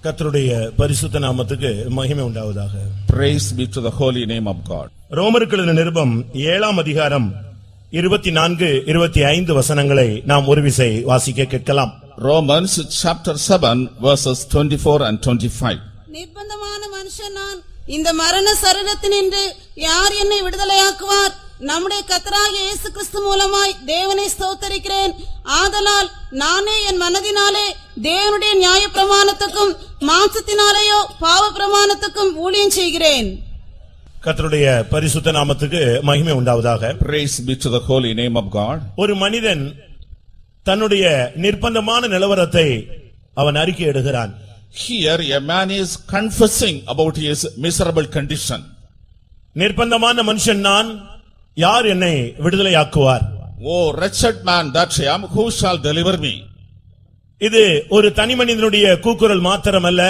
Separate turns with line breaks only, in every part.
கர்த்தருடைய பரிசுத்த நாமத்துக்கு மகிமை உண்டாவதாக.
Praise be to the holy name of God.
ரோமருக்கு எழுதின நிருபம் 7ஆம் அதிகாரம் 24-25 வசனங்களை நாம் ஒரு விசை வாசிக்க கேட்கலாம்.
Romans chapter 7 verses 24 and 25.
நிர்பந்தமான மனுஷன் நான், இந்த மரண சரீரத்தினின்று யார் என்னை விடுதலையாக்குவார்? நம்முடைய கர்த்தராகிய இயேசு கிறிஸ்து மூலமாய் தேவனை ஸ்தோத்தரிக்கிறேன். ஆதலால் நானே என் மனதினாலே தேவனுடைய நியாய பிரமாணத்துக்கும் மாம்சத்தினாலேயோ பாவ பிரமாணத்துக்கும் ஊழியம் செய்கிறேன்.
கர்த்தருடைய பரிசுத்த நாமத்துக்கு மகிமை உண்டாவதாக.
Praise be to the holy name of God.
ஒரு மனிதன் தன்னுடைய நிர்பந்தமான நிலவரத்தை அவன் அறிக்கையிடுகிறான்.
Here a man is confessing about his miserable condition.
நிர்பந்தமான மனுஷன் நான், யார் என்னை விடுதலையாக்குவார்?
Oh wretched man that I am, who shall deliver me?
இது ஒரு தனி மனிதனுடைய கூக்குரல் மாத்திரமல்ல,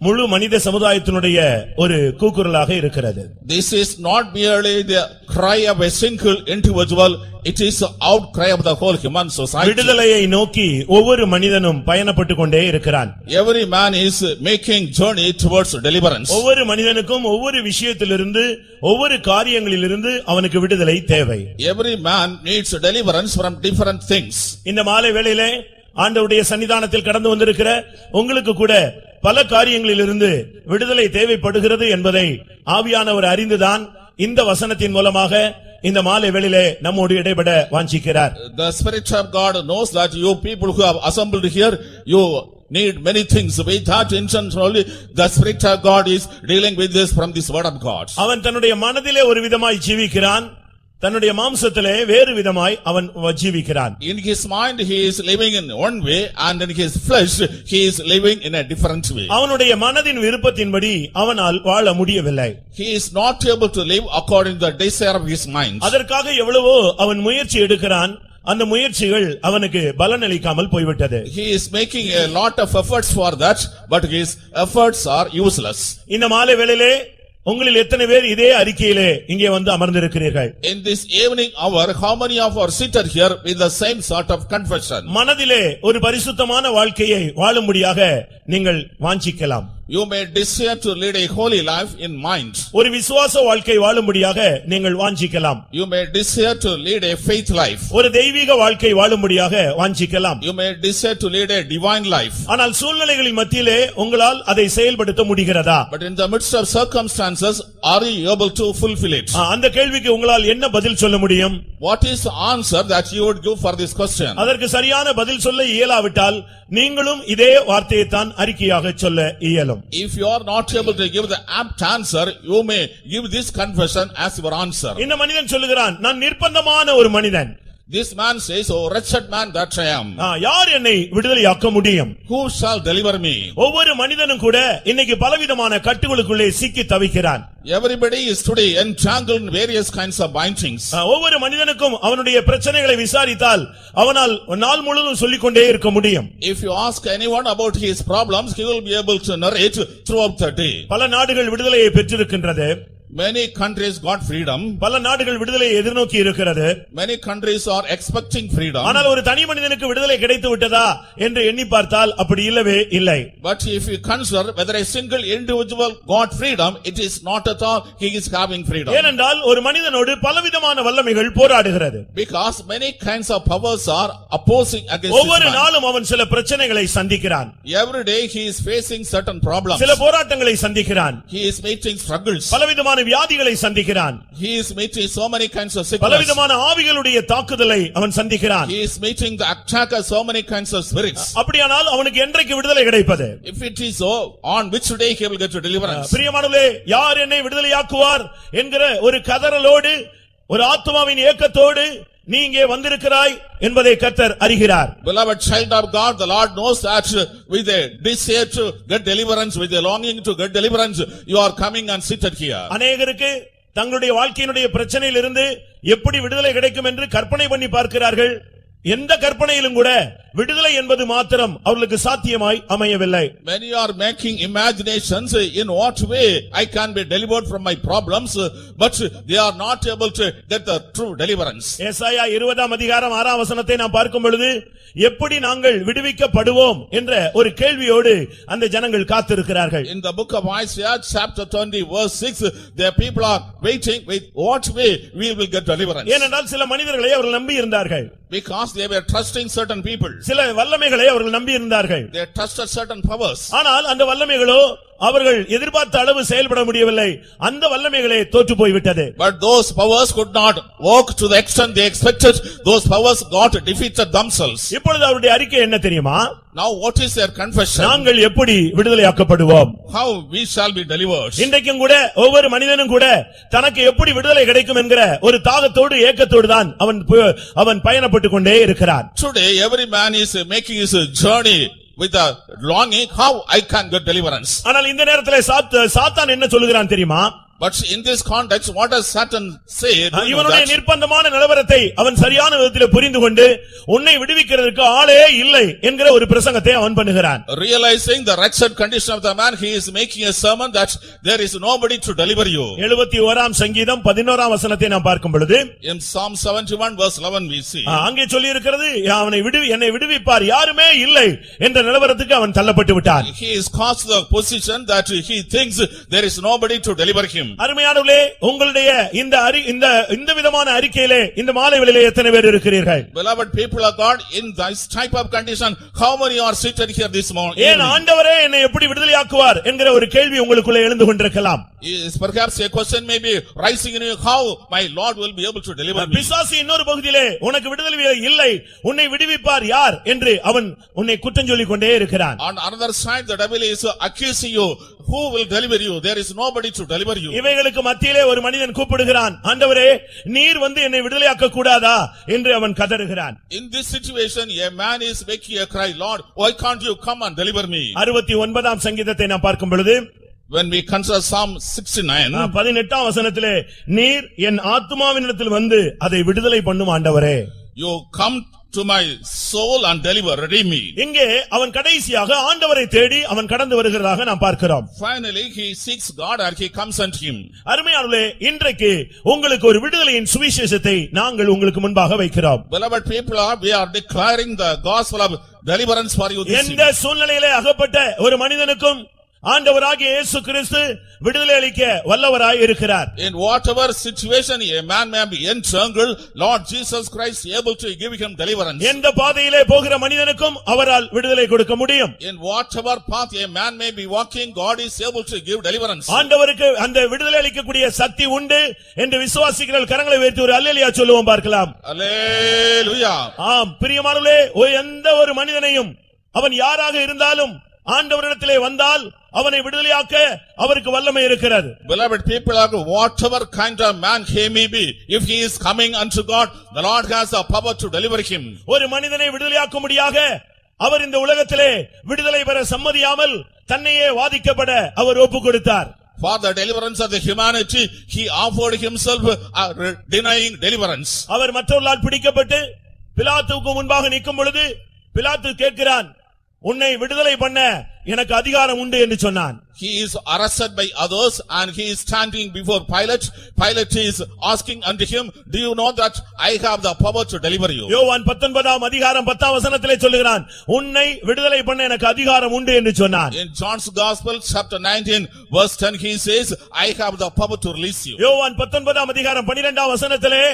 முழு மனித சமுதாயத்தினுடைய ஒரு கூக்குரலாக இருக்கிறது.
This is not merely the cry of a single individual, it is the outcry of the whole human society.
விடுதலையை நோக்கி ஒவ்வொரு மனிதனும் பயணப்பட்டு கொண்டே இருக்கிறான்.
Every man is making journey towards deliverance.
ஒவ்வொரு மனிதனுக்கும் ஒவ்வொரு விஷயத்திலிருந்து ஒவ்வொரு காரியங்களிலிருந்து அவனுக்கு விடுதலை தேவை.
Every man needs deliverance from different things.
இந்த மாலை வேளையிலே ஆண்டவருடைய சன்னிதானத்தில் கடந்து வந்திருக்கிற உங்களுக்கு கூட பல காரியங்களிலிருந்து விடுதலை தேவைப்படுகிறது என்பதை ஆவியானவர் அறிந்துதான் இந்த வசனத்தின் மூலமாக இந்த மாலை வேளையிலே நம்மோடு இடைபட வாஞ்சிக்கிறார்.
The Spirit of God knows that you people who have assembled here, you need many things. With that intention only, the Spirit of God is dealing with this from this word of God.
அவன் தன்னுடைய மனதிலே ஒரு விதமாய் ஜீவிக்கிறான், தன்னுடைய மாம்சத்திலே வேறு விதமாய் அவன் ஜீவிக்கிறான்.
In his mind he is living in one way, and in his flesh he is living in a different way.
அவனுடைய மனதின் விருப்பத்தின்படி அவனால் வாழ முடியவில்லை.
He is not able to live according to the desire of his mind.
அதற்காக எவ்வளவோ அவன் முயற்சி எடுக்கிறான், அந்த முயற்சிகள் அவனுக்கு பலனளிக்காமல் போய்விட்டது.
He is making a lot of efforts for that, but his efforts are useless.
இந்த மாலை வேளையிலே உங்களில் எத்தனை பேர் இதே அறிக்கையிலே இங்கே வந்து அமர்ந்திருக்கிறீர்கள்?
In this evening hour, how many of us seated here with the same sort of confession?
மனதிலே ஒரு பரிசுத்தமான வாழ்க்கையை வாழும்படியாக நீங்கள் வாஞ்சிக்கலாம்.
You may desire to lead a holy life in mind.
ஒரு விசுவாச வாழ்க்கை வாழும்படியாக நீங்கள் வாஞ்சிக்கலாம்.
You may desire to lead a faith life.
ஒரு தெய்வீக வாழ்க்கை வாழும்படியாக வாஞ்சிக்கலாம்.
You may desire to lead a divine life.
ஆனால் சூழ்நிலைகளின் மத்தியிலே உங்களால் அதை செயல்படுத்த முடிகிறதா?
But in the midst of circumstances, are you able to fulfill it?
அந்த கேள்விக்கு உங்களால் என்ன பதில் சொல்ல முடியும்?
What is the answer that you would give for this question?
அதற்கு சரியான பதில் சொல்ல இயலாவிட்டால் நீங்களும் இதே வார்த்தையை தான் அறிக்கையாக சொல்ல இயலும்.
If you are not able to give the apt answer, you may give this confession as your answer.
இந்த மனிதன் சொல்லுகிறான், நான் நிர்பந்தமான ஒரு மனிதன்.
This man says, oh wretched man that I am.
யார் என்னை விடுதலையாக்க முடியும்?
Who shall deliver me?
ஒவ்வொரு மனிதனும் கூட இன்னைக்கு பலவிதமான கட்டுகளுக்குள்ளே சிக்கி தவிக்கிறான்.
Everybody is today entangled in various kinds of bindings.
ஒவ்வொரு மனிதனுக்கும் அவனுடைய பிரச்சனைகளை விசாரித்தால் அவனால் நாள் முழுவதும் சொல்லிக்கொண்டே இருக்க முடியும்.
If you ask anyone about his problems, he will be able to narrate throughout the day.
பல நாடுகள் விடுதலையை பெற்றிருக்கின்றது.
Many countries got freedom.
பல நாடுகள் விடுதலையை எதிர்நோக்கி இருக்கிறது.
Many countries are expecting freedom.
ஆனால் ஒரு தனி மனிதனுக்கு விடுதலை கிடைத்து விட்டதா என்று எண்ணி பார்த்தால் அப்படி இல்லவே இல்லை.
But if you consider whether a single individual got freedom, it is not at all he is having freedom.
ஏனென்றால் ஒரு மனிதனோடு பலவிதமான வல்லமைகள் போராடுகிறது.
Because many kinds of powers are opposing against
ஒவ்வொரு
this man.
நாளும் அவன் சில பிரச்சனைகளை சந்திக்கிறான்.
Every day he is facing certain problems.
சில போராட்டங்களை சந்திக்கிறான்.
He is meeting struggles.
பலவிதமான வியாதிகளை சந்திக்கிறான்.
He is meeting so many kinds of sickness.
பலவிதமான ஆவிகளுடைய தாக்குதலை அவன் சந்திக்கிறான்.
He is meeting the attack of so many kinds of spirits.
அப்படியானால் அவனுக்கு என்றைக்கு விடுதலை கிடைப்பது?
If it is so, on which day he will get to deliverance?
பிரியமானவர்களே, யார் என்னை விடுதலையாக்குவார் என்கிற ஒரு கதறலோடு ஒரு ஆத்துமாவின் ஏக்கத்தோடு நீ இங்கே வந்திருக்கிறாய் என்பதை கர்த்தர் அறிகிறார்.
Beloved child of God, the Lord knows that with a desire to get deliverance, with a longing to get deliverance, you are coming and seated here.
அநேகருக்கு தங்களுடைய வாழ்க்கையினுடைய பிரச்சனையிலிருந்து எப்படி விடுதலை கிடைக்கும் என்று கற்பனை பண்ணி பார்க்கிறார்கள். எந்த கற்பனையிலும் கூட விடுதலை என்பது மாத்திரம் அவர்களுக்கு சாத்தியமாய் அமையவில்லை.
Many are making imaginations in what way I can be delivered from my problems, but they are not able to get the true deliverance.
ஏசாயா 20ஆம் அதிகாரம் 6ஆம் வசனத்தை நாம் பார்க்கும் பொழுது எப்படி நாங்கள் விடுவிக்கப்படுவோம் என்ற ஒரு கேள்வியோடு அந்த ஜனங்கள் காத்திருக்கிறார்கள்.
In the book of Isaiah chapter 20 verse 6, the people are waiting with what way we will get deliverance.
ஏனென்றால் சில மனிதர்களை அவர்கள் நம்பி இருந்தார்கள்.
Because they were trusting certain people.
சில வல்லமைகளை அவர்கள் நம்பி இருந்தார்கள்.
They trusted certain powers.
ஆனால் அந்த வல்லமைகளோ அவர்கள் எதிர்பார்த்த அளவு செயல்பட முடியவில்லை. அந்த வல்லமைகளே தோற்று போய்விட்டது.
But those powers could not work to the extent they expected. Those powers got defeated themselves.
இப்பொழுது அவருடைய அறிக்கை என்ன தெரியுமா?
Now what is their confession?
நாங்கள் எப்படி விடுதலையாக்கப்படுவோம்?
How we shall be delivered?
இன்றைக்கும் கூட ஒவ்வொரு மனிதனும் கூட தனக்கு எப்படி விடுதலை கிடைக்கும் என்கிற ஒரு தாகத்தோடு ஏக்கத்தோடு தான் அவன் பயணப்பட்டுக் கொண்டே இருக்கிறான்.
Today every man is making his journey with a longing how I can get deliverance.
ஆனால் இந்த நேரத்திலே சாத்தான் என்ன சொல்லுகிறான் தெரியுமா?
But in this context, what does Satan say?
இவனுடைய நிர்பந்தமான நிலவரத்தை அவன் சரியான விதத்தில் புரிந்து கொண்டு உன்னை விடுவிக்கிறதுக்கு ஆளே இல்லை என்கிற ஒரு பிரசங்கத்தை அவன் பண்ணுகிறான்.
Realizing the wretched condition of the man, he is making a sermon that there is nobody to deliver you.
71ஆம் சங்கீதம் 11ஆம் வசனத்தை நாம் பார்க்கும் பொழுது
In Psalm 71 verse 11 we see.
அங்கே சொல்லி இருக்கிறது என்னை விடுவிப்பார் யாருமே இல்லை என்ற நிலவரத்துக்கு அவன் தள்ளப்பட்டு விட்டான்.
He is caused the position that he thinks there is nobody to deliver him.
அருமையானவர்களே, உங்களுடைய இந்த விதமான அறிக்கையிலே இந்த மாலை வேளையிலே எத்தனை பேர் இருக்கிறீர்கள்?
Beloved people of God, in this type of condition, how many are seated here this morning?
ஏன் ஆண்டவரே என்னை எப்படி விடுதலையாக்குவார் என்கிற ஒரு கேள்வி உங்களுக்குள்ளே எழுந்து கொண்டிருக்கலாம்.
Perhaps a question may be rising in you, how my Lord will be able to deliver me?
பிசாசு இன்னொரு பகுதியிலே உனக்கு விடுதலை இல்லை, உன்னை விடுவிப்பார் யார் என்று அவன் உன்னை குற்றம் சொல்லிக் கொண்டே இருக்கிறான்.
On another side, the devil is accusing you, who will deliver you? There is nobody to deliver you.
இவைகளுக்கு மத்தியிலே ஒரு மனிதன் கூப்பிடுகிறான், ஆண்டவரே நீர் வந்து என்னை விடுதலையாக்க கூடாதா என்று அவன் கதறுகிறான்.
In this situation, a man is making a cry, Lord, why can't you come and deliver me?
69ஆம் சங்கீதத்தை நாம் பார்க்கும் பொழுது
when we consider Psalm 69,
18ஆம் வசனத்திலே நீர் என் ஆத்துமாவினிடத்தில் வந்து அதை விடுதலை பண்ணும் ஆண்டவரே,
you come to my soul and deliver, redeem me.
இங்கே அவன் கடைசியாக ஆண்டவரை தேடி அவன் கடந்து வருகிறதாக நாம் பார்க்கிறோம்.
Finally he seeks God and he comes unto him.
அருமையானவர்களே, இன்றைக்கு உங்களுக்கு ஒரு விடுதலையின் சுவிசேஷத்தை நாங்கள் உங்களுக்கு முன்பாக வைக்கிறோம்.
Beloved people, we are declaring the gospel of deliverance for you this evening.
எந்த சூழ்நிலையிலே அகப்பட்ட ஒரு மனிதனுக்கும் ஆண்டவராகிய இயேசு கிறிஸ்து விடுதலை அளிக்க வல்லவராய் இருக்கிறார்.
In whatever situation a man may be entangled, Lord Jesus Christ is able to give him deliverance.
எந்த பாதையிலே போகிற மனிதனுக்கும் அவரால் விடுதலை கொடுக்க முடியும்.
In whatever path a man may be walking, God is able to give deliverance.
ஆண்டவருக்கு அந்த விடுதலை அளிக்கக்கூடிய சக்தி உண்டு என்று விசுவாசிக்கிற கரங்களை உயர்த்தி ஒரு அல்லேலூயா சொல்லுவோம் பார்க்கலாம்.
அல்லேலூயா.
ஆம் பிரியமானவர்களே, எந்த ஒரு மனிதனையும் அவன் யாராக இருந்தாலும் ஆண்டவரிடத்திலே வந்தால் அவனை விடுதலையாக்க அவருக்கு வல்லமை இருக்கிறது.
Beloved people, whatever kind of man he may be, if he is coming unto God, the Lord has the power to deliver him.
ஒரு மனிதனை விடுதலையாக்கும்படியாக அவர் இந்த உலகத்திலே விடுதலை பெற சம்மதியாமல் தன்னையே வாதிக்கப்பட அவர் ஒப்புக் கொடுத்தார்.
For the deliverance of the humanity, he offered himself denying deliverance.
அவர் மற்றவர்களால் பிடிக்கப்பட்டு பிலாத்துவுக்கு முன்பாக நிற்கும் பொழுது பிலாத்து கேட்கிறான், உன்னை விடுதலை பண்ண எனக்கு அதிகாரம் உண்டு என்று சொன்னான்.
He is arrested by others and he is standing before Pilate. Pilate is asking unto him, do you know that I have the power to deliver you?
யோவான் 19ஆம் அதிகாரம் 10ஆம் வசனத்திலே சொல்லுகிறான், உன்னை விடுதலை பண்ண எனக்கு அதிகாரம் உண்டு என்று சொன்னான்.
In John's Gospel chapter 19 verse 10 he says, I have the power to release you.
யோவான் 19ஆம் அதிகாரம் 12ஆம் வசனத்திலே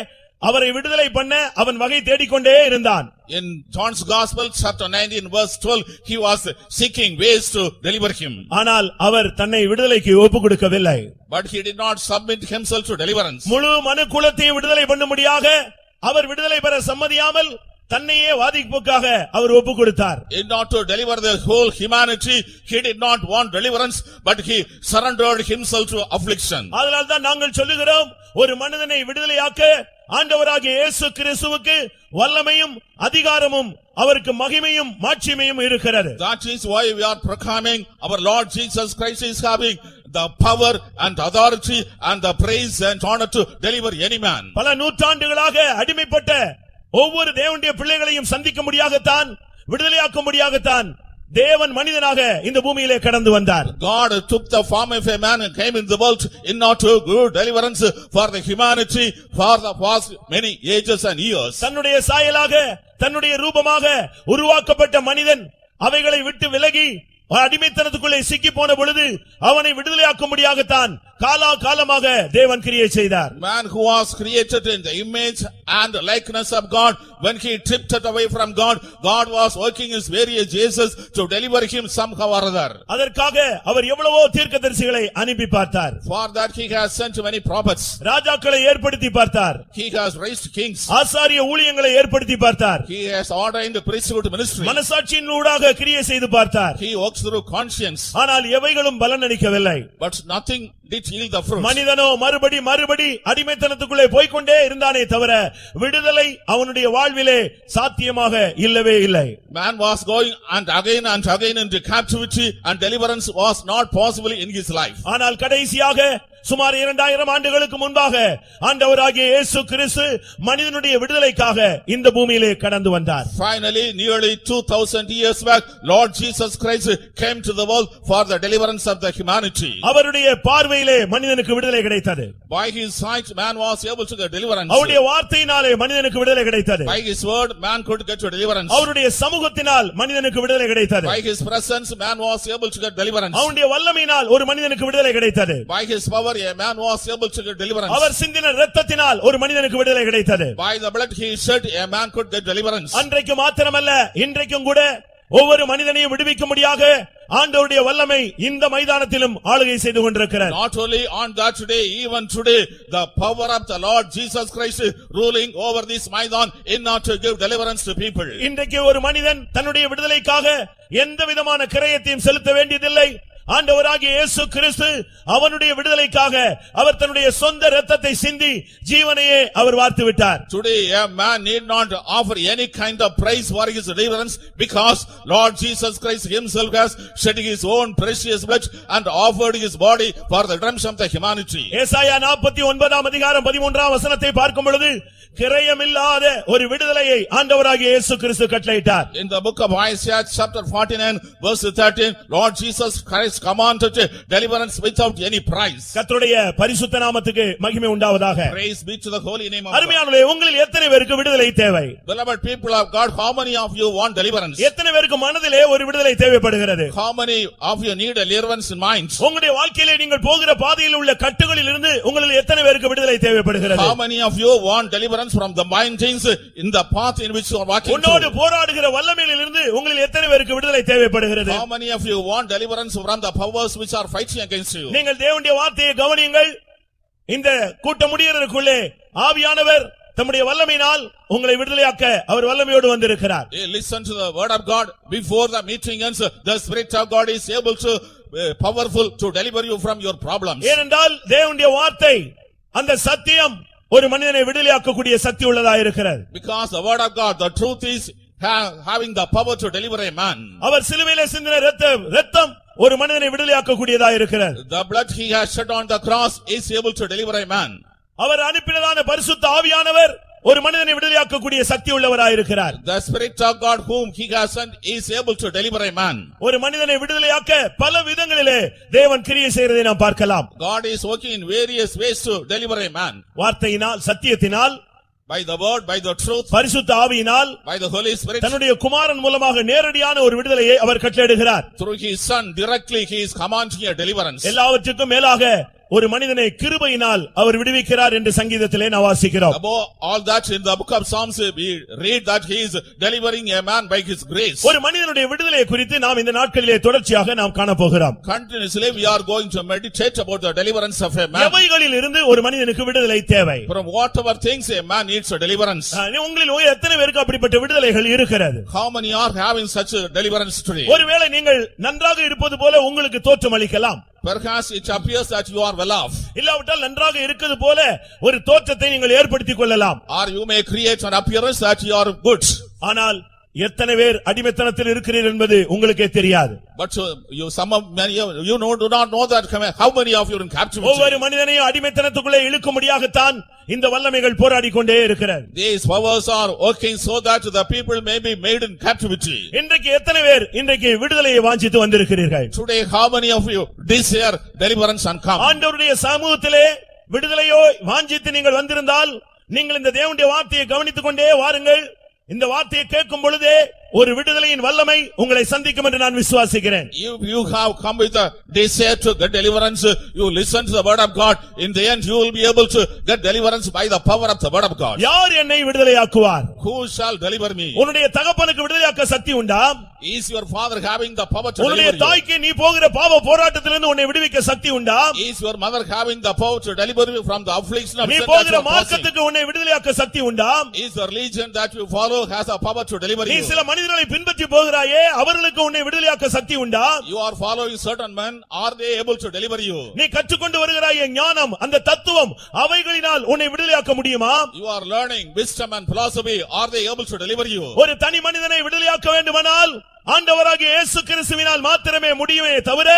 அவரை விடுதலை பண்ண அவன் வகை தேடிக்கொண்டே இருந்தான்.
In John's Gospel chapter 19 verse 12 he was seeking ways to deliver him.
ஆனால் அவர் தன்னை விடுதலைக்கு ஒப்புக் கொடுக்கவில்லை.
But he did not submit himself to deliverance.
முழு மனு குலத்தையும் விடுதலை பண்ணும்படியாக அவர் விடுதலை பெற சம்மதியாமல் தன்னையே வாதிப்புக்காக அவர் ஒப்புக் கொடுத்தார்.
In order to deliver the whole humanity, he did not want deliverance, but he surrendered himself to affliction.
அதனால்தான் நாங்கள் சொல்லுகிறோம், ஒரு மனிதனை விடுதலையாக்க ஆண்டவராகிய இயேசு கிறிஸ்துவுக்கு வல்லமையும் அதிகாரமும் அவருக்கு மகிமையும் மாட்சிமையும் இருக்கிறது.
That is why we are proclaiming our Lord Jesus Christ is having the power and authority and the praise and honor to deliver any man.
பல நூற்றாண்டுகளாக அடிமைப்பட்ட ஒவ்வொரு தேவனுடைய பிள்ளைகளையும் சந்திக்க முடியாகத்தான், விடுதலையாக்க முடியாகத்தான் தேவன் மனிதனாக இந்த பூமியிலே கடந்து வந்தார்.
God took the form of a man and came in the world in order to give deliverance for the humanity for the past many ages and years.
தன்னுடைய சாயலாக, தன்னுடைய ரூபமாக உருவாக்கப்பட்ட மனிதன் அவைகளை விட்டு விலகி அடிமைத்தனத்துக்குள்ளே சிக்கி போன பொழுது அவனை விடுதலையாக்கும்படியாகத்தான் காலா காலமாக தேவன் கிரியை செய்தார்.
Man who was created in the image and likeness of God, when he drifted away from God, God was working his various Jesus to deliver him somehow or other.
அதற்காக அவர் எவ்வளவோ தீர்க்கதரிசிகளை அனுப்பி பார்த்தார்.
For that he has sent many prophets.
ராஜாக்களை ஏற்படுத்தி பார்த்தார்.
He has raised kings.
ஆசாரிய ஊழியங்களை ஏற்படுத்தி பார்த்தார்.
He has ordained priesthood ministry.
மனசாட்சியின் ஊடாக கிரியை செய்து பார்த்தார்.
He works through conscience.
ஆனால் எவைகளும் பலனளிக்கவில்லை.
But nothing did yield the fruit.
மனிதனோ மறுபடி அடிமைத்தனத்துக்குள்ளே போய்க்கொண்டே இருந்தானே தவிர விடுதலை அவனுடைய வாழ்விலே சாத்தியமாக இல்லவே இல்லை.
Man was going and again into captivity, and deliverance was not possible in his life.
ஆனால் கடைசியாக சுமார் 2000 ஆண்டுகளுக்கு முன்பாக ஆண்டவராகிய இயேசு கிறிஸ்து மனிதனுடைய விடுதலைக்காக இந்த பூமியிலே கடந்து வந்தார்.
Finally, nearly 2000 years back, Lord Jesus Christ came to the world for the deliverance of the humanity.
அவருடைய பார்வையிலே மனிதனுக்கு விடுதலை கிடைத்தது.
By his sight, man was able to get deliverance.
அவருடைய வார்த்தையினாலே மனிதனுக்கு விடுதலை கிடைத்தது.
By his word, man could get to deliverance.
அவருடைய சமூகத்தினால் மனிதனுக்கு விடுதலை கிடைத்தது.
By his presence, man was able to get deliverance.
அவருடைய வல்லமையினால் ஒரு மனிதனுக்கு விடுதலை கிடைத்தது.
By his power, a man was able to get deliverance.
அவர் சிந்தின இரத்தத்தினால் ஒரு மனிதனுக்கு விடுதலை கிடைத்தது.
By the blood he shed, a man could get deliverance.
அன்றைக்கு மாத்திரமல்ல, இன்றைக்கும் கூட ஒவ்வொரு மனிதனையும் விடுவிக்கும்படியாக ஆண்டவருடைய வல்லமை இந்த மைதானத்திலும் ஆளுகை செய்து கொண்டிருக்கிறார்.
Not only on that day, even today, the power of the Lord Jesus Christ is ruling over this Maidan in order to give deliverance to people.
இன்றைக்கு ஒரு மனிதன் தன்னுடைய விடுதலைக்காக எந்த விதமான கிரயத்தையும் செலுத்த வேண்டியதில்லை. ஆண்டவராகிய இயேசு கிறிஸ்து அவனுடைய விடுதலைக்காக அவர் தன்னுடைய சொந்த இரத்தத்தை சிந்தி ஜீவனையே அவர் வார்த்து விட்டார்.
Today a man need not offer any kind of price for his deliverance, because Lord Jesus Christ himself has shed his own precious blood and offered his body for the redemption of the humanity.
ஏசாயா 49 அதிகாரம் 13 வசனத்தை பார்க்கும் பொழுது கிரயமில்லாத ஒரு விடுதலையை ஆண்டவராகிய இயேசு கிறிஸ்து கட்டளையிட்டார்.
In the book of Isaiah chapter 49 verse 13, Lord Jesus Christ commanded deliverance without any price.
கர்த்தருடைய பரிசுத்த நாமத்துக்கு மகிமை உண்டாவதாக.
Praise be to the holy name of God.
அருமையானவர்களே, உங்களில் எத்தனை பேருக்கு விடுதலை தேவை?
Beloved people of God, how many of you want deliverance?
எத்தனை பேருக்கு மனதிலே ஒரு விடுதலை தேவைப்படுகிறது?
How many of you need deliverance in mind?
உங்களுடைய வாழ்க்கையிலே நீங்கள் போகிற பாதையில் உள்ள கட்டுகளில் இருந்து உங்களில் எத்தனை பேருக்கு விடுதலை தேவைப்படுகிறது?
How many of you want deliverance from the bindings in the path in which you are walking?
உன்னோடு போராடுகிற வல்லமையில் இருந்து உங்களில் எத்தனை பேருக்கு விடுதலை தேவைப்படுகிறது?
How many of you want deliverance from the powers which are fighting against you?
நீங்கள் தேவனுடைய வார்த்தையை கவனியுங்கள். இந்த கூட்டம் முடியறதுக்குள்ளே ஆவியானவர் தம்முடைய வல்லமையினால் உங்களை விடுதலையாக்க அவர் வல்லமையோடு வந்திருக்கிறார்.
Listen to the word of God. Before the meeting ends, the Spirit of God is able to powerful to deliver you from your problems.
ஏனென்றால் தேவனுடைய வார்த்தை அந்த சத்தியம் ஒரு மனிதனை விடுதலையாக்கக்கூடிய சக்தி உள்ளதாக இருக்கிறது.
Because the word of God, the truth is having the power to deliver a man.
அவர் சிலுவையிலே சிந்தின இரத்தம் ஒரு மனிதனை விடுதலையாக்கக்கூடியதாக இருக்கிறது.
The blood he has shed on the cross is able to deliver a man.
அவர் அனுப்பினதான பரிசுத்த ஆவியானவர் ஒரு மனிதனை விடுதலையாக்கக்கூடிய சக்தி உள்ளவராய் இருக்கிறார்.
The Spirit of God whom he has sent is able to deliver a man.
ஒரு மனிதனை விடுதலையாக்க பல விதங்களிலே தேவன் கிரியை செய்கிறதை நாம் பார்க்கலாம்.
God is working in various ways to deliver a man.
வார்த்தையினால், சத்தியத்தினால்,
by the word, by the truth,
பரிசுத்த ஆவியினால்,
by the Holy Spirit,
தன்னுடைய குமாரன் மூலமாக நேரடியான ஒரு விடுதலையை அவர் கட்டளையிடுகிறார்.
through his son directly he is commanding a deliverance.
எல்லாவற்றுக்கும் மேலாக ஒரு மனிதனை கிருபையினால் அவர் விடுவிக்கிறார் என்று சங்கீதத்திலே நாம் வாசிக்கிறோம்.
Above all that, in the book of Psalms we read that he is delivering a man by his grace.
ஒரு மனிதனுடைய விடுதலையை குறித்து நாம் இந்த நாட்களிலே தொடர்ச்சியாக நாம் காண போகிறோம்.
Continuously we are going to meditate about the deliverance of a man.
எவைகளில் இருந்து ஒரு மனிதனுக்கு விடுதலை தேவை?
From whatever things a man needs a deliverance.
உங்களில் எத்தனை பேருக்கு அப்படிப்பட்ட விடுதலைகள் இருக்கிறது?
How many are having such a deliverance today?
ஒருவேளை நீங்கள் நன்றாக இருப்பது போல உங்களுக்கு தோற்றம் அளிக்கலாம்.
Perhaps it appears that you are well off.
இல்லாவிட்டால் நன்றாக இருக்குது போல ஒரு தோற்றத்தை நீங்கள் ஏற்படுத்திக் கொள்ளலாம்.
Or you may create an appearance that you are good.
ஆனால் எத்தனை பேர் அடிமைத்தனத்தில் இருக்கிறீர்கள் என்பது உங்களுக்கே தெரியாது.
But you do not know that how many of you are in captivity.
ஒவ்வொரு மனிதனையும் அடிமைத்தனத்துக்குள்ளே இழுக்கும்படியாகத்தான் இந்த வல்லமைகள் போராடி கொண்டே இருக்கிறது.
These powers are working so that the people may be made in captivity.
இன்றைக்கு எத்தனை பேர் இன்றைக்கு விடுதலையை வாஞ்சித்து வந்திருக்கிறீர்கள்?
Today how many of you desire deliverance and come?
ஆண்டவருடைய சமூகத்திலே விடுதலையோ வாஞ்சித்து நீங்கள் வந்திருந்தால் நீங்கள் இந்த தேவனுடைய வார்த்தையை கவனித்துக் கொண்டே வாருங்கள். இந்த வார்த்தையை கேட்கும் பொழுதே ஒரு விடுதலையின் வல்லமை உங்களை சந்திக்கும் என்று நான் விசுவாசிக்கிறேன்.
You have come with a desire to get deliverance. You listen to the word of God. In the end, you will be able to get deliverance by the power of the word of God.
யார் என்னை விடுதலையாக்குவார்?
Who shall deliver me?
உன்னுடைய தகப்பனுக்கு விடுதலையாக்க சக்தி உண்டா?
Is your father having the power to
உன்னுடைய
deliver you?
தாய்க்கு நீ போகிற பாவ போராட்டத்திலிருந்து உன்னை விடுவிக்க சக்தி உண்டா?
Is your mother having the power to deliver you from the affliction of
நீ
sin that
போகிற
you are passing?
மார்க்கத்துக்கு உன்னை விடுதலையாக்க சக்தி உண்டா?
Is the religion that you follow has the power to deliver
நீ
you?
சில மனிதர்களை பின்பற்றி போகிறாயே அவர்களுக்கு உன்னை விடுதலையாக்க சக்தி உண்டா?
You are following certain men, are they able to deliver you?
நீ கற்றுக்கொண்டு வருகிறாயே ஞானம் அந்த தத்துவம் அவைகளினால் உன்னை விடுதலையாக்க முடியுமா?
You are learning wisdom and philosophy, are they able to deliver you?
ஒரு தனி மனிதனை விடுதலையாக்க வேண்டுமானால் ஆண்டவராகிய இயேசு கிறிஸ்துவினால் மாத்திரமே முடியுமே தவிர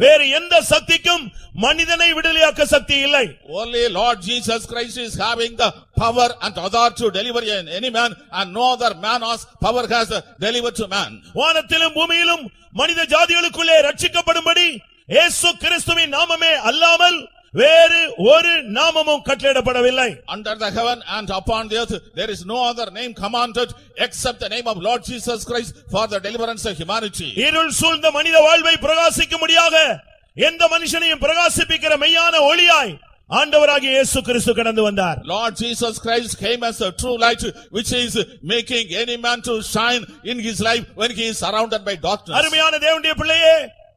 வேறு எந்த சக்திக்கும் மனிதனை விடுதலையாக்க சக்தி இல்லை.
Only Lord Jesus Christ is having the power and authority to deliver any man, and no other man has power has delivered to man.
வானத்திலும் பூமியிலும் மனித ஜாதிகளுக்குள்ளே ரட்சிக்கப்படும்படி இயேசு கிறிஸ்துவின் நாமமே அல்லாமல் வேறு ஒரு நாமமும் கட்டளையிடப்படவில்லை.
Under the heaven and upon the earth there is no other name commanded except the name of Lord Jesus Christ for the deliverance of humanity.
இருள் சூழ்ந்த மனித வாழ்வை பிரகாசிக்கும்படியாக எந்த மனுஷனையும் பிரகாசிப்பிக்கிற மெய்யான ஒளியாய் ஆண்டவராகிய இயேசு கிறிஸ்து கடந்து வந்தார்.
Lord Jesus Christ came as a true light which is making any man to shine in his life when he is surrounded by darkness.
அருமையான தேவனுடைய பிள்ளையே,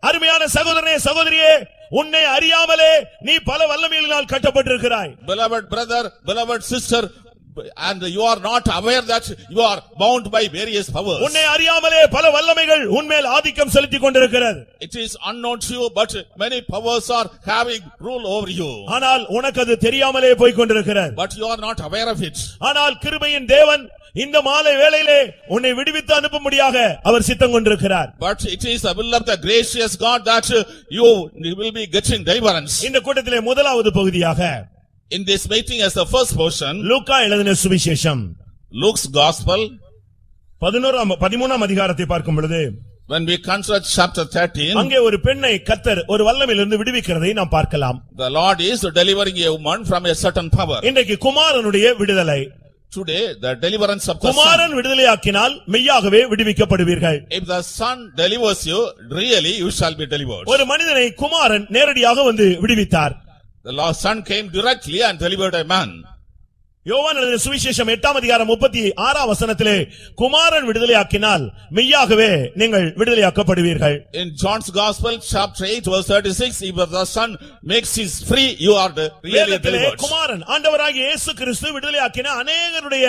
அருமையான சகோதரனே சகோதரியே, உன்னை அறியாமலே நீ பல வல்லமைகளினால் கட்டப்பட்டிருக்கிறாய்.
Beloved brother, beloved sister, and you are not aware that you are bound by various powers.
உன்னை அறியாமலே பல வல்லமைகள் உன்மேல் ஆதிக்கம் செலுத்திக் கொண்டிருக்கிறது.
It is unknown to you, but many powers are having rule over you.
ஆனால் உனக்கு அது தெரியாமலே போய் கொண்டிருக்கிறது.
But you are not aware of it.
ஆனால் கிருபையின் தேவன் இந்த மாலை வேளையிலே உன்னை விடுவித்து அனுப்பும்படியாக அவர் சித்தம் கொண்டிருக்கிறார்.
But it is the will of the gracious God that you will be getting deliverance.
இந்த கூட்டத்திலே முதலாவது பகுதியாக
In this meeting as the first portion,
லூக்கா எழுதின சுவிசேஷம்
Luke's gospel,
13ஆம் அதிகாரத்தை பார்க்கும் பொழுது
when we consider chapter 13,
அங்கே ஒரு பெண்ணை கர்த்தர் ஒரு வல்லமையிலிருந்து விடுவிக்கிறதை நாம் பார்க்கலாம்.
the Lord is delivering a woman from a certain power.
இன்றைக்கு குமாரனுடைய விடுதலை.
Today, the deliverance of the son.
குமாரன் விடுதலையாக்கினால் மெய்யாகவே விடுவிக்கப்படுவீர்கள்.
If the son delivers you, really you shall be delivered.
ஒரு மனிதனை குமாரன் நேரடியாக வந்து விடுவித்தார்.
The Lord son came directly and delivered a man.
யோவான் எழுதின சுவிசேஷம் 8ஆம் அதிகாரம் 36ஆம் வசனத்திலே குமாரன் விடுதலையாக்கினால் மெய்யாகவே நீங்கள் விடுதலையாக்கப்படுவீர்கள்.
In John's gospel chapter 8 verse 36, if the son makes you free, you are really delivered.
குமாரன் ஆண்டவராகிய இயேசு கிறிஸ்து விடுதலையாக்கின அநேகருடைய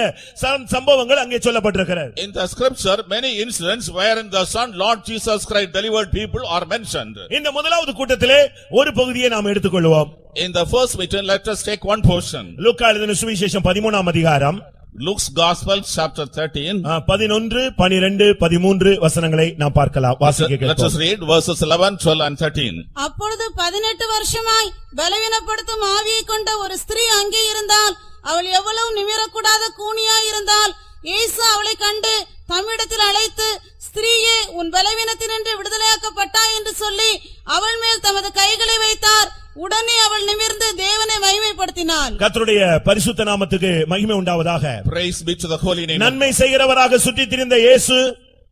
சம்பவங்கள் அங்கே சொல்லப்பட்டிருக்கிறது.
In the scripture, many incidents wherein the son Lord Jesus Christ delivered people are mentioned.
இந்த முதலாவது கூட்டத்திலே ஒரு பகுதியை நாம் எடுத்துக்கொள்வோம்.
In the first meeting, let us take one portion.
லூக்கா எழுதின சுவிசேஷம் 13ஆம் அதிகாரம்
Luke's gospel chapter 13.
11, 12, 13 வசனங்களை நாம் பார்க்கலாம். வாசிக்க
Let us
கேட்போம்.
read verses 11, 12 and 13.
அப்பொழுது 18 வருஷமாய் பலவீனப்படுத்தும் ஆவியை கொண்ட ஒரு ஸ்திரீ அங்கே இருந்தால், அவள் எவ்வளவு நிமிரக்கூடாத கூனியாய் இருந்தால், இயேசு அவளை கண்டு தம்மிடத்தில் அழைத்து, ஸ்திரீயே, உன் பலவீனத்தினின்று விடுதலையாக்கப்பட்டாய் என்று சொல்லி அவள் மேல் தமது கைகளை வைத்தார். உடனே அவள் நிமிர்ந்து தேவனை மகிமைப்படுத்தினாள்.
கர்த்தருடைய பரிசுத்த நாமத்துக்கு மகிமை உண்டாவதாக.
Praise be to the holy name.
நன்மை செய்கிறவராக சுற்றித் திரிந்த இயேசு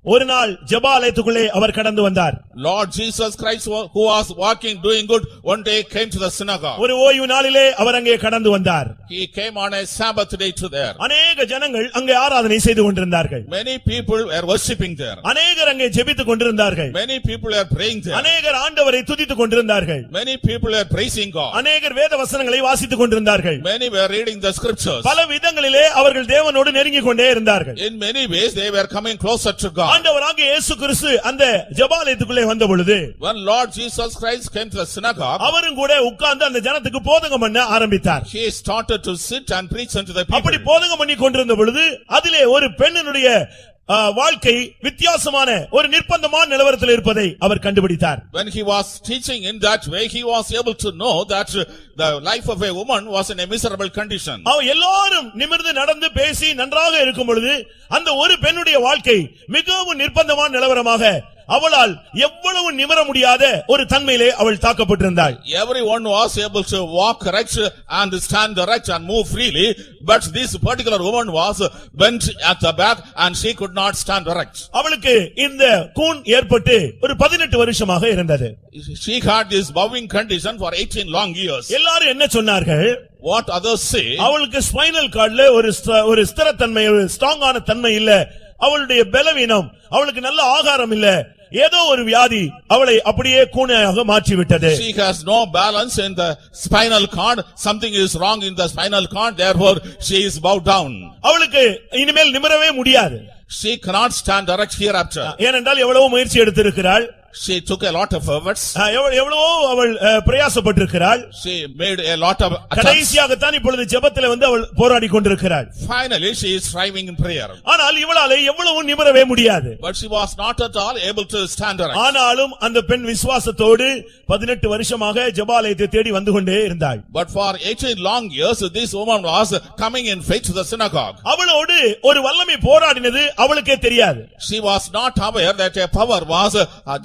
ஒரு நாள் ஜெபாலயத்துக்குள்ளே அவர் கடந்து வந்தார்.
Lord Jesus Christ, who was walking doing good, one day came to the synagogue.
ஒரு ஓய்வு நாளிலே அவர் அங்கே கடந்து வந்தார்.
He came on a Sabbath day to there.
அநேக ஜனங்கள் அங்கே ஆராதனை செய்து கொண்டிருந்தார்கள்.
Many people were worshipping there.
அநேகர் அங்கே ஜெபித்துக் கொண்டிருந்தார்கள்.
Many people were praying there.
அநேகர் ஆண்டவரை துதித்துக் கொண்டிருந்தார்கள்.
Many people were praising God.
அநேகர் வேத வசனங்களை வாசித்துக் கொண்டிருந்தார்கள்.
Many were reading the scriptures.
பல விதங்களிலே அவர்கள் தேவனோடு நெருங்கிக் கொண்டே இருந்தார்கள்.
In many ways they were coming closer to God.
ஆண்டவராகிய இயேசு கிறிஸ்து அந்த ஜெபாலயத்துக்குள்ளே வந்த பொழுது
When Lord Jesus Christ came to the synagogue,
அவரும் கூட உட்கார்ந்து அந்த ஜனத்துக்கு போதகம் பண்ண ஆரம்பித்தார்.
he started to sit and preach unto the people.
அப்படி போதகம் பண்ணி கொண்டிருந்த பொழுது அதிலே ஒரு பெண்ணினுடைய வாழ்க்கை வித்தியாசமான ஒரு நிர்பந்தமான நிலவரத்தில் இருப்பதை அவர் கண்டுபிடித்தார்.
When he was teaching in that way, he was able to know that the life of a woman was in a miserable condition.
அவ எல்லாரும் நிமிர்ந்து நடந்து பேசி நன்றாக இருக்கும் பொழுது அந்த ஒரு பெண்ணுடைய வாழ்க்கை மிகவும் நிர்பந்தமான நிலவரமாக அவளால் எவ்வளவு நிமிர முடியாத ஒரு தன்மையிலே அவள் தாக்கப்பட்டிருந்தாள்.
Everyone was able to walk correct and stand erect and move freely, but this particular woman was bent at the back and she could not stand erect.
அவளுக்கு இந்த கூன் ஏற்பட்டு ஒரு 18 வருஷமாக இருந்தது.
She had this bowing condition for 18 long years.
எல்லாரும் என்ன சொன்னார்கள்?
What others say?
அவளுக்கு ஸ்பைனல் கார்டுல ஒரு ஸ்திரத்தன்மை, ஒரு ஸ்ட்ராங்கான தன்மை இல்ல. அவளுடைய பலவீனம், அவளுக்கு நல்ல ஆகாரம் இல்ல, ஏதோ ஒரு வியாதி அவளை அப்படியே கூனையாக மாற்றி விட்டது.
She has no balance in the spinal cord. Something is wrong in the spinal cord. Therefore, she is bowed down.
அவளுக்கு இனிமேல் நிமிரவே முடியாது.
She cannot stand erect hereafter.
ஏனென்றால் எவ்வளவு முயற்சி எடுத்திருக்கிறாள்.
She took a lot of efforts.
எவ்வளவோ அவள் பிரயாசப்பட்டிருக்கிறாள்.
She made a lot of attempts.
கடைசியாக தான் இப்பொழுது ஜெபத்திலே வந்து அவள் போராடி கொண்டிருக்கிறாள்.
Finally, she is striving in prayer.
ஆனால் இவளாலே எவ்வளவு நிமிரவே முடியாது.
But she was not at all able to stand erect.
ஆனாலும் அந்த பெண் விசுவாசத்தோடு 18 வருஷமாக ஜெபாலயத்தை தேடி வந்து கொண்டே இருந்தாள்.
But for 18 long years, this woman was coming in faith to the synagogue.
அவளோடு ஒரு வல்லமை போராடினது அவளுக்கே தெரியாது.
She was not aware that a power was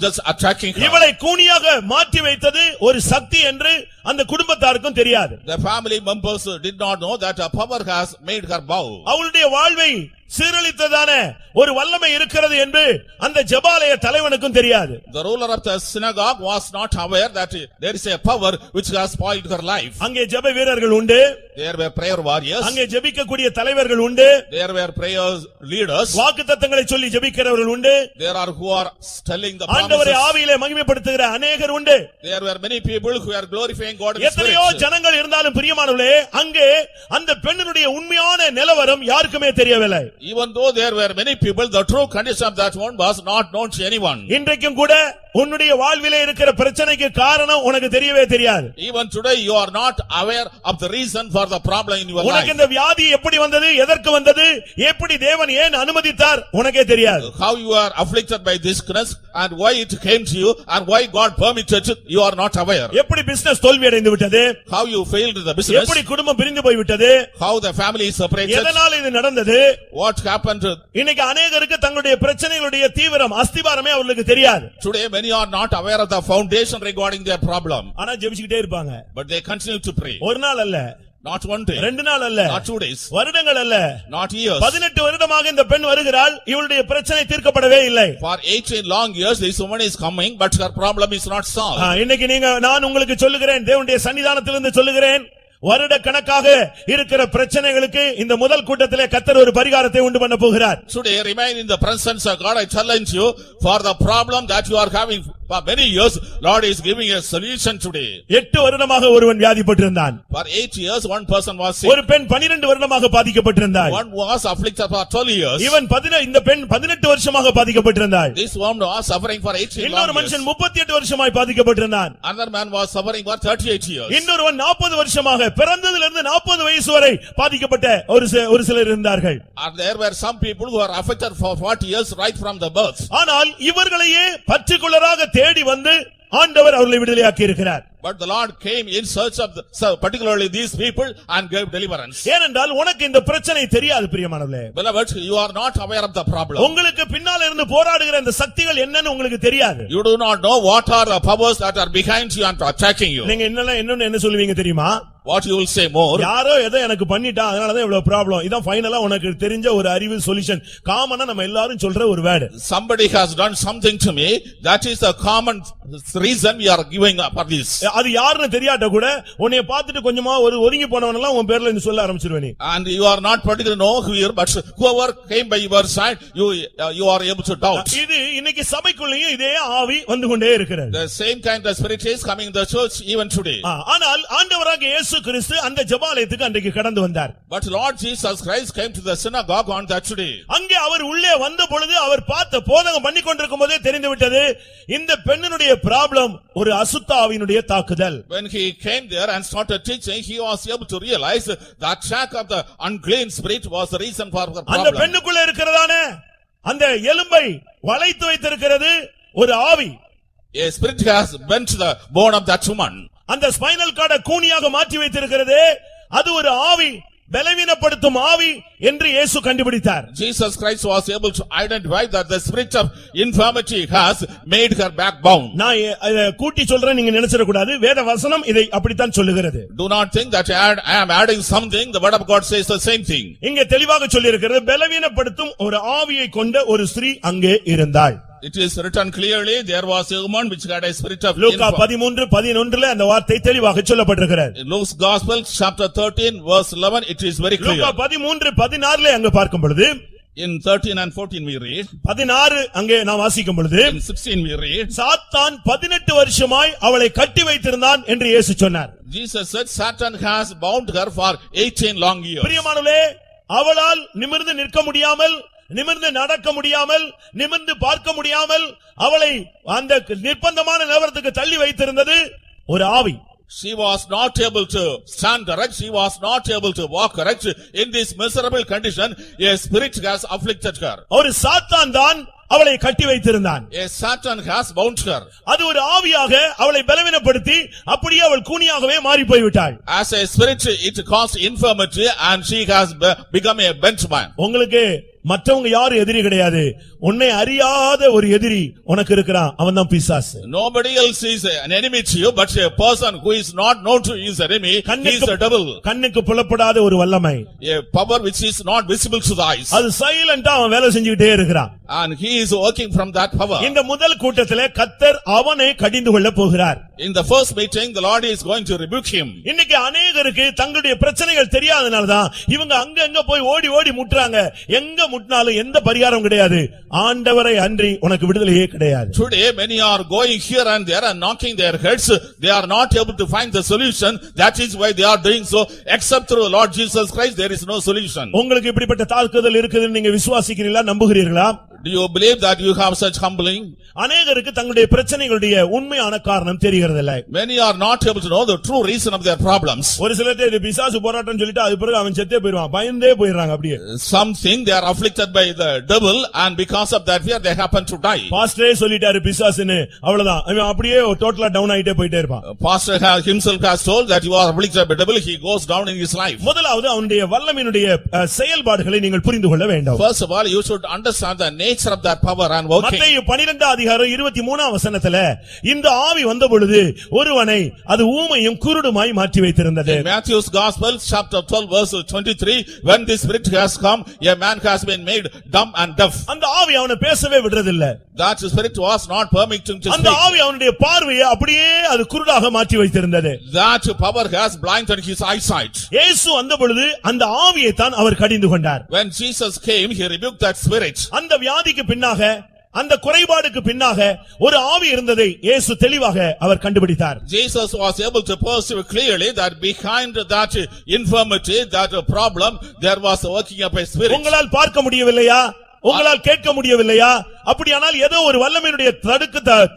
just attacking her.
இவளை கூனியாக மாற்றி வைத்தது ஒரு சக்தி என்று அந்த குடும்பத்தாருக்கும் தெரியாது.
The family members did not know that a power has made her bow.
அவளுடைய வாழ்வை சீரழித்ததான ஒரு வல்லமை இருக்கிறது என்று அந்த ஜெபாலய தலைவனுக்கும் தெரியாது.
The ruler of the synagogue was not aware that there is a power which has spoiled her life.
அங்கே ஜெப வீரர்கள் உண்டு.
There were prayer warriors.
அங்கே ஜெபிக்கக்கூடிய தலைவர்கள் உண்டு.
There were prayer leaders.
வாக்குத்தத்தங்களை சொல்லி ஜெபிக்கிறவர்கள் உண்டு.
There are who are telling the
ஆண்டவரை
promises.
ஆவியிலே மகிமைப்படுத்துகிற அநேகர் உண்டு.
There were many people who are glorifying God in
எத்தனையோ
spirit.
ஜனங்கள் இருந்தாலும் பிரியமானவர்களே, அங்கே அந்த பெண்ணினுடைய உண்மையான நிலவரம் யாருக்குமே தெரியவில்லை.
Even though there were many people, the true condition of that one was not known to anyone.
இன்றைக்கும் கூட உன்னுடைய வாழ்விலே இருக்கிற பிரச்சனைக்கு காரணம் உனக்கு தெரியவே தெரியாது.
Even today you are not aware of the reason for the problem in your life.
உனக்கு இந்த வியாதி எப்படி வந்தது, எதற்கு வந்தது, எப்படி தேவன் ஏன் அனுமதித்தார் உனக்கே தெரியாது.
How you are afflicted by this sickness and why it came to you and why God permitted it, you are not aware.
எப்படி பிசினஸ் தோல்வி அடைந்து விட்டது,
How you failed in the business,
எப்படி குடும்பம் பிரிந்து போய் விட்டது,
how the family is separated,
எதனால இது நடந்தது.
what happened.
இன்னைக்கு அநேகருக்கு தங்களுடைய பிரச்சனைகளுடைய தீவிரம் அஸ்திபாரமே அவர்களுக்கு தெரியாது.
Today many are not aware of the foundation regarding their problem,
ஆனா ஜெபிச்சுக்கிட்டே இருப்பாங்க.
but they continue to pray.
ஒரு நாள் அல்ல,
Not one day,
2 நாள் அல்ல,
not 2 days,
வருடங்கள் அல்ல,
not years.
18 வருடமாக இந்த பெண் வருகிறாள். இவளுடைய பிரச்சனை தீர்க்கப்படவே இல்லை.
For 18 long years this woman is coming, but her problem is not solved.
இன்னைக்கு நான் உங்களுக்கு சொல்லுகிறேன், தேவனுடைய சன்னிதானத்திலிருந்து சொல்லுகிறேன், வருட கணக்காக இருக்கிற பிரச்சனைகளுக்கு இந்த முதல் கூட்டத்திலே கர்த்தர் ஒரு பரிகாரத்தை உண்டு பண்ண போகிறார்.
Today remain in the presence of God. I challenge you, for the problem that you are having for many years, Lord is giving a solution today.
8 வருடமாக ஒருவன் வியாதிப்பட்டிருந்தான்.
For 8 years one person was sick.
ஒரு பெண் 12 வருடமாக பாதிக்கப்பட்டிருந்தாள்.
One was afflicted for 12 years.
இந்த பெண் 18 வருஷமாக பாதிக்கப்பட்டிருந்தாள்.
This woman was suffering for 18
இன்னொரு
long years.
மனுஷன் 38 வருஷமாய் பாதிக்கப்பட்டிருந்தான்.
Another man was suffering for 38 years.
இன்னொருவன் 40 வருஷமாக, பிறந்ததிலிருந்து 40 வயசு வரை பாதிக்கப்பட்ட ஒரு சிலர் இருந்தார்கள்.
And there were some people who are affected for 40 years right from the birth.
ஆனால் இவர்களையே பர்టిక్యులராக தேடி வந்து ஆண்டவர் அவர்களை விடுதலையாக்கி இருக்கிறார்.
But the Lord came in search of particularly these people and gave deliverance.
ஏனென்றால் உனக்கு இந்த பிரச்சனை தெரியாது பிரியமானவர்களே.
Beloved, you are not aware of the problem.
உங்களுக்கு பின்னால இருந்து போராடுகிற இந்த சக்திகள் என்னன்னு உங்களுக்கு தெரியாது.
You do not know what are the powers that are behind you and attacking you.
நீங்க என்ன சொல்லுவீங்க தெரியுமா?
What you will say more?
யாரோ ஏதோ எனக்கு பண்ணிட்டா அதனால தான் இவ்வளவு ப்ராப்ளம். இதான் ஃபைனலா உனக்கு தெரிஞ்ச ஒரு அறிவு சொல்யூஷன். காமனா நம்ம எல்லாரும் சொல்ற ஒரு word.
Somebody has done something to me. That is the common reason we are giving up for this.
அது யாருன்னு தெரியாட்ட கூட உன்னை பார்த்துட்டு கொஞ்சமா ஒரு ஒதுங்கி போனவன் எல்லாம் உன் பேர்ல சொல்ல ஆரம்பிச்சிருவேன்.
And you are not particularly know here, but whoever came by your side, you are able to doubt.
இது இன்னைக்கு சபைக்குள்ளேயும் இதே ஆவி வந்து கொண்டே இருக்கிறது.
The same kind of spirit is coming in the church even today.
ஆனால் ஆண்டவராகிய இயேசு கிறிஸ்து அந்த ஜெபாலயத்துக்கு அன்றைக்கு கடந்து வந்தார்.
But Lord Jesus Christ came to the synagogue on that day.
அங்கே அவர் உள்ளே வந்த பொழுது அவர் பார்த்த போதகம் பண்ணி கொண்டிருக்கும் போதே தெரிந்து விட்டது இந்த பெண்ணினுடைய ப்ராப்ளம் ஒரு அசுத்த ஆவியினுடைய தாக்குதல்.
When he came there and started teaching, he was able to realize the attack of the unclean spirit was the reason for the
அந்த
problem.
பெண்ணுக்குள்ள இருக்கிறதானே அந்த எலும்பை வளைத்து வைத்திருக்கிறது ஒரு ஆவி.
A spirit has bent the bone of that woman.
அந்த spinal கார்டை கூனியாக மாற்றி வைத்திருக்கிறது அது ஒரு ஆவி, பலவீனப்படுத்தும் ஆவி என்று இயேசு கண்டுபிடித்தார்.
Jesus Christ was able to identify that the spirit of infirmity has made her backbone.
நான் கூட்டி சொல்றேன், நீங்க நினைச்சிட கூடாது. வேத வசனம் இதை அப்படித்தான் சொல்லுகிறது.
Do not think that I am adding something. The word of God says the same thing.
இங்கே தெளிவாக சொல்லி இருக்கிறது, பலவீனப்படுத்தும் ஒரு ஆவியை கொண்ட ஒரு ஸ்திரீ அங்கே இருந்தாள்.
It is written clearly, there was a woman which had a spirit of
லூக்கா 13:11 அந்த வார்த்தை தெளிவாக சொல்லப்பட்டிருக்கிறது.
In Luke's Gospel, chapter 13, verse 11, it is very clear.
லூக்கா 13:14 அங்க பார்க்கும் பொழுது,
In 13 and 14 we read.
16 அங்கே நாம் வாசிக்கும் பொழுது,
In 16 we read.
சாத்தான் 18 வருஷமாய் அவளை கட்டி வைத்திருந்தான் என்று இயேசு சொன்னார்.
Jesus said Satan has bound her for 18 long years.
பிரியமானவர்களே, அவளால் நிமிர்ந்து நிற்க முடியாமல், நிமிர்ந்து நடக்க முடியாமல், நிமிர்ந்து பார்க்க முடியாமல் அவளை அந்த நிர்பந்தமான நிலவரத்துக்கு தள்ளி வைத்திருந்தது ஒரு ஆவி.
She was not able to stand erect. She was not able to walk erect. In this miserable condition, a spirit has afflicted her.
ஒரு சாத்தான் தான் அவளை கட்டி வைத்திருந்தான்.
A Satan has bound her.
அது ஒரு ஆவியாக அவளை பலவீனப்படுத்தி அப்படியே அவள் கூனியாகவே மாறி போய்விட்டாள்.
As a spirit, it caused infirmity and she has become a bent man.
உங்களுக்கு மற்றவங்க யாரும் எதிரி கிடையாது, உன்னை அறியாத ஒரு எதிரி உனக்கு இருக்கிறான், அவன் தான் பிசாசு.
Nobody else is an enemy to you, but a person who is not known to you is an enemy. He is a devil.
கண்ணுக்கு புலப்படாத ஒரு வல்லமை,
A power which is not visible to the eyes.
அது சைலண்டா அவன் வேலை செஞ்சுக்கிட்டே இருக்கிறான்.
And he is working from that power.
இந்த முதல் கூட்டத்திலே கர்த்தர் அவனை கடிந்து கொள்ள போகிறார்.
In the first meeting, the Lord is going to rebuke him.
இன்னைக்கு அநேகருக்கு தங்களுடைய பிரச்சனைகள் தெரியாதனாலதான் இவங்க அங்க போய் ஓடி ஓடி முட்டுறாங்க. எங்க முட்டினாலும் எந்த பரிகாரம் கிடையாது, ஆண்டவரை அன்றி உனக்கு விடுதலையே கிடையாது.
Today many are going here and there and knocking their heads. They are not able to find the solution. That is why they are doing so. Except through Lord Jesus Christ, there is no solution.
உங்களுக்கு இப்படிப்பட்ட தாக்குதல் இருக்குதுன்னு நீங்க விசுவாசிக்கிறீங்களா, நம்புகிறீர்களா?
Do you believe that you have such humbling?
அநேகருக்கு தங்களுடைய பிரச்சனைகளுடைய உண்மையான காரணம் தெரிகிறதில்லை.
Many are not able to know the true reason of their problems.
ஒரு சிலர் இது பிசாசு போராட்டம் சொல்லிட்டு அது பிறகு அவன் செத்தே போயிடுவான், பயந்தே போயிடுறாங்க. அப்படியே
Some think they are afflicted by the devil and because of that fear they happen to die.
பாஸ்டரே சொல்லிட்டாரு பிசாசுன்னு, அவ்வளவுதான், அவன் அப்படியே டோட்டலா டவுன் ஆயிட்டே போயிட்டே இருப்பான்.
Pastor himself has told that you are afflicted by the devil, he goes down in his life.
முதலாவது அவனுடைய வல்லமையினுடைய செயல்பாடுகளை நீங்கள் புரிந்து கொள்ள வேண்டும்.
First of all, you should understand the nature of that power and working.
மத்தேயு 12:23 இந்த ஆவி வந்த பொழுது ஒருவனை அது ஊமையும் குருடுமாய் மாற்றி வைத்திருந்தது.
In Matthew's Gospel, chapter 12, verse 23, when this spirit has come, a man has been made dumb and deaf.
அந்த ஆவி அவனை பேசவே விடுறதில்லை.
That spirit was not permitting to speak.
அந்த ஆவி அவனுடைய பார்வையை அப்படியே அது குருடாக மாற்றி வைத்திருந்தது.
That power has blinded his eyesight.
இயேசு வந்த பொழுது அந்த ஆவியை தான் அவர் கடிந்து கொண்டார்.
When Jesus came, he rebuked that spirit.
அந்த வியாதிக்கு பின்னாக, அந்த குறைபாடுக்கு பின்னாக ஒரு ஆவி இருந்ததை இயேசு தெளிவாக அவர் கண்டுபிடித்தார்.
Jesus was able to perceive clearly that behind that infirmity, that problem, there was working up a spirit.
உங்களால் பார்க்க முடியவில்லையா, உங்களால் கேட்க முடியவில்லையா, அப்படியானால் ஏதோ ஒரு வல்லமையினுடைய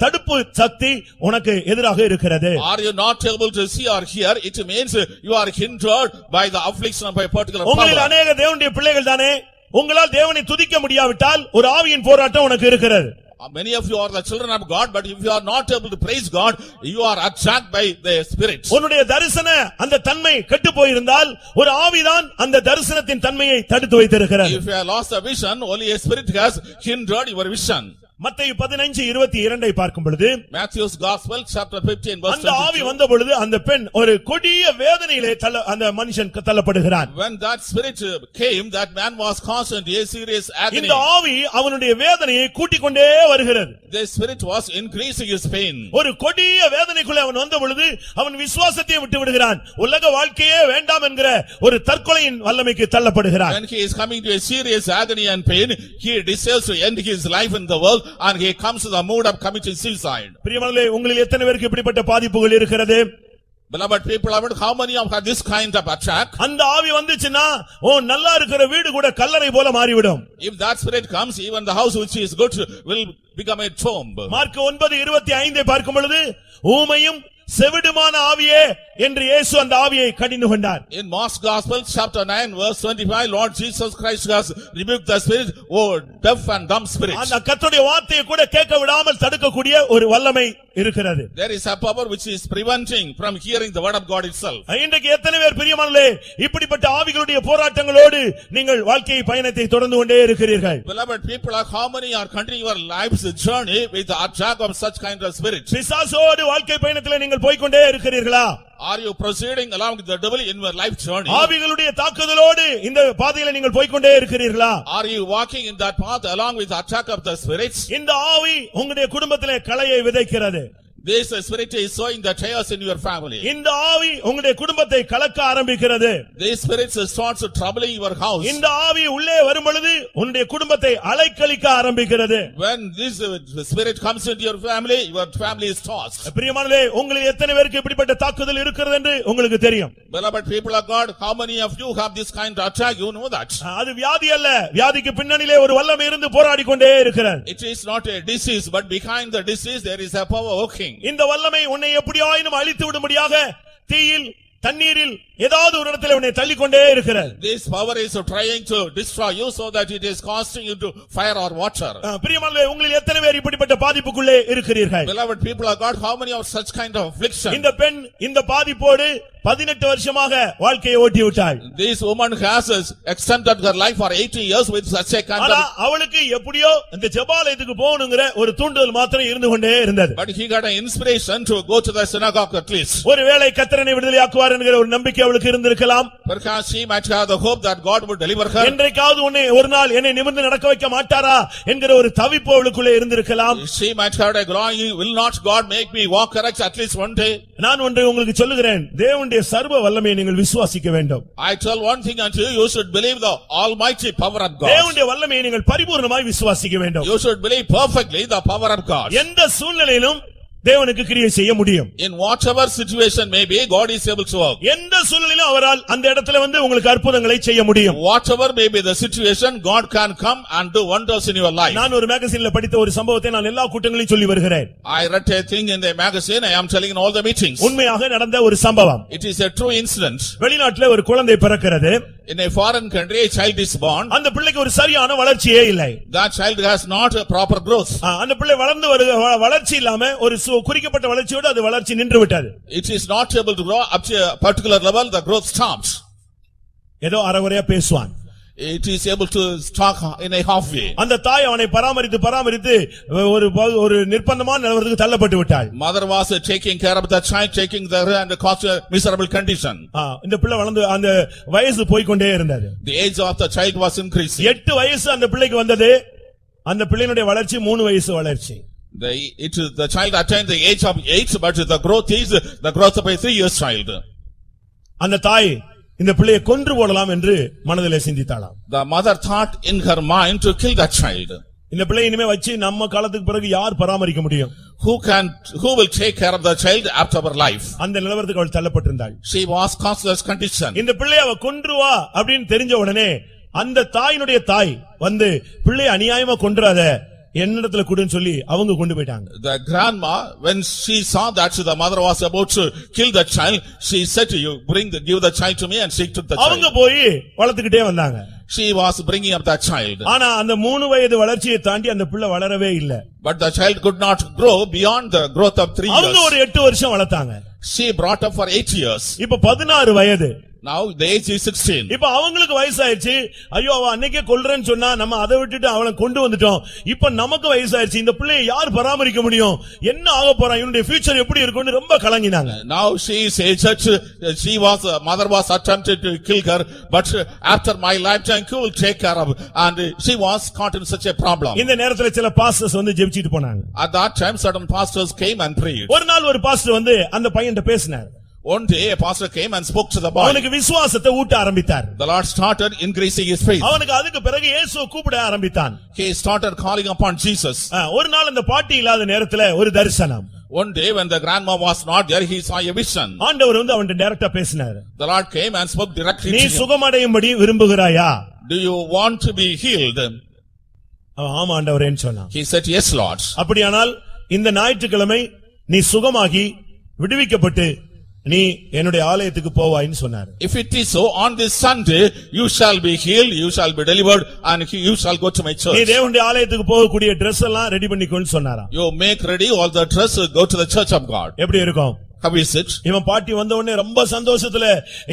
தடுப்பு சக்தி உனக்கு எதிராக இருக்கிறது.
Are you not able to see or hear? It means you are hindered by the affliction of a particular power.
உங்களில் அநேக தேவனுடைய பிள்ளைகள் தானே, உங்களால் தேவனை துதிக்க முடியாவிட்டால் ஒரு ஆவியின் போராட்டம் உனக்கு இருக்கிறது.
Many of you are the children of God, but if you are not able to praise God, you are attacked by the spirit.
உன்னுடைய தரிசன அந்த தன்மை கெட்டு போயிருந்தால் ஒரு ஆவிதான் அந்த தரிசனத்தின் தன்மையை தடுத்து வைத்திருக்கிறது.
If you have lost a vision, only a spirit has hindered your vision.
மத்தேயு 15:22 பார்க்கும் பொழுது,
Matthew's Gospel, chapter 15, verse 22.
அந்த ஆவி வந்த பொழுது அந்த பெண் ஒரு கொடிய வேதனையிலே அந்த மனுஷன் தள்ளப்படுகிறான்.
When that spirit came, that man was caused into a serious agony.
இந்த ஆவி அவனுடைய வேதனையை கூட்டிக் கொண்டே வருகிறது.
The spirit was increasing his pain.
ஒரு கொடிய வேதனைக்குள்ளே அவன் வந்த பொழுது அவன் விசுவாசத்தை விட்டு விடுகிறான். உலக வாழ்க்கையே வேண்டாம் என்கிற ஒரு தற்கொலையின் வல்லமைக்கு தள்ளப்படுகிறான்.
When he is coming to a serious agony and pain, he desires to end his life in the world and he comes to the mood of committing suicide.
பிரியமானவர்களே, உங்களில் எத்தனை பேருக்கு இப்படிப்பட்ட பாதிப்புகள் இருக்கிறது?
Beloved people, how many of have this kind of attack?
அந்த ஆவி வந்துச்சுன்னா நல்லா இருக்கிற வீடு கூட கல்லறை போல மாறிவிடும்.
If that spirit comes, even the house which is good will become a tomb.
Mark 9:25 பார்க்கும் பொழுது ஊமையும் செவிடுமான ஆவியே என்று இயேசு அந்த ஆவியை கடிந்து கொண்டார்.
In Mark's Gospel, chapter 9, verse 25, Lord Jesus Christ has rebuked the spirit, oh deaf and dumb spirit.
அந்த கர்த்தருடைய வார்த்தையை கூட கேட்க விடாமல் தடுக்கக்கூடிய ஒரு வல்லமை இருக்கிறது.
There is a power which is preventing from hearing the word of God itself.
இன்றைக்கு எத்தனை பேர் பிரியமானவர்களே இப்படிப்பட்ட ஆவிகளுடைய போராட்டங்களோடு நீங்கள் வாழ்க்கை பயணத்தை தொடர்ந்து கொண்டே இருக்கிறீர்கள்?
Beloved people, how many are continuing your life's journey with the attack of such kind of spirit?
பிசாசோடு வாழ்க்கை பயணத்தில் நீங்கள் போய்க்கொண்டே இருக்கிறீர்களா?
Are you proceeding along with the devil in your life journey?
ஆவிகளுடைய தாக்குதலோடு இந்த பாதையில நீங்கள் போய்க்கொண்டே இருக்கிறீர்களா?
Are you walking in that path along with the attack of the spirits?
இந்த ஆவி உங்களுடைய குடும்பத்திலே களையை விதைக்கிறது.
This spirit is sowing the chaos in your family.
இந்த ஆவி உங்களுடைய குடும்பத்தை கலக்க ஆரம்பிக்கிறது.
This spirit starts troubling your house.
இந்த ஆவி உள்ளே வரும் பொழுது உன்னுடைய குடும்பத்தை அலைக்கழிக்க ஆரம்பிக்கிறது.
When this spirit comes into your family is tossed.
பிரியமானவர்களே, உங்களில் எத்தனை பேருக்கு இப்படிப்பட்ட தாக்குதல் இருக்கிறது என்று உங்களுக்கு தெரியும்?
Beloved people of God, how many of you have this kind of attack? You know that.
அது வியாதி அல்ல. வியாதிக்கு பின்னணியிலே ஒரு வல்லமை இருந்து போராடி கொண்டே இருக்கிறது.
It is not a disease, but behind the disease there is a power working.
இந்த வல்லமை உன்னை எப்படியாயினும் அழித்து விடும்படியாக தீயில் தண்ணீரில் ஏதாவது ஒரு இடத்துல உன்னை தள்ளிக்கொண்டே இருக்கிறது.
This power is trying to destroy you so that it is casting you to fire or water.
பிரியமானவர்களே, உங்களில் எத்தனை பேர் இப்படிப்பட்ட பாதிப்புக்குள்ளே இருக்கிறீர்கள்?
Beloved people of God, how many of such kind of affliction?
இந்த பெண் இந்த பாதிப்போடு 18 வருஷமாக வாழ்க்கையை ஓட்டி விட்டாள்.
This woman has extended her life for 80 years with such a kind of.
அவளுக்கு எப்படியோ இந்த ஜெபாலயத்துக்கு போகணும்ங்கற ஒரு தூண்டுதல் மாத்திரம் இருந்து கொண்டே இருந்தது.
But he got an inspiration to go to the synagogue at least.
ஒருவேளை கர்த்தரை விடுதலையாக்குவார் என்கிற ஒரு நம்பிக்கை அவளுக்கு இருந்திருக்கலாம்.
Perhaps she might have the hope that God would deliver her.
என்றைக்காவது உன்னை ஒரு நாள் என்னை நிமிர்ந்து நடக்க வைக்க மாட்டாரா என்கிற ஒரு தவிப்பு அவளுக்குள்ளே இருந்திருக்கலாம்.
She might have a longing, will not God make me walk correct at least one day?
நான் ஒன்றை உங்களுக்கு சொல்லுகிறேன், தேவனுடைய சர்வ வல்லமையை நீங்கள் விசுவாசிக்க வேண்டும்.
I tell one thing unto you, you should believe the almighty power of God.
தேவனுடைய வல்லமையை நீங்கள் பரிபூர்ணமாய் விசுவாசிக்க வேண்டும்.
You should believe perfectly the power of God.
எந்த சூழ்நிலையிலும் தேவனுக்கு கிரியை செய்ய முடியும்.
In whatever situation may be, God is able to work.
எந்த சூழ்நிலையிலும் அவரால் அந்த இடத்துல வந்து உங்களுக்கு அற்புதங்களை செய்ய முடியும்.
Whatever may be the situation, God can come and do wonders in your life.
நான் ஒரு மேகசின்ல படித்த ஒரு சம்பவத்தை நான் எல்லா கூட்டங்களிலும் சொல்லி வருகிறேன்.
I read a thing in the magazine, I am telling in all the meetings.
உண்மையாக நடந்த ஒரு சம்பவம்.
It is a true incident.
வெளிநாட்டிலே ஒரு குழந்தை பிறக்கிறது.
In a foreign country, a child is born.
அந்த பிள்ளைக்கு ஒரு சரியான வளர்ச்சியே இல்லை.
That child has not a proper growth.
அந்த பிள்ளை வளர்ச்சி இல்லாம ஒரு குறிக்கப்பட்ட வளர்ச்சியோடு அது வளர்ச்சி நின்று விட்டது.
It is not able to grow up to a particular level, the growth stops.
ஏதோ அரைகுறையா பேசுவான்.
It is able to talk in a half way.
அந்த தாய் அவனை பராமரித்து ஒரு நிர்பந்தமான நிலவரத்துக்கு தள்ளப்பட்டு விட்டாள்.
Mother was taking care of the child, taking the and caused a miserable condition.
இந்த பிள்ளை வளர்ந்து அந்த வயசு போய்க்கொண்டே இருந்தது.
The age of the child was increasing.
8 வயசு அந்த பிள்ளைக்கு வந்தது. அந்த பிள்ளையினுடைய வளர்ச்சி 3 வயசு வளர்ச்சி.
The child attained the age of 8, but the growth is the growth of a 3 years child.
அந்த தாய் இந்த பிள்ளையை கொன்று போடலாம் என்று மனதிலே சிந்தித்தாளாம்.
The mother thought in her mind to kill that child.
இந்த பிள்ளை இனிமே வச்சு நம்ம காலத்துக்கு பிறகு யார் பராமரிக்க முடியும்?
Who will take care of the child after her life?
அந்த நிலவரத்துக்கு அவள் தள்ளப்பட்டிருந்தாள்.
She was caused this condition.
இந்த பிள்ளையை அவ கொன்றுவா அப்படின்னு தெரிஞ்ச உடனே அந்த தாயினுடைய தாய் வந்து பிள்ளை அநியாயமா கொன்றாத என்னிடத்துல குடுன்னு சொல்லி அவங்க கொண்டு போயிட்டாங்க.
The grandma, when she saw that the mother was about to kill the child, she said to you, give the child to me, and she took the child.
அவங்க போய் வளர்த்துக்கிட்டே வந்தாங்க.
She was bringing up that child.
ஆனா அந்த 3 வயது வளர்ச்சியை தாண்டி அந்த பிள்ளை வளரவே இல்ல.
But the child could not grow beyond the growth of 3 years.
அவங்க ஒரு 8 வருஷம் வளர்த்தாங்க.
She brought up for 8 years.
இப்ப 16 வயது.
Now the age is 16.
இப்ப அவங்களுக்கு வயசாயிருச்சு. ஐயோ அவ அன்னைக்கே கொல்றேன்னு சொன்னா நம்ம அதை விட்டுட்டு அவளை கொண்டு வந்துட்டோம். இப்ப நமக்கு வயசாயிருச்சு. இந்த பிள்ளையை யார் பராமரிக்க முடியும்? என்ன ஆக போறான்? இவனுடைய ஃபியூச்சர் எப்படி இருக்கும்னு ரொம்ப கலங்கினாங்க.
Now she is aged. Mother was attempted to kill her, but after my lifetime who will take care of? And she was caught in such a problem.
இந்த நேரத்துல சில பாஸ்டர்ஸ் வந்து ஜெபிச்சிட்டு போனாங்க.
At that time certain pastors came and prayed.
ஒரு நாள் ஒரு pastor வந்து அந்த பையன்கிட்ட பேசினார்.
One day a pastor came and spoke to the boy.
அவனுக்கு விசுவாசத்தை ஊட்ட ஆரம்பித்தார்.
The Lord started increasing his faith.
அவனுக்கு அதுக்கு பிறகு இயேசுவை கூப்பிட ஆரம்பித்தான்.
He started calling upon Jesus.
ஒரு நாள் அந்த பாட்டி இல்லாத நேரத்துல ஒரு தரிசனம்.
One day when the grandma was not there, he saw a vision.
ஆண்டவர் வந்து அவன்கிட்ட டைரக்டா பேசினார்.
The Lord came and spoke directly to
நீ
him.
சுகமடையும்படி விரும்புகிறாயா?
Do you want to be healed?
ஆமா ஆண்டவரேன்னு சொன்னான்.
He said, yes Lord.
அப்படியானால் இந்த ஞாயிற்றுக்கிழமை நீ சுகமாகி விடுவிக்கப்பட்டு நீ என்னுடைய ஆலயத்துக்கு போவாய்ன்னு சொன்னார்.
If it is so, on this Sunday, you shall be healed, you shall be delivered, and you shall go to my
நீ
church.
தேவனுடைய ஆலயத்துக்கு போகக்கூடிய Dress எல்லாம் ரெடி பண்ணிக்கோன்னு சொன்னாராம்.
You make ready all the dress, go to the church of God.
எப்படி இருக்கும்?
How is it?
இவன் பாட்டி வந்த உடனே ரொம்ப சந்தோஷத்துல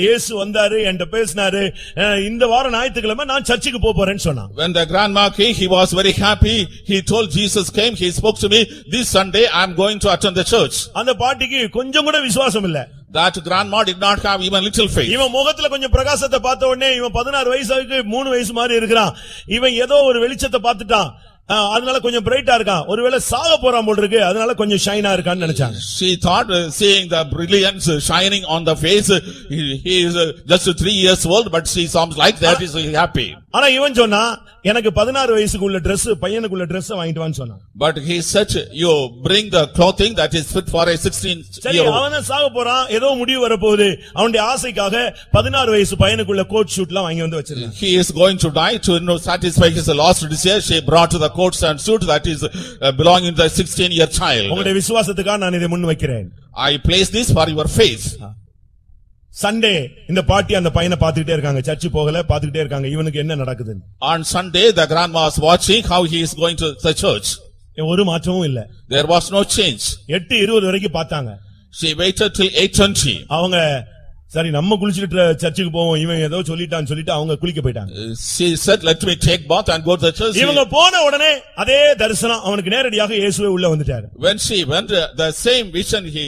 இயேசு வந்தாரு என்கிட்ட பேசினாரு, இந்த வாரம் ஞாயிற்றுக்கிழமை நான் சர்ச்சுக்கு போறேன்னு சொன்னான்.
When the grandma came, he was very happy. He told Jesus came, he spoke to me, this Sunday I am going to attend the church.
அந்த பாட்டிக்கு கொஞ்சம் கூட விசுவாசம் இல்ல.
That grandma did not have even little faith.
இவன் முகத்துல கொஞ்சம் பிரகாசத்தை பார்த்த உடனே இவன் 16 வயசுக்கு 3 வயசு மாதிரி இருக்கிறான். இவன் ஏதோ ஒரு வெளிச்சத்தை பார்த்துட்டான், அதனால கொஞ்சம் பிரைட்டா இருக்கான். ஒருவேளை சாக போறான் போல இருக்கு, அதனால கொஞ்சம் ஷைனா இருக்கான்னு நினைச்சாங்க.
She thought, seeing the brilliance shining on the face, he is just 3 years old, but she sounds like that is happy.
ஆனா இவன் சொன்னா, எனக்கு 16 வயசுக்குள்ள Dress, பையனுக்குள்ள Dress வாங்கிட்டு வான்னு சொன்னான்.
But he said, you bring the clothing that is fit for a 16-year-old.
சரி, அவன சாக போறான், ஏதோ முடிவு வரப்போகுது. அவனுடைய ஆசைக்காக 16 வயசு பையனுக்குள்ள கோட் ஷூட்லாம் வாங்கி வந்து வச்சிருக்கான்.
He is going to die to satisfy his last desire. She brought the coats and suit that is belonging to the 16-year child.
உங்களுடைய விசுவாசத்துக்காக நான் இதை முன் வைக்கிறேன்.
I place this for your faith.
Sunday இந்த பாட்டி அந்த பையனை பாத்துக்கிட்டே இருக்காங்க, சர்ச்சு போகல, பாத்துக்கிட்டே இருக்காங்க இவனுக்கு என்ன நடக்குது.
On Sunday the grandma was watching how he is going to the church.
ஒரு மாற்றமும் இல்ல.
There was no change.
8:20 வரைக்கும் பார்த்தாங்க.
She waited till 8:20.
அவங்க சரி நம்ம குளிச்சிட்டு சர்ச்சுக்கு போவோம், இவன் ஏதோ சொல்லிட்டான்னு சொல்லிட்டு அவங்க குளிக்க போயிட்டாங்க.
She said, let me take bath and go to the church.
இவங்க போன உடனே அதே தரிசனம் அவனுக்கு நேரடியாக இயேசுவே உள்ள வந்துட்டாரு.
When she went, the same vision she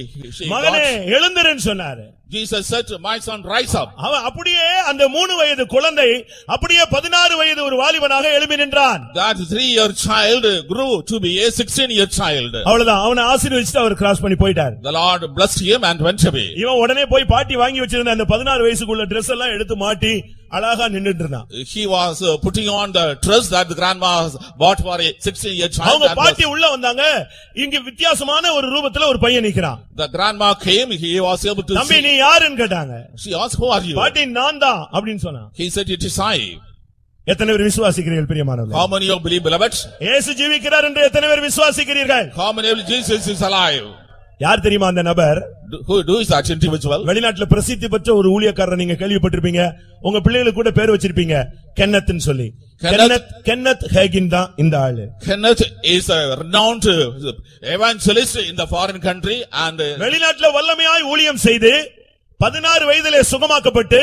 மகனே
got.
எழுந்திருன்னு சொன்னாரு.
Jesus said to my son, rise up.
அவன் அப்படியே அந்த 3 வயது குழந்தை அப்படியே 16 வயது ஒரு வாலிபனாக எழும்பி நின்றான்.
That 3-year child grew to be a 16-year child.
அவ்வளவுதான், அவனை ஆசீர்வதிச்சிட்டு அவர் கிராஸ் பண்ணி போயிட்டார்.
The Lord blessed him and went away.
இவன் உடனே போய் பாட்டி வாங்கி வச்சிருந்த அந்த 16 வயசுக்குள்ள Dress எல்லாம் எடுத்து மாட்டி அழகா நின்னுட்டு இருந்தான்.
He was putting on the dress that the grandma bought for a 16-year child.
அவங்க பாட்டி உள்ள வந்தாங்க, இங்க வித்தியாசமான ஒரு ரூபத்துல ஒரு பையன் நிக்கிறான்.
The grandma came, he was able to
தம்பி
see.
நீ யாருன்னு கேட்டாங்க.
She asked, who are you?
பாட்டி நான் தான் அப்படின்னு சொன்னான்.
He said, it is I.
எத்தனை பேர் விசுவாசிக்கிறீர்கள் பிரியமானவர்களே?
How many of you believe, beloved?
இயேசு ஜீவிக்கிறார் என்று எத்தனை பேர் விசுவாசிக்கிறீர்கள்?
How many of you Jesus is alive?
யார் தெரியுமா அந்த நபர்?
Who is that individual?
வெளிநாட்டுல பிரசித்தி பெற்ற ஒரு ஊழியக்காரர், நீங்க கேள்விப்பட்டிருப்பீங்க, உங்க பிள்ளைகளுக்கு கூட பேர் வச்சிருப்பீங்க, கென்னத்னு சொல்லி. கென்னத் ஹேகின் தான் இந்த ஆளு.
Kenneth is a renowned evangelist in the foreign country and
வெளிநாட்டுல வல்லமையாய் ஊழியம் செய்து 16 வயதிலே சுகமாக்கப்பட்டு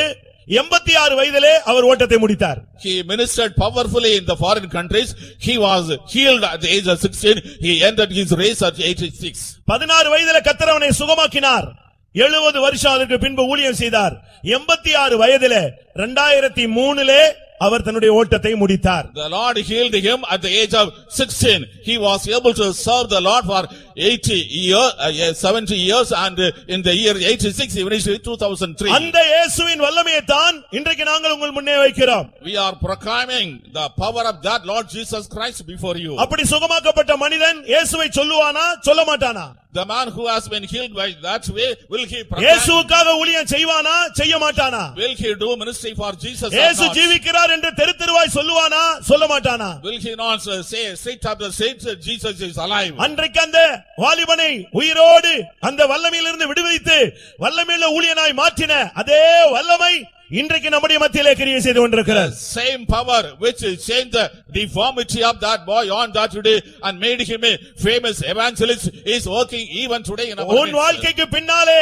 86 வயதிலே அவர் ஓட்டத்தை முடித்தார்.
he ministered powerfully in the foreign countries. He was healed at the age of 16. He ended his race at 86.
16 வயதிலே கர்த்தர் அவனை சுகமாக்கினார். 70 வருஷம் அதற்கு பின்பு ஊழியம் செய்தார். 86 வயதிலே 2003 அவர் தன்னுடைய ஓட்டத்தை முடித்தார்.
The Lord healed him at the age of 16. He was able to serve the Lord for 70 years and in the year 86 he finished in 2003.
அந்த இயேசுவின் வல்லமையை தான் இன்றைக்கு நாங்கள் உங்கள் முன்னே வைக்கிறோம்.
We are proclaiming the power of that Lord Jesus Christ before you.
அப்படி சுகமாக்கப்பட்ட மனிதன் இயேசுவை சொல்லுவானா சொல்ல மாட்டானா?
The man who has been healed by that way, will he proclaim?
இயேசுவுக்காக ஊழியம் செய்வானா செய்ய மாட்டானா?
Will he do ministry for Jesus or
இயேசு
not?
ஜீவிக்கிறார் என்று தெருவாய் சொல்லுவானா சொல்ல மாட்டானா?
Will he not say straight up the street Jesus is alive?
அன்றைக்கு அந்த வாலிபனை உயிரோடு அந்த வல்லமையிலிருந்து விடுவித்து வல்லமையுள்ள ஊழியனாய் மாற்றின அதே வல்லமை இன்றைக்கு நம்முடைய மத்தியிலே கிரியை செய்து கொண்டிருக்கிறது.
Same power which changed the deformity of that boy on that today and made him a famous evangelist is working even today in our
உன் வாழ்க்கைக்கு பின்னாலே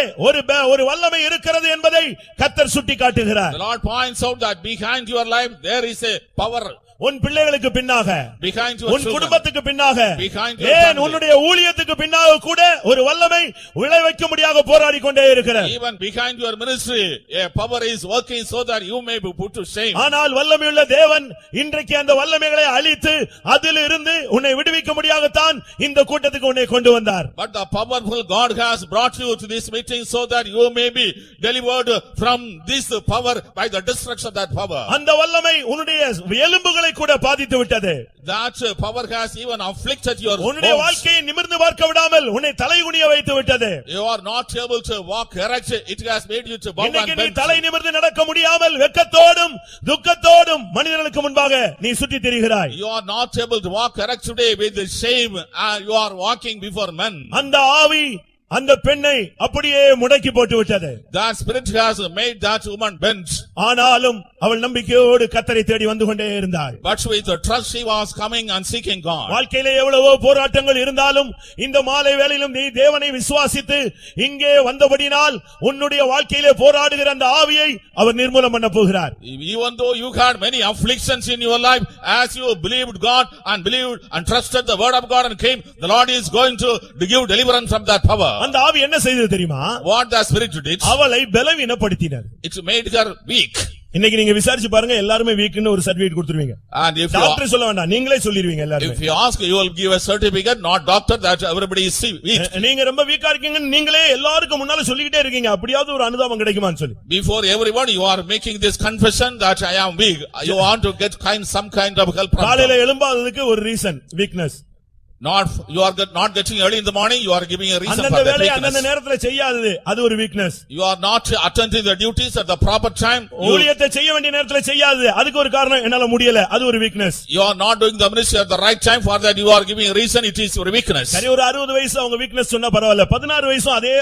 ஒரு வல்லமை இருக்கிறது என்பதை கர்த்தர் சுட்டிக்காட்டுகிறார்.
The Lord points out that behind your life there is a power.
உன் பிள்ளைகளுக்கு பின்னாக,
Behind your
உன்
children,
குடும்பத்துக்கு பின்னாக,
behind your
ஏன்
family,
உன்னுடைய ஊழியத்துக்கு பின்னாக கூட ஒரு வல்லமை விளைவிக்க முடியாத போராடி கொண்டே இருக்கிறது.
even behind your ministry a power is working so that you may be put to shame.
ஆனால் வல்லமையுள்ள தேவன் இன்றைக்கு அந்த வல்லமைகளை அழித்து அதிலிருந்து உன்னை விடுவிக்க முடியாதத்தான் இந்த கூட்டத்துக்கு உன்னை கொண்டு வந்தார்.
But the powerful God has brought you to this meeting so that you may be delivered from this power by the destruction of that power.
அந்த வல்லமை உன்னுடைய எலும்புகளை கூட பாதித்து விட்டது.
That power has even afflicted your
உன்னுடைய
bones.
வாழ்க்கையை நிமிர்ந்து பார்க்க விடாமல் உன்னை தலைகுனிய வைத்து விட்டது.
You are not able to walk erect. It has made you to bow and
இன்னைக்கு நீ
bend.
தலை நிமிர்ந்து நடக்க முடியாமல் வெட்கத்தோடும் துக்கத்தோடும் மனிதர்களுக்கு முன்பாக நீ சுற்றி திரிகிறாய்.
You are not able to walk erect today with the shame. You are walking before men.
அந்த ஆவி அந்த பெண்ணை அப்படியே முடக்கி போட்டு விட்டது.
That spirit has made that woman bent.
ஆனாலும் அவள் நம்பிக்கையோடு கர்த்தரை தேடி வந்து கொண்டே இருந்தாள்.
But with the trust she was coming and seeking God.
வாழ்க்கையிலே எவ்வளவோ போராட்டங்கள் இருந்தாலும் இந்த மாலை வேளையிலும் நீ தேவனை விசுவாசித்து இங்கே வந்தபடினால் உன்னுடைய வாழ்க்கையிலே போராடுகிற அந்த ஆவியை அவர் நிர்மூலம் பண்ண போகிறார்.
Even though you had many afflictions in your life, as you believed God and believed and trusted the word of God and came, the Lord is going to give deliverance from that power.
அந்த ஆவி என்ன செய்தது தெரியுமா?
What the spirit did?
அவளை பலவீனப்படுத்தினார்.
It made her weak.
இன்னைக்கு நீங்க விசாரிச்சு பாருங்க, எல்லாருமே வீக்னு ஒரு சர்டிபிகேட் கொடுத்துருவீங்க.
And if
டாக்டர் சொல்ல வேண்டாம், நீங்களே சொல்லிடுவீங்க எல்லாரும்.
If you ask, you will give a certificate, not doctor, that everybody is weak.
நீங்க ரொம்ப வீக்கா இருக்கீங்கன்னு நீங்களே எல்லாருக்கும் முன்னால சொல்லிக்கிட்டே இருக்கீங்க. அப்படியாவது ஒரு அனுதாபம் கிடைக்குமான்னு சொல்லி.
Before everyone you are making this confession that I am weak. You want to get some kind of help from God.
காலையில எழும்பாததுக்கு ஒரு reason weakness.
Not you are not getting early in the morning, you are giving a reason
அந்த
for that
வேலையை அந்த
weakness.
நேரத்துல செய்யாதது அது ஒரு weakness.
You are not attending the duties at the proper time.
ஊழியத்தை செய்ய வேண்டிய நேரத்துல செய்யாதது அதுக்கு ஒரு காரணம், என்னால முடியல, அது ஒரு weakness.
You are not doing the ministry at the right time, for that you are giving a reason, it is your weakness.
சரி, ஒரு 60 வயசு அவங்க வீக்னஸ் சொன்னா பரவாயில்ல, 16 வயசும் அதே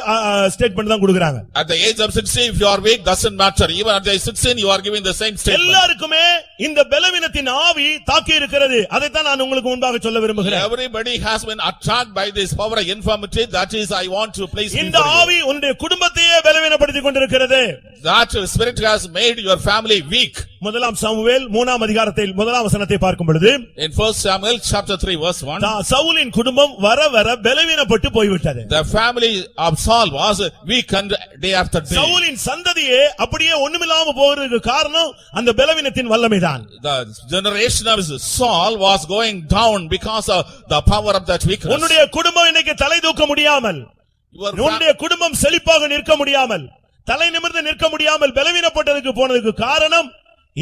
ஸ்டேட்மென்ட் தான் கொடுக்கறாங்க.
At the age of 60, if you are weak, doesn't matter. Even at the age 16, you are giving the same statement.
எல்லாருக்குமே இந்த பலவீனத்தின் ஆவி தாக்கி இருக்கிறது. அதை தான் நான் உங்களுக்கு முன்பாக சொல்ல விரும்புகிறேன்.
Everybody has been attacked by this power of infirmity. That is, I want to place
இந்த ஆவி உன்னுடைய குடும்பத்தையே பலவீனப்படுத்திக் கொண்டிருக்கிறது.
That spirit has made your family weak.
முதலாம் சாமுவேல் 3ஆம் அதிகாரத்தில் 1ஆம் வசனத்தை பார்க்கும் பொழுது,
In 1 Samuel chapter 3 verse 1,
சவுலின் குடும்பம் வர வர பலவீனப்பட்டு போய்விட்டது.
the family of Saul was weakened day after day.
சவுலின் சந்ததியே அப்படியே ஒண்ணுமில்லாம போறதுக்கு காரணம் அந்த பலவீனத்தின் வல்லமைதான்.
The generation of Saul was going down because of the power of that weakness.
உன்னுடைய குடும்பம் இன்னைக்கு தலை தூக்க முடியாமல், உன்னுடைய குடும்பம் செழிப்பாக நிற்க முடியாமல், தலை நிமிர்ந்து நிற்க முடியாமல் பலவீனப்பட்டதுக்கு போனதுக்கு காரணம்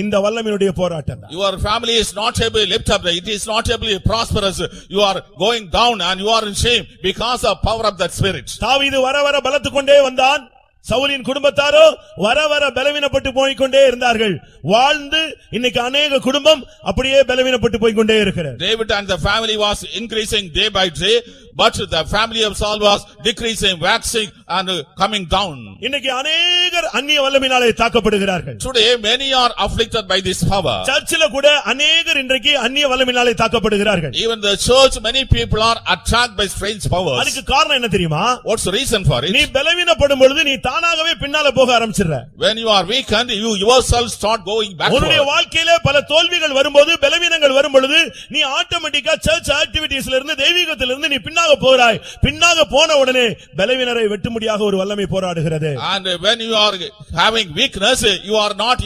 இந்த வல்லமையுடைய போராட்டம் தான்.
Your family is not able to lift up, it is not able to prosperous. You are going down and you are in shame because of power of that spirit.
தாவீது வர வர பலத்துக் கொண்டே வந்தான். சவுலின் குடும்பத்தாரோ வர வர பலவீனப்பட்டு போய்க்கொண்டே இருந்தார்கள். வாழ்ந்து இன்னைக்கு அநேக குடும்பம் அப்படியே பலவீனப்பட்டு போய்க்கொண்டே இருக்கிறது.
David and the family was increasing day by day, but the family of Saul was decreasing, waxing and coming down.
இன்னைக்கு அநேகர் அந்நிய வல்லமையினாலே தாக்கப்படுகிறார்கள்.
Today many are afflicted by this power.
சர்ச்சில கூட அநேகர் இன்றைக்கு அந்நிய வல்லமையினாலே தாக்கப்படுகிறார்கள்.
Even the church, many people are attacked by strange powers.
அதுக்கு காரணம் என்ன தெரியுமா?
What's the reason for it?
நீ பலவீனப்படும் பொழுது நீ தானாகவே பின்னால போக ஆரம்பிச்சிடுற.
When you are weakened, you yourself start going backward.
உன்னுடைய வாழ்க்கையிலே பல தோல்விகள் வரும்போது, பலவீனங்கள் வரும்பொழுது நீ ஆட்டோமேட்டிக்கா சர்ச் ஆக்டிவிட்டீஸ்ல இருந்து தெய்வீகத்திலிருந்து நீ பின்னாக போறாய். பின்னாக போன உடனே பலவீனரை வெட்டும்படியாக ஒரு வல்லமை போராடுகிறது.
And when you are having weakness, you are not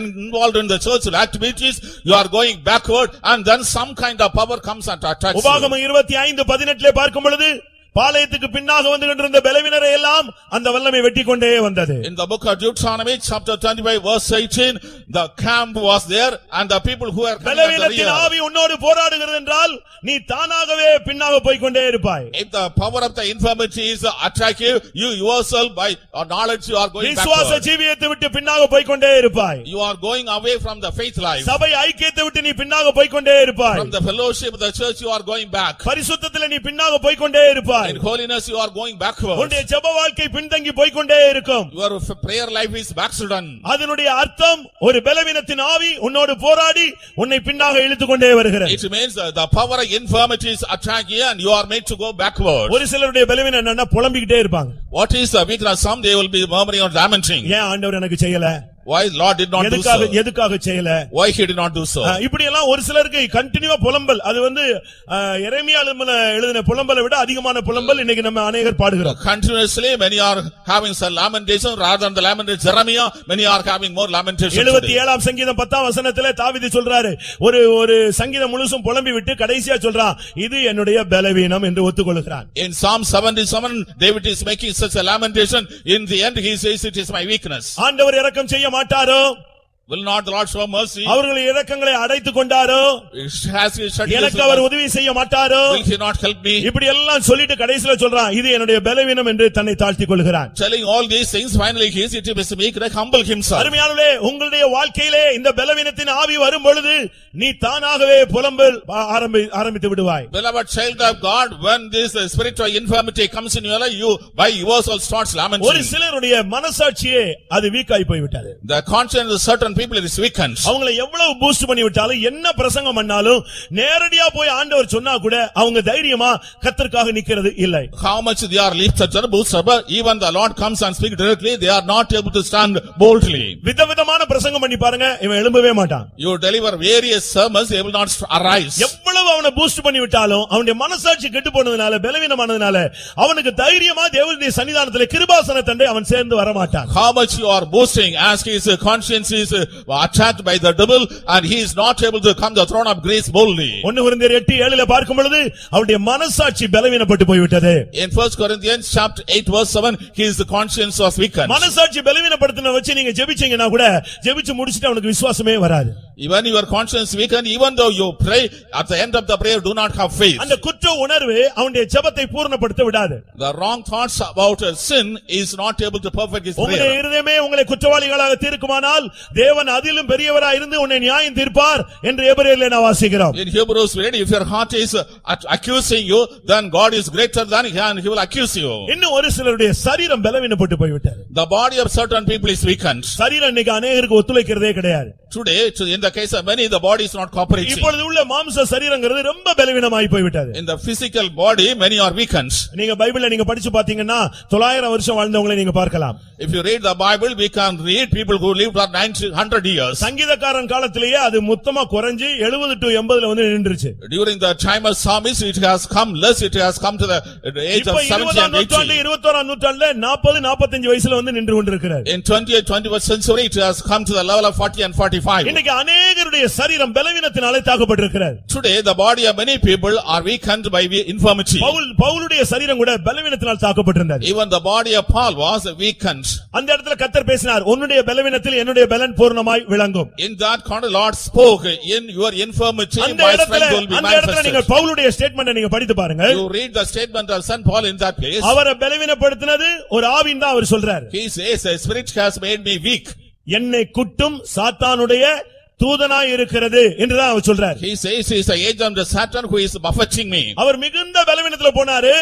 involved in the church activities, you are going backward, and then some kind of power comes and attacks you.
உபாகமம் 25:18 பார்க்கும் பொழுது பாளையத்துக்கு பின்னாக வந்து கொண்டிருந்த பலவீனரை எல்லாம் அந்த வல்லமை வெட்டிக்கொண்டே வந்தது.
In the book of Deuteronomy chapter 25 verse 18, the camp was there and the people who were
பலவீனத்தின் ஆவி உன்னோடு போராடுகிறது என்றால் நீ தானாகவே பின்னாக போய் கொண்டே இருப்பாய்.
If the power of the infirmity is attack you, you yourself by knowledge you are going
விசுவாச
backward.
ஜீவியத்தை விட்டு பின்னாக போய் கொண்டே இருப்பாய்.
You are going away from the faith life.
சபை ஐக்கியத்தை விட்டு நீ பின்னாக போய் கொண்டே இருப்பாய்.
From the fellowship of the church you are going back.
பரிசுத்தத்திலே நீ பின்னாக போய் கொண்டே இருப்பாய்.
In holiness you are going backward.
உன்னுடைய ஜெப வாழ்க்கை பின்தங்கி போய் கொண்டே இருக்கும்.
Your prayer life is backslidden.
அதனுடைய அர்த்தம் ஒரு பலவீனத்தின் ஆவி உன்னோடு போராடி உன்னை பின்னாக இழுத்துக் கொண்டே வருகிறது.
It means the power of infirmities attack you and you are made to go backward.
ஒரு சிலருடைய பலவீனம் என்னன்னா புலம்பிக்கிட்டே இருப்பாங்க.
What is the weakness? Some they will be murmuring or lamenting.
ஏன் ஆண்டவர் எனக்கு செய்யல?
Why Lord did not do so?
எதுக்காக செய்யல?
Why he did not do so?
இப்படி எல்லாம் ஒரு சிலருக்கு கண்டினியூவா புலம்பல். அது வந்து எரேமியால எழுதின புலம்பலை விட அதிகமான புலம்பல் இன்னைக்கு நம்ம அநேகர் பாடுகிறோம்.
Continuously many are having some lamentation rather than the lamentation Jeremiah, many are having more lamentation.
77ஆம் சங்கீதம் 10ஆம் வசனத்திலே தாவீது சொல்றாரு, ஒரு சங்கீதம் முழுசும் புலம்பி விட்டு கடைசியா சொல்றான், இது என்னுடைய பலவீனம் என்று ஒத்துக்கொள்கிறான்.
In Psalm 77 David is making such a lamentation. In the end he says it is my weakness.
ஆண்டவர் இரக்கம் செய்ய மாட்டாரோ?
Will not the Lord show mercy?
அவர்கள் இரக்கங்களை அடைத்துக் கொண்டாரோ?
Has he shut his
எனக்கு அவர் உதவி செய்ய மாட்டாரோ?
Will he not help me?
இப்படி எல்லாம் சொல்லிட்டு கடைசில சொல்றான் இது என்னுடைய பலவீனம் என்று தன்னை தாழ்த்திக் கொள்கிறான்.
Telling all these things, finally he is it is meek and humble himself.
அருமையானவர்களே, உங்களுடைய வாழ்க்கையிலே இந்த பலவீனத்தின் ஆவி வரும் பொழுது நீ தானாகவே புலம்பல் ஆரம்பித்து விடுவாய்.
Beloved child of God, when this spiritual infirmity comes in your life, you by yourself starts lamenting.
ஒரு சிலருடைய மனசாட்சியே அது வீக்காய் போய் விட்டது.
The conscience of certain people is weakened.
அவங்களை எவ்வளவு பூஸ்ட் பண்ணி விட்டாலும் என்ன பிரசங்கம் பண்ணாலும் நேரடியா போய் ஆண்டவர் சொன்னா கூட அவங்க தைரியமா கர்த்தருக்காக நிக்கிறது இல்லை.
How much they are lifted and boosted, but even the Lord comes and speak directly, they are not able to stand boldly.
விதவிதமான பிரசங்கம் பண்ணி பாருங்க, இவன் எழும்பவே மாட்டான்.
You deliver various sermons, they will not arise.
எவ்வளவு அவனை பூஸ்ட் பண்ணி விட்டாலும் அவனுடைய மனசாட்சி கெட்டு போனதுனால பலவீனமானதுனால அவனுக்கு தைரியமா தேவனுடைய சன்னிதானத்திலே கிருபாசன தண்டை அவன் சேர்ந்து வர மாட்டான்.
How much you are boasting as his conscience is attacked by the devil and he is not able to come to the throne of grace boldly.
1 கொரிந்தியர் 8:7 பார்க்கும் பொழுது அவருடைய மனசாட்சி பலவீனப்பட்டு போய்விட்டது.
In 1 Corinthians chapter 8 verse 7, his conscience was weakened.
மனசாட்சி பலவீனப்படுத்தின வச்சு நீங்க ஜெபிச்சீங்கன்னா கூட ஜெபிச்சு முடிச்சிட்டு அவனுக்கு விசுவாசமே வராது.
Even your conscience weakened, even though you pray, at the end of the prayer do not have faith.
அந்த குற்ற உணர்வு அவனுடைய ஜெபத்தை பூர்ணப்படுத்த விடாது.
The wrong thoughts about sin is not able to perfect his
உங்களுடைய
prayer.
இருதயமே உங்களை குற்றவாளிகளாக தீர்க்குமானால் தேவன் அதிலும் பெரியவராய் இருந்து உன்னை நியாயம் தீர்ப்பார் என்று எபிரேயரிலே நாம் வாசிக்கிறோம்.
In Hebrews we read, if your heart is accusing you, then God is greater than he and he will accuse you.
இன்னும் ஒரு சிலருடைய சரீரம் பலவீனப்பட்டு போய்விட்டது.
The body of certain people is weakened.
சரீரம் இன்னைக்கு அநேகருக்கு ஒத்துழைக்கிறதே கிடையாது.
Today, in the case of many, the body is not cooperating.
இப்பொழுது உள்ள மாம்ச சரீரங்கிறது ரொம்ப பலவீனமாய் போய்விட்டது.
In the physical body, many are weakened.
நீங்க பைபிள்ல நீங்க படிச்சு பாத்தீங்கன்னா 900 வருஷம் வாழ்ந்தவங்களை நீங்க பார்க்கலாம்.
If you read the Bible, we can read people who lived for 100 years.
சங்கீதக்காரன் காலத்திலேயே அது மொத்தமா குறைஞ்சு 70 to 80ல வந்து நின்றுச்சு.
During the time of psalmist, it has come less, it has come to the age of 70 and 80.
21ஆம் நூற்றாண்டுல 40 45 வயசுல வந்து நின்று கொண்டிருக்கிறார்.
In 20th 21st century, it has come to the level of 40 and 45.
இன்னைக்கு அநேகருடைய சரீரம் பலவீனத்தினாலே தாக்கப்பட்டிருக்கிறது.
Today, the body of many people are weakened by infirmity.
பவுலுடைய சரீரம் கூட பலவீனத்தினால் தாக்கப்பட்டிருந்தது.
Even the body of Paul was weakened.
அந்த இடத்துல கர்த்தர் பேசினார், உன்னுடைய பலவீனத்தில் என்னுடைய பலன் பூர்ணமாய் விளங்கும்.
In that context, Lord spoke, in your infirmity, my strength will be
அந்த இடத்துல நீங்க
manifested.
பவுலுடைய ஸ்டேட்மென்ட் நீங்க படித்து பாருங்க.
You read the statement of Saint Paul in that place.
அவரை பலவீனப்படுத்தினது ஒரு ஆவின் தான் அவர் சொல்றார்.
He says, a spirit has made me weak.
என்னை குட்டும் சாத்தானுடைய தூதனாய் இருக்கிறது என்றுதான் அவர் சொல்றார்.
He says he is the agent of Satan who is buffeting me.
அவர் மிகுந்த பலவீனத்துல போனாரு.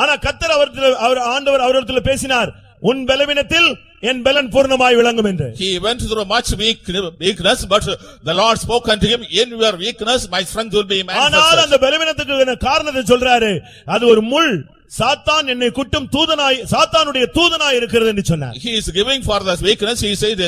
ஆனா கர்த்தர் அவர் ஆண்டவர் அவரிடத்துல பேசினார், உன் பலவீனத்தில் என் பலன் பூர்ணமாய் விளங்கும் என்று.
He went through much weakness, but the Lord spoke unto him, in your weakness my strength will be
ஆனால்
manifested.
அந்த பலவீனத்துக்கு காரணத்தை சொல்றாரு, அது ஒரு முள், சாத்தான் என்னை குட்டும் தூதனாய், சாத்தானுடைய தூதனாய் இருக்கிறது என்று சொன்னார்.
He is giving for this weakness. He says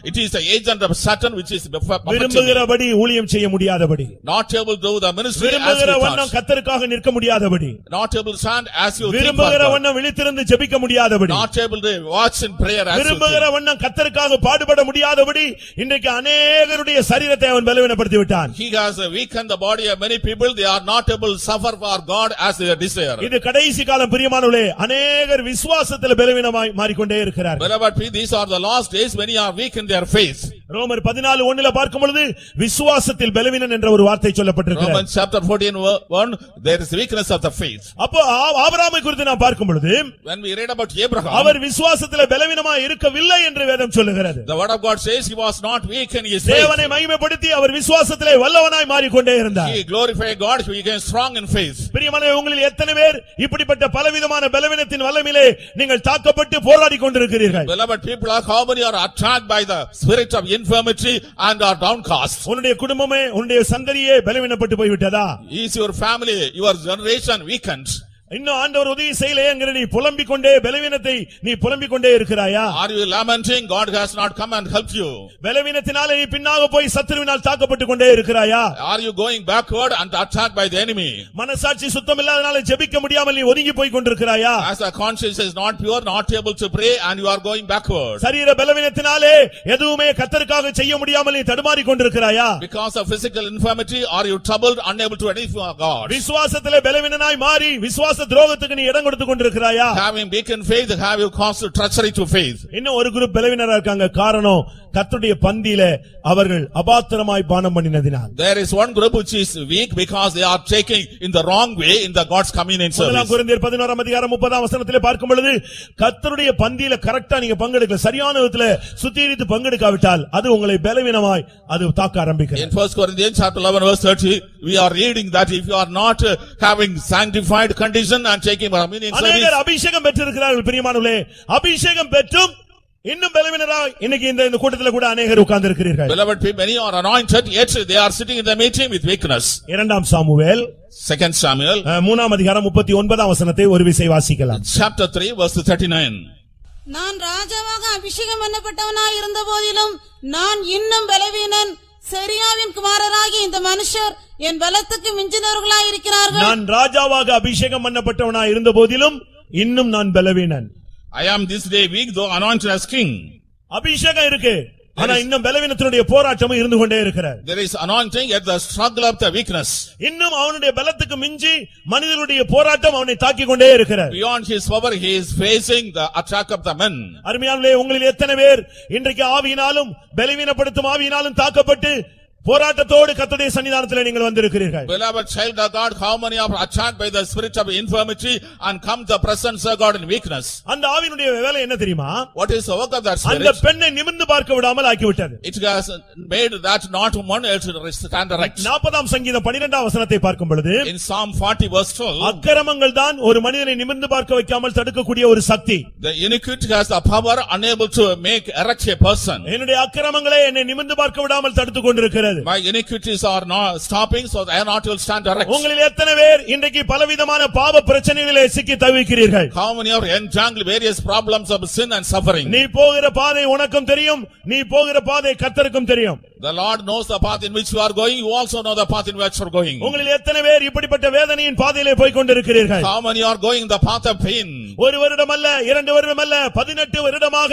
it is the agent of Satan which is buffeting me.
விரும்புகிறபடி ஊழியம் செய்ய முடியாதபடி,
Not able to do the ministry as
விரும்புகிற
you
வண்ணம்
thought.
கர்த்தருக்காக நிற்க முடியாதபடி,
Not able to stand as you think for
விரும்புகிற
God.
வண்ணம் விழித்திருந்து ஜெபிக்க முடியாதபடி,
Not able to watch in prayer as you
விரும்புகிற
think.
வண்ணம் கர்த்தருக்காக பாடுபட முடியாதபடி இன்றைக்கு அநேகருடைய சரீரத்தை அவன் பலவீனப்படுத்தி விட்டான்.
He has weakened the body of many people. They are not able to suffer for God as they desire.
இது கடைசி காலம் பிரியமானவர்களே, அநேகர் விசுவாசத்தில் பலவீனமாய் மாறிக்கொண்டே இருக்கிறார்.
Beloved, these are the last days when you are weak in their faith.
ரோமர் 14:1 பார்க்கும் பொழுது விசுவாசத்தில் பலவீனன் என்ற ஒரு வார்த்தை சொல்லப்பட்டிருக்கிறது.
Romans chapter 14:1, there is weakness of the faith.
அப்போ ஆபிரகாமை குறித்து நாம் பார்க்கும் பொழுது
When we read about Abraham,
அவர் விசுவாசத்தில் பலவீனமாய் இருக்கவில்லை என்று வேதம் சொல்லுகிறது.
the word of God says he was not weak in his faith.
தேவனை மகிமைப்படுத்தி அவர் விசுவாசத்திலே வல்லவனாய் மாறிக்கொண்டே இருந்தார்.
He glorified God, he became strong in faith.
பிரியமானவர்களே, உங்களில் எத்தனை பேர் இப்படிப்பட்ட பலவிதமான பலவீனத்தின் வல்லமையிலே நீங்கள் தாக்கப்பட்டு போராடி கொண்டிருக்கிறீர்கள்?
Beloved people, how many are attacked by the spirit of infirmity and are downcast?
உன்னுடைய குடும்பமே, உன்னுடைய சந்ததியே பலவீனப்பட்டு போய்விட்டதா?
Is your family, your generation weakened?
இன்னும் ஆண்டவர் உதவி செய்யலையேங்கிற நீ புலம்பிக் கொண்டே பலவீனத்தை நீ புலம்பிக் கொண்டே இருக்கிறாயா?
Are you lamenting God has not come and helped you?
பலவீனத்தினாலே நீ பின்னாக போய் சத்துருவினால் தாக்கப்பட்டு கொண்டே இருக்கிறாயா?
Are you going backward and attacked by the enemy?
மனசாட்சி சுத்தம் இல்லாதனால ஜெபிக்க முடியாமல் நீ ஒதுங்கி போய் கொண்டிருக்கிறாயா?
As the conscience is not pure, not able to pray, and you are going backward.
சரீர பலவீனத்தினாலே எதுவுமே கர்த்தருக்காக செய்ய முடியாமல் நீ தடுமாறி கொண்டிருக்கிறாயா?
Because of physical infirmity, are you troubled, unable to anything for God?
விசுவாசத்திலே பலவீனனாய் மாறி விசுவாச துரோகத்துக்கு நீ இடம் கொடுத்து கொண்டிருக்கிறாயா?
Having weakened faith, have you caused treachery to faith?
இன்னும் ஒரு குரூப் பலவீனரா இருக்காங்க. காரணம் கர்த்தருடைய பந்தியிலே அவர்கள் அபாத்திரமாய் பானம் பண்ணினதினால்.
There is one group which is weak because they are taking in the wrong way in the God's communion service.
கொரிந்தியர் 11:30 பார்க்கும் பொழுது கர்த்தருடைய பந்தியில கரெக்டா நீங்க பங்கெடுக்கல, சரியான விதத்துல சுத்திகரித்து பங்கெடுக்காவிட்டால் அது உங்களை பலவீனமாய் அது தாக்க ஆரம்பிக்கிறது.
In 1 Corinthians chapter 11 verse 30 we are reading that if you are not having sanctified condition and taking communion service.
அநேகர் அபிஷேகம் பெற்றிருக்கிறார்கள் பிரியமானவர்களே, அபிஷேகம் பெற்றும் இன்னும் பலவீனராய் இன்னைக்கு இந்த கூட்டத்துல கூட அநேகர் உட்கார்ந்து இருக்கிறீர்கள்.
Beloved people, many are anointed yet they are sitting in the meeting with weakness.
2 Samuel
2 Samuel
3:39 ஒரு விசை வாசிக்கலாம்.
chapter 3 verse 39.
நான் ராஜாவாக அபிஷேகம் பண்ணப்பட்டவனாய் இருந்த போதிலும் நான் இன்னும் பலவீனன். செரியாவின் குமாரராகிய இந்த மனுஷர் என் பலத்துக்கு மிஞ்சினவர்களாய் இருக்கிறார்கள்.
நான் ராஜாவாக அபிஷேகம் பண்ணப்பட்டவனாய் இருந்த போதிலும் இன்னும் நான் பலவீனன்.
I am this day weak though anointed as king.
அபிஷேகம் இருக்கு, ஆனா இன்னும் பலவீனத்தினுடைய போராட்டமும் இருந்து கொண்டே இருக்கிறது.
There is anointing at the struggle of the weakness.
இன்னும் அவனுடைய பலத்துக்கு மிஞ்சி மனிதனுடைய போராட்டம் அவனை தாக்கிக் கொண்டே இருக்கிறது.
Beyond his power he is facing the attack of the men.
அருமையானவர்களே, உங்களில் எத்தனை பேர் இன்றைக்கு ஆவியினாலும் பலவீனப்படுத்தும் ஆவியினாலும் தாக்கப்பட்டு போராட்டத்தோடு கர்த்தருடைய சன்னிதானத்திலே நீங்கள் வந்திருக்கிறீர்கள்?
Beloved child of God, how many are attacked by the spirit of infirmity and come to the presence of God in weakness?
அந்த ஆவியினுடைய வேலை என்ன தெரியுமா?
What is the work of that spirit?
அந்த பெண்ணை நிமிர்ந்து பார்க்க விடாமல் ஆக்கிவிட்டது.
It has made that not one else to stand erect.
40 சங்கீதம் 12 வசனத்தை பார்க்கும் பொழுது
In Psalm 40 verse 12,
அக்கிரமங்கள் தான் ஒரு மனிதனை நிமிர்ந்து பார்க்க வைக்காமல் தடுக்கக்கூடிய ஒரு சக்தி.
the iniquity has the power unable to make erect a person.
என்னுடைய அக்கிரமங்களே என்னை நிமிர்ந்து பார்க்க விடாமல் தடுத்துக் கொண்டிருக்கிறது.
My iniquities are not stopping, so I am not will stand erect.
உங்களில் எத்தனை பேர் இன்றைக்கு பலவிதமான பாவ பிரச்சனைகளிலே சிக்கி தவிக்கிறீர்கள்?
How many are entangled various problems of sin and suffering?
நீ போகிற பாதை உனக்கும் தெரியும், நீ போகிற பாதை கர்த்தருக்கும் தெரியும்.
The Lord knows the path in which you are going, you also know the path in which you are going.
உங்களில் எத்தனை பேர் இப்படிப்பட்ட வேதனையின் பாதையிலே போய் கொண்டிருக்கிறீர்கள்?
How many are going the path of pain?
ஒரு வருடம் அல்ல, 2 வருடம் அல்ல, 18 வருடமாக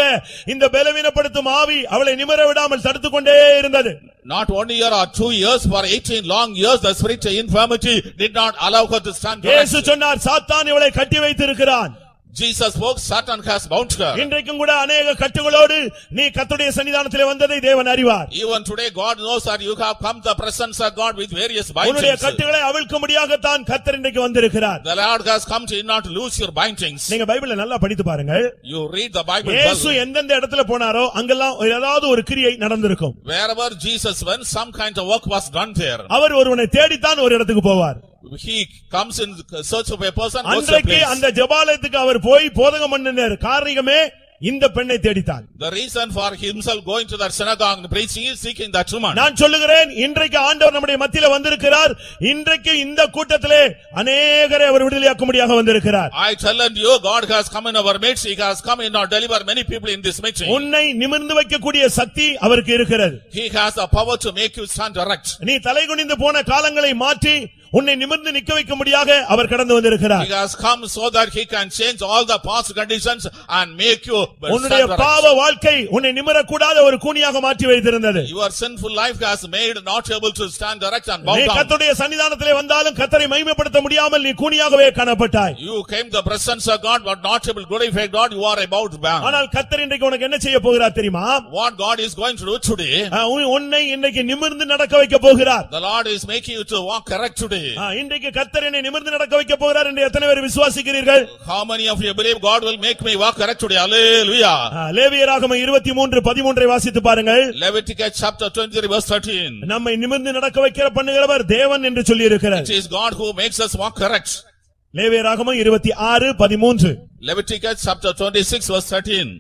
இந்த பலவீனப்படுத்தும் ஆவி அவளை நிமிர விடாமல் தடுத்துக் கொண்டே இருந்தது.
Not 1 year or 2 years, for 18 long years the spirit of infirmity did not allow her to stand erect.
இயேசு சொன்னார், சாத்தான் இவளை கட்டி வைத்திருக்கிறான்.
Jesus spoke, Satan has bound her.
இன்றைக்கும் கூட அநேக கட்டுகளோடு நீ கர்த்தருடைய சன்னிதானத்திலே வந்ததை தேவன் அறிவார்.
Even today God knows that you have come to the presence of God with various
உன்னுடைய
bindings.
கட்டுகளை அவிழ்க்கும்படியாக தான் கர்த்தர் இன்றைக்கு வந்திருக்கிறார்.
The Lord has come to you not to lose your bindings.
நீங்க பைபிளை நல்லா படித்து பாருங்கள்.
You read the Bible
இயேசு
well.
எந்தெந்த இடத்துல போனாரோ அங்கெல்லாம் ஏதாவது ஒரு கிரியை நடந்திருக்கும்.
Wherever Jesus went, some kind of work was done there.
அவர் ஒருவனை தேடித்தான் ஒரு இடத்துக்கு போவார்.
He comes in search of a person, goes to a
அன்றைக்கு
place.
அந்த ஜெபாலயத்துக்கு அவர் போய் போதகம் பண்ணினார். காரணமே இந்த பெண்ணை தேடித்தான்.
The reason for himself going to that synagogue and preaching is seeking that woman.
நான் சொல்லுகிறேன், இன்றைக்கு ஆண்டவர் நம்முடைய மத்தியில வந்திருக்கிறார். இன்றைக்கு இந்த கூட்டத்திலே அநேகரை அவர் விடுதலையாக்கும்படியாக வந்திருக்கிறார்.
I tell you, God has come in our midst. He has come in or deliver many people in this meeting.
உன்னை நிமிர்ந்து வைக்கக்கூடிய சக்தி அவருக்கு இருக்கிறது.
He has the power to make you stand erect.
நீ தலைகுனிந்து போன காலங்களை மாற்றி உன்னை நிமிர்ந்து நிக்க வைக்கும்படியாக அவர் கடந்து வந்திருக்கிறார்.
He has come so that he can change all the past conditions and make you
உன்னுடைய
stand
பாவ
erect.
வாழ்க்கை உன்னை நிமிரக்கூடாத ஒரு கூனியாக மாற்றி வைத்திருந்தது.
Your sinful life has made not able to stand erect and bow
நீ
down.
கர்த்தருடைய சன்னிதானத்திலே வந்தாலும் கர்த்தரை மகிமைப்படுத்த முடியாமல் நீ கூனியாகவே காணப்பட்டாய்.
You came to the presence of God but not able to glorify God. You are about bound.
ஆனால் கர்த்தர் இன்றைக்கு உனக்கு என்ன செய்ய போகிறார் தெரியுமா?
What God is going to do today,
உன்னை இன்றைக்கு நிமிர்ந்து நடக்க வைக்க போகிறார்.
the Lord is making you to walk correct today.
இன்றைக்கு கர்த்தர் என்னை நிமிர்ந்து நடக்க வைக்க போகிறார் என்று எத்தனை பேர் விசுவாசிக்கிறீர்கள்?
How many of you believe God will make me walk correct today? Hallelujah.
லேவியராகமம் 23:13 வாசித்து பாருங்கள்.
Leviticus chapter 23 verse 13.
நம்மை நிமிர்ந்து நடக்க வைக்கிற பண்ணுகிறவர் தேவன் என்று சொல்லி இருக்கிறார்.
It is God who makes us walk correct.
லேவியராகமம் 26:13.
Leviticus chapter 26 verse 13.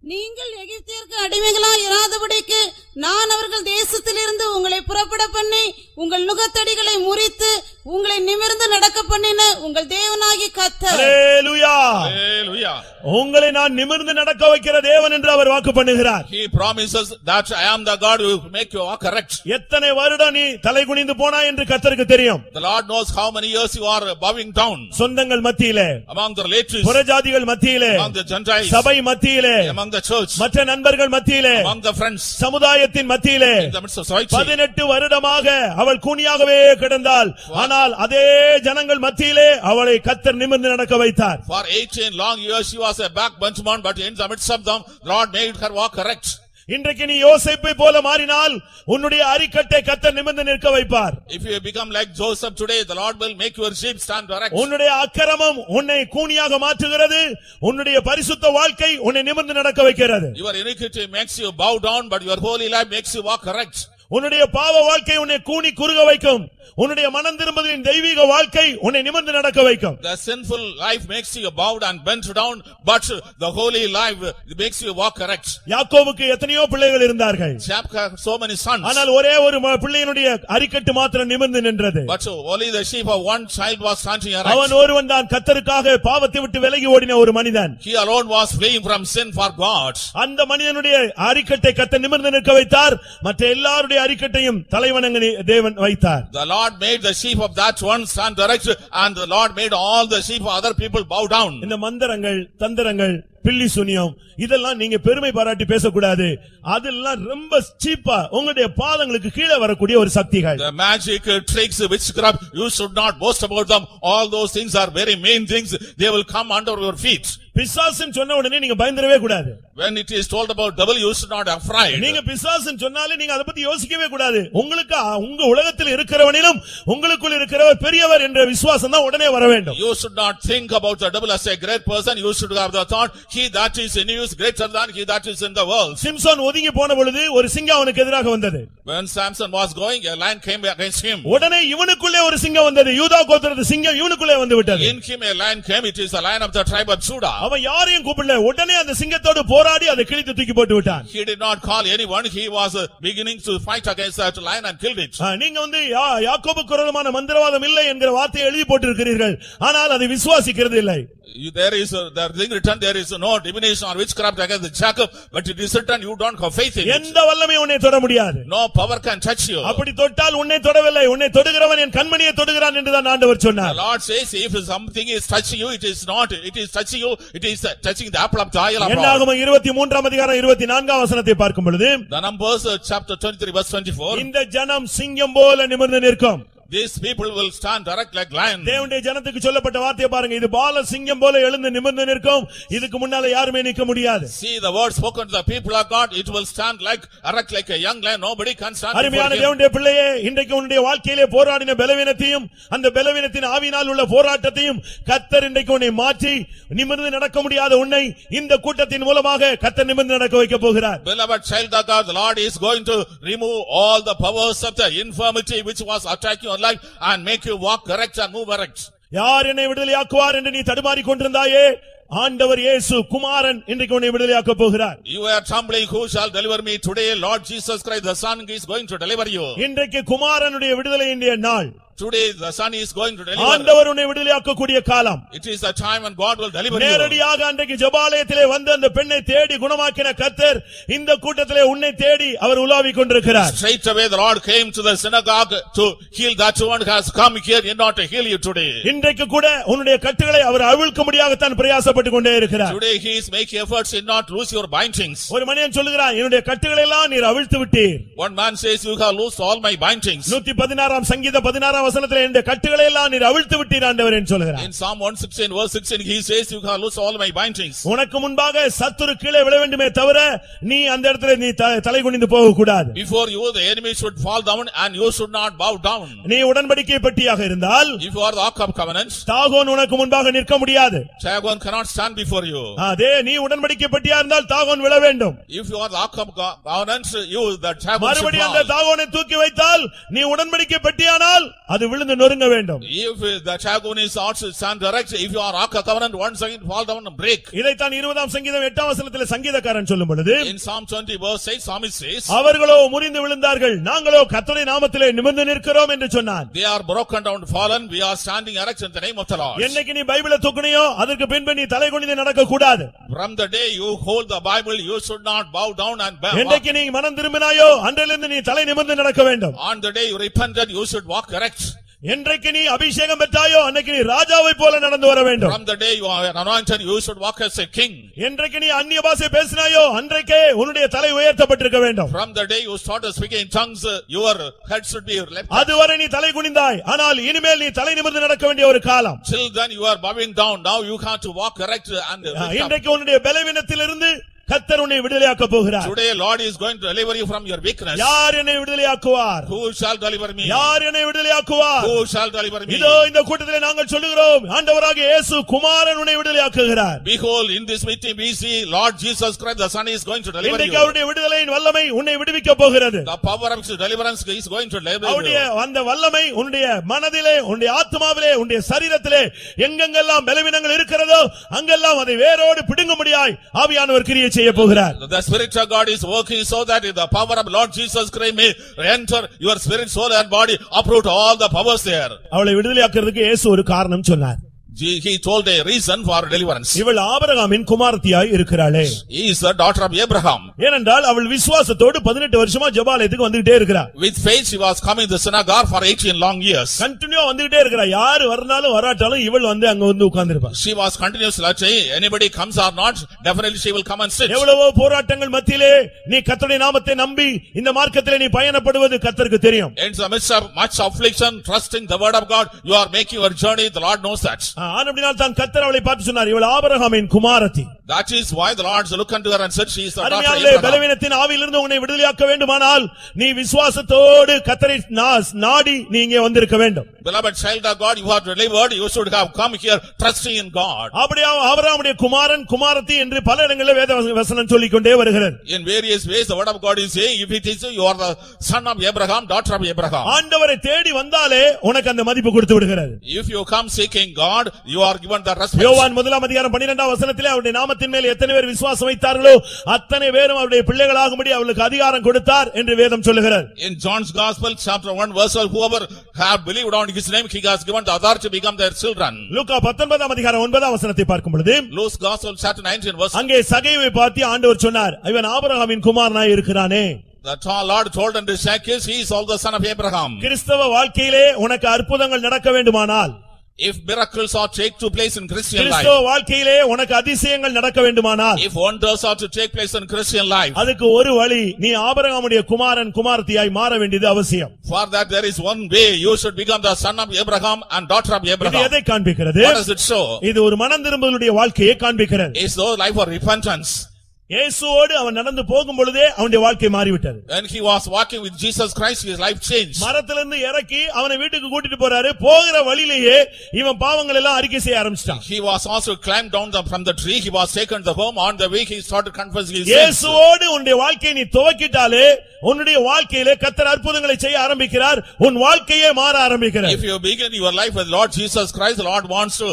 நீங்கள் எகிப்தியருக்கு அடிமைகளாய் இராதபடிக்கு நான் அவர்கள் தேசத்திலிருந்து உங்களை புறப்பட பண்ணி உங்கள் நுகத்தடிகளை முறித்து உங்களை நிமிர்ந்து நடக்க பண்ணின உங்கள் தேவனாகிய கர்த்தர்.
அல்லேலூயா.
Hallelujah.
உங்களை நான் நிமிர்ந்து நடக்க வைக்கிற தேவன் என்று அவர் வாக்கு பண்ணுகிறார்.
He promises that I am the God who will make you walk correct.
எத்தனை வருடம் நீ தலை குனிந்து போனாய் என்று கர்த்தருக்கு தெரியும்.
The Lord knows how many years you are bowing down.
சொந்தங்கள் மத்தியிலே,
Among the relatives,
புறஜாதிகள் மத்தியிலே,
among the Gentiles,
சபை மத்தியிலே,
among the church,
மற்ற நண்பர்கள் மத்தியிலே,
among the friends,
சமுதாயத்தின் மத்தியிலே
in the midst of society.
18 வருடமாக அவள் கூனியாகவே கிடந்தாள். ஆனால் அதே ஜனங்கள் மத்தியிலே அவளை கர்த்தர் நிமிர்ந்து நடக்க வைத்தார்.
For 18 long years she was a backbenchman, but in the midst of them, Lord made her walk correct.
இன்றைக்கு நீ யோசேப்பை போல மாறினால் உன்னுடைய அரிக்கட்டை கர்த்தர் நிமிர்ந்து நிற்க வைப்பார்.
If you become like Joseph today, the Lord will make your sheep stand erect.
உன்னுடைய அக்கிரமம் உன்னை கூனியாக மாற்றுகிறது, உன்னுடைய பரிசுத்த வாழ்க்கை உன்னை நிமிர்ந்து நடக்க வைக்கிறது.
Your iniquity makes you bow down, but your holy life makes you walk erect.
உன்னுடைய பாவ வாழ்க்கை உன்னை கூனி குறுக வைக்கும், உன்னுடைய மனம் திரும்புதலின் தெய்வீக வாழ்க்கை உன்னை நிமிர்ந்து நடக்க வைக்கும்.
The sinful life makes you bowed and bent down, but the holy life makes you walk erect.
யாக்கோபுக்கு எத்தனையோ பிள்ளைகள் இருந்தார்கள்,
Jacob had so many sons,
ஆனால் ஒரே ஒரு பிள்ளையினுடைய அரிக்கட்டு மாத்திரம் நிமிர்ந்து நின்றது.
but only the sheep of one child was standing
அவன்
erect.
ஒருவன் தான் கர்த்தருக்காக பாவத்தை விட்டு விலகி ஓடின ஒரு மனிதன்.
He alone was fleeing from sin for God.
அந்த மனிதனுடைய அரிக்கட்டை கர்த்தர் நிமிர்ந்து நிற்க வைத்தார், மற்ற எல்லாருடைய அரிக்கட்டையும் தலைவணங்க தேவன் வைத்தார்.
The Lord made the sheep of that one stand erect, and the Lord made all the sheep of other people bow down.
இந்த மந்திரங்கள், தந்திரங்கள், பில்லி சுனியம் இதெல்லாம் நீங்க பெருமை பாராட்டி பேசக்கூடாது. அதெல்லாம் ரொம்ப சீப்பா உங்களுடைய பாதங்களுக்கு கீழே வரக்கூடிய ஒரு சக்திகள்.
The magic tricks, witchcraft, you should not boast about them. All those things are very main things. They will come under your feet.
பிசாசுன்னு சொன்ன உடனே நீங்க பயந்துடவே கூடாது.
When it is told about devil, you should not afraid.
நீங்க பிசாசுன்னு சொன்னாலே நீங்க அதை பத்தி யோசிக்கவே கூடாது. உங்களுக்கு உங்க உலகத்தில் இருக்கிறவனிலும் உங்களுக்குள் இருக்கிறவர் பெரியவர் என்ற விசுவாசம் தான் உடனே வர வேண்டும்.
You should not think about the devil as a great person. You should have the thought, he that is in you is greater than he that is in the world.
Samson ஒதுங்கி போன பொழுது ஒரு சிங்கம் அவனுக்கு எதிராக வந்தது.
When Samson was going, a lion came against him.
உடனே இவனுக்குள்ளே ஒரு சிங்கம் வந்தது. யூதா கோத்திரத்து சிங்கம் இவனுக்குள்ளே வந்து விட்டது.
In him a lion came. It is a lion of the tribe of Judah.
அவன் யாரையும் கூப்பிடல, உடனே அந்த சிங்கத்தோடு போராடி அதை கிழித்து தூக்கி போட்டு விட்டான்.
He did not call anyone. He was beginning to fight against that lion and killed it.
நீங்க வந்து யாக்கோபுக்கு விரோதமான மந்திரவாதம் இல்லை என்கிற வார்த்தையை எழுதி போட்டிருக்கிறீர்கள், ஆனால் அதை விசுவாசிக்கிறது இல்லை.
There is the thing written, there is no divination or witchcraft against Jacob, but it is written you don't have faith in it.
எந்த வல்லமையும் உன்னை தொட முடியாது.
No power can touch you.
அப்படி தொட்டால் உன்னை தொடவில்லை, உன்னை தொடுகிறவன் என் கண்மணியை தொடுகிறான் என்றுதான் ஆண்டவர்
The
சொன்னார்.
Lord says if something is touching you, it is not. It is touching you. It is touching the apple of the eye of God.
என்னாகமம் 23ஆம் அதிகாரம் 24ஆம் வசனத்தை பார்க்கும் பொழுது,
The Numbers chapter 23 verse 24.
இந்த ஜனம் சிங்கம் போல நிமிர்ந்து நிற்கும்.
These people will stand erect like lions.
தேவனுடைய ஜனத்துக்கு சொல்லப்பட்ட வார்த்தையை பாருங்க, இது பால சிங்கம் போல எழுந்து நிமிர்ந்து நிற்கும், இதுக்கு முன்னால யாருமே நிக்க முடியாது.
See the word spoken to the people of God, it will stand like erect like a young lion. Nobody can stand
அருமையான
before him.
தேவனுடைய பிள்ளையே, இன்றைக்கு உன்னுடைய வாழ்க்கையிலே போராடின பலவீனத்தையும் அந்த பலவீனத்தின் ஆவியினால் உள்ள போராட்டத்தையும் கர்த்தர் இன்றைக்கு உன்னை மாற்றி நிமிர்ந்து நடக்க முடியாத உன்னை இந்த கூட்டத்தின் மூலமாக கர்த்தர் நிமிர்ந்து நடக்க வைக்க போகிறார்.
Beloved child of God, the Lord is going to remove all the powers of the infirmity which was attacking your life and make you walk correct and move erect.
யார் என்னை விடுதலையாக்குவார் என்று நீ தடுமாறிக் கொண்டிருந்தாயே, ஆண்டவர் இயேசு குமாரன் இன்றைக்கு உன்னை விடுதலையாக்க போகிறார்.
You are trembling, who shall deliver me? Today Lord Jesus Christ the Son is going to deliver you.
இன்றைக்கு குமாரனுடைய விடுதலையினுடைய நாள்.
Today the Son is going to deliver.
ஆண்டவர் உன்னை விடுதலையாக்கக்கூடிய காலம்.
It is the time when God will deliver you.
நேரடியாக அன்றைக்கு ஜெபாலயத்திலே வந்து அந்த பெண்ணை தேடி குணமாக்கின கர்த்தர் இந்த கூட்டத்திலே உன்னை தேடி அவர் உலாவிக் கொண்டிருக்கிறார்.
Straight away the Lord came to the synagogue to heal that one who has come here in order to heal you today.
இன்றைக்கு கூட உன்னுடைய கட்டுகளை அவர் அவிழ்க்க முடியாகத்தான் பிரயாசப்பட்டு கொண்டே இருக்கிறார்.
Today he is making efforts in not lose your bindings.
ஒரு மனிதன் சொல்லுகிறான், என்னுடைய கட்டுகளை எல்லாம் நீர் அவிழ்த்து விட்டீர்.
One man says, you have lost all my bindings.
116ஆம் சங்கீதம் 16ஆம் வசனத்திலே இந்த கட்டுகளை எல்லாம் நீர் அவிழ்த்து விட்டீர் ஆண்டவரே என்று சொல்கிறார்.
In Psalm 116 verse 16 he says, you have lost all my bindings.
உனக்கு முன்பாக சத்துரு கீழே விழ வேண்டுமே தவிர நீ அந்த இடத்துல நீ தலை குனிந்து போக கூடாது.
Before you the enemy should fall down and you should not bow down.
நீ உடன்படிக்கை பெட்டியாக இருந்தால்,
If you are the Ark of Covenant,
தாகோன் உனக்கு முன்பாக நிற்க முடியாது.
Dagon cannot stand before you.
அதே நீ உடன்படிக்கை பெட்டியா இருந்தால் தாகோன் விழ வேண்டும்.
If you are the Ark of Covenant, you the Dagon should
மறுபடியும் அந்த
fall.
தாகோனை தூக்கி வைத்தால் நீ உடன்படிக்கை பெட்டியானால் அது விழுந்து நொறுங்க வேண்டும்.
If the Dagon is also stand erect, if you are Ark of Covenant, one second fall down and break.
இதைத்தான் 20ஆம் சங்கீதம் 8ஆம் வசனத்திலே சங்கீதக்காரன் சொல்லும் பொழுது,
In Psalm 20 verse 8 psalmist says,
அவர்களோ முறிந்து விழுந்தார்கள், நாங்களோ கர்த்தருடைய நாமத்திலே நிமிர்ந்து நிற்கிறோம் என்று சொன்னான்.
they are broken down fallen, we are standing erect in the name of the Lord.
என்னைக்கு நீ பைபிளை தூக்குனியோ அதற்கு பின்பு நீ தலை குனிந்து நடக்க கூடாது.
From the day you hold the Bible, you should not bow down and bow.
என்னைக்கு நீ மனம் திரும்பினாயோ அன்றிலிருந்து நீ தலை நிமிர்ந்து நடக்க வேண்டும்.
On the day you repented, you should walk erect.
என்றைக்கு நீ அபிஷேகம் பெற்றாயோ அன்னைக்கு நீ ராஜாவை போல நடந்து வர வேண்டும்.
From the day you are anointed, you should walk as a king.
என்றைக்கு நீ அந்நிய பாஷை பேசினாயோ அன்றைக்கே உன்னுடைய தலை உயர்த்தப்பட்டிருக்க வேண்டும்.
From the day you started speaking in tongues, your head should be lifted.
அதுவரை நீ தலை குனிந்தாய், ஆனால் இனிமேல் நீ தலை நிமிர்ந்து நடக்க வேண்டிய ஒரு காலம்.
Till then you are bowing down. Now you have to walk erect and lift up.
இன்றைக்கு உன்னுடைய பலவீனத்திலிருந்து கர்த்தர் உன்னை விடுதலையாக்க போகிறார்.
Today Lord is going to deliver you from your weakness.
யார் என்னை விடுதலையாக்குவார்?
Who shall deliver me?
யார் என்னை விடுதலையாக்குவார்?
Who shall deliver me?
இதோ இந்த கூட்டத்திலே நாங்கள் சொல்லுகிறோம், ஆண்டவராகிய இயேசு குமாரன் உன்னை விடுதலையாக்குகிறார்.
Behold, in this meeting we see Lord Jesus Christ the Son is going to deliver
இன்றைக்கு
you.
அவருடைய விடுதலையின் வல்லமை உன்னை விடுவிக்க போகிறது.
The power of his deliverance is going to deliver
அவருடைய
you.
அந்த வல்லமை உன்னுடைய மனதிலே, உன்னுடைய ஆத்மாவிலே, உன்னுடைய சரீரத்திலே எங்கெங்கெல்லாம் பலவீனங்கள் இருக்கிறதோ அங்கெல்லாம் அதை வேரோடு பிடுங்கும்படியாய் ஆவியானவர் கிரியை செய்ய போகிறார்.
The Spirit of God is working so that the power of Lord Jesus Christ may enter your spirit, soul and body, uproot all the powers there.
அவளை விடுதலையாக்குறதுக்கு இயேசு ஒரு காரணம் சொன்னார்.
He told a reason for deliverance.
இவள் ஆபிரகாமின் குமாரத்தியாய் இருக்கிறாளே.
He is the daughter of Abraham.
ஏனென்றால் அவள் விசுவாசத்தோடு 18 வருஷமா ஜெபாலயத்துக்கு வந்துட்டே இருக்கிறார்.
With faith she was coming to the synagogue for 18 long years.
Continue வந்துட்டே இருக்கிறா. யார் வரனாலும் வராட்டாலும் இவள் வந்து அங்க வந்து உட்கார்ந்திருப்பா.
She was continuously saying, anybody comes or not, definitely she will come and sit.
எவ்வளவோ போராட்டங்கள் மத்தியிலே நீ கர்த்தருடைய நாமத்தை நம்பி இந்த மார்க்கத்திலே நீ பயணப்படுவது கர்த்தருக்கு தெரியும்.
In the midst of much affliction, trusting the word of God, you are making your journey. The Lord knows that.
ஆனபடியால் தான் கர்த்தர் அவளை பார்த்து சொன்னார், இவள் ஆபிரகாமின் குமாரத்தி.
That is why the Lord looked unto her and said, she is the daughter of
அருமையானே,
Abraham.
பலவீனத்தின் ஆவியிலிருந்து உன்னை விடுதலையாக்க வேண்டுமானால் நீ விசுவாசத்தோடு கர்த்தரை நாடி நீ இங்கே வந்திருக்க வேண்டும்.
Beloved child of God, you are delivered. You should have come here trusting in God.
அப்படியே ஆபிரகாமுடைய குமாரன் குமாரத்தி என்று பல இடங்களில் வேத வசனம் சொல்லிக்கொண்டே வருகிறது.
In various ways the word of God is saying, if it is you are the son of Abraham, daughter of Abraham.
ஆண்டவரை தேடி வந்தாலே உனக்கு அந்த மதிப்பு கொடுத்து விடுகிறது.
If you come seeking God, you are given the respect.
யோவான் 1:12 வசனத்திலே அவருடைய நாமத்தின் மேல் எத்தனை பேர் விசுவாசம் வைத்தார்களோ அத்தனை பேரும் அவருடைய பிள்ளைகளாகும்படி அவர்களுக்கு அதிகாரம் கொடுத்தார் என்று வேதம் சொல்லுகிறது.
In John's Gospel chapter 1 verse 12, whoever have believed on his name, he has given the authority to become their children.
லூக்கா 19:9 வசனத்தை பார்க்கும் பொழுது
Luke's Gospel chapter 19 verse
அங்கே சகேயுவை பார்த்து ஆண்டவர் சொன்னார், இவன் ஆபிரகாமின் குமாரனாய் இருக்கிறானே.
the Lord told unto Zacchaeus, he is also the son of Abraham.
கிறிஸ்தவ வாழ்க்கையிலே உனக்கு அற்புதங்கள் நடக்க வேண்டுமானால்,
If miracles are to take place in Christian life,
கிறிஸ்தவ வாழ்க்கையிலே உனக்கு அதிசயங்கள் நடக்க வேண்டுமானால்,
if wonders are to take place in Christian life,
அதுக்கு ஒரு வழி, நீ ஆபிரகாமுடைய குமாரன் குமாரத்தியாய் மாற வேண்டியது அவசியம்.
for that there is one way, you should become the son of Abraham and daughter of
இது
Abraham.
எதை காண்பிக்கிறது?
What does it show?
இது ஒரு மனம் திரும்புதலுடைய வாழ்க்கையை காண்பிக்கிறது.
It's the life of repentance.
இயேசுவோடு அவன் நடந்து போகும் பொழுதே அவனுடைய வாழ்க்கை மாறிவிட்டது.
When he was walking with Jesus Christ, his life changed.
மரத்திலிருந்து இறக்கி அவனை வீட்டுக்கு கூட்டிட்டு போறாரு. போகிற வழியிலேயே இவன் பாவங்கள் எல்லாம் அறிக்கை செய்ய ஆரம்பிச்சிட்டான்.
He was also climbed down from the tree. He was taken to the home. On the way, he started confessing his sins.
இயேசுவோடு உன்னுடைய வாழ்க்கையை நீ துவக்கிட்டாலே உன்னுடைய வாழ்க்கையிலே கர்த்தர் அற்புதங்களை செய்ய ஆரம்பிக்கிறார். உன் வாழ்க்கையே மாற ஆரம்பிக்கிறது.
If you begin your life with Lord Jesus Christ, the Lord wants to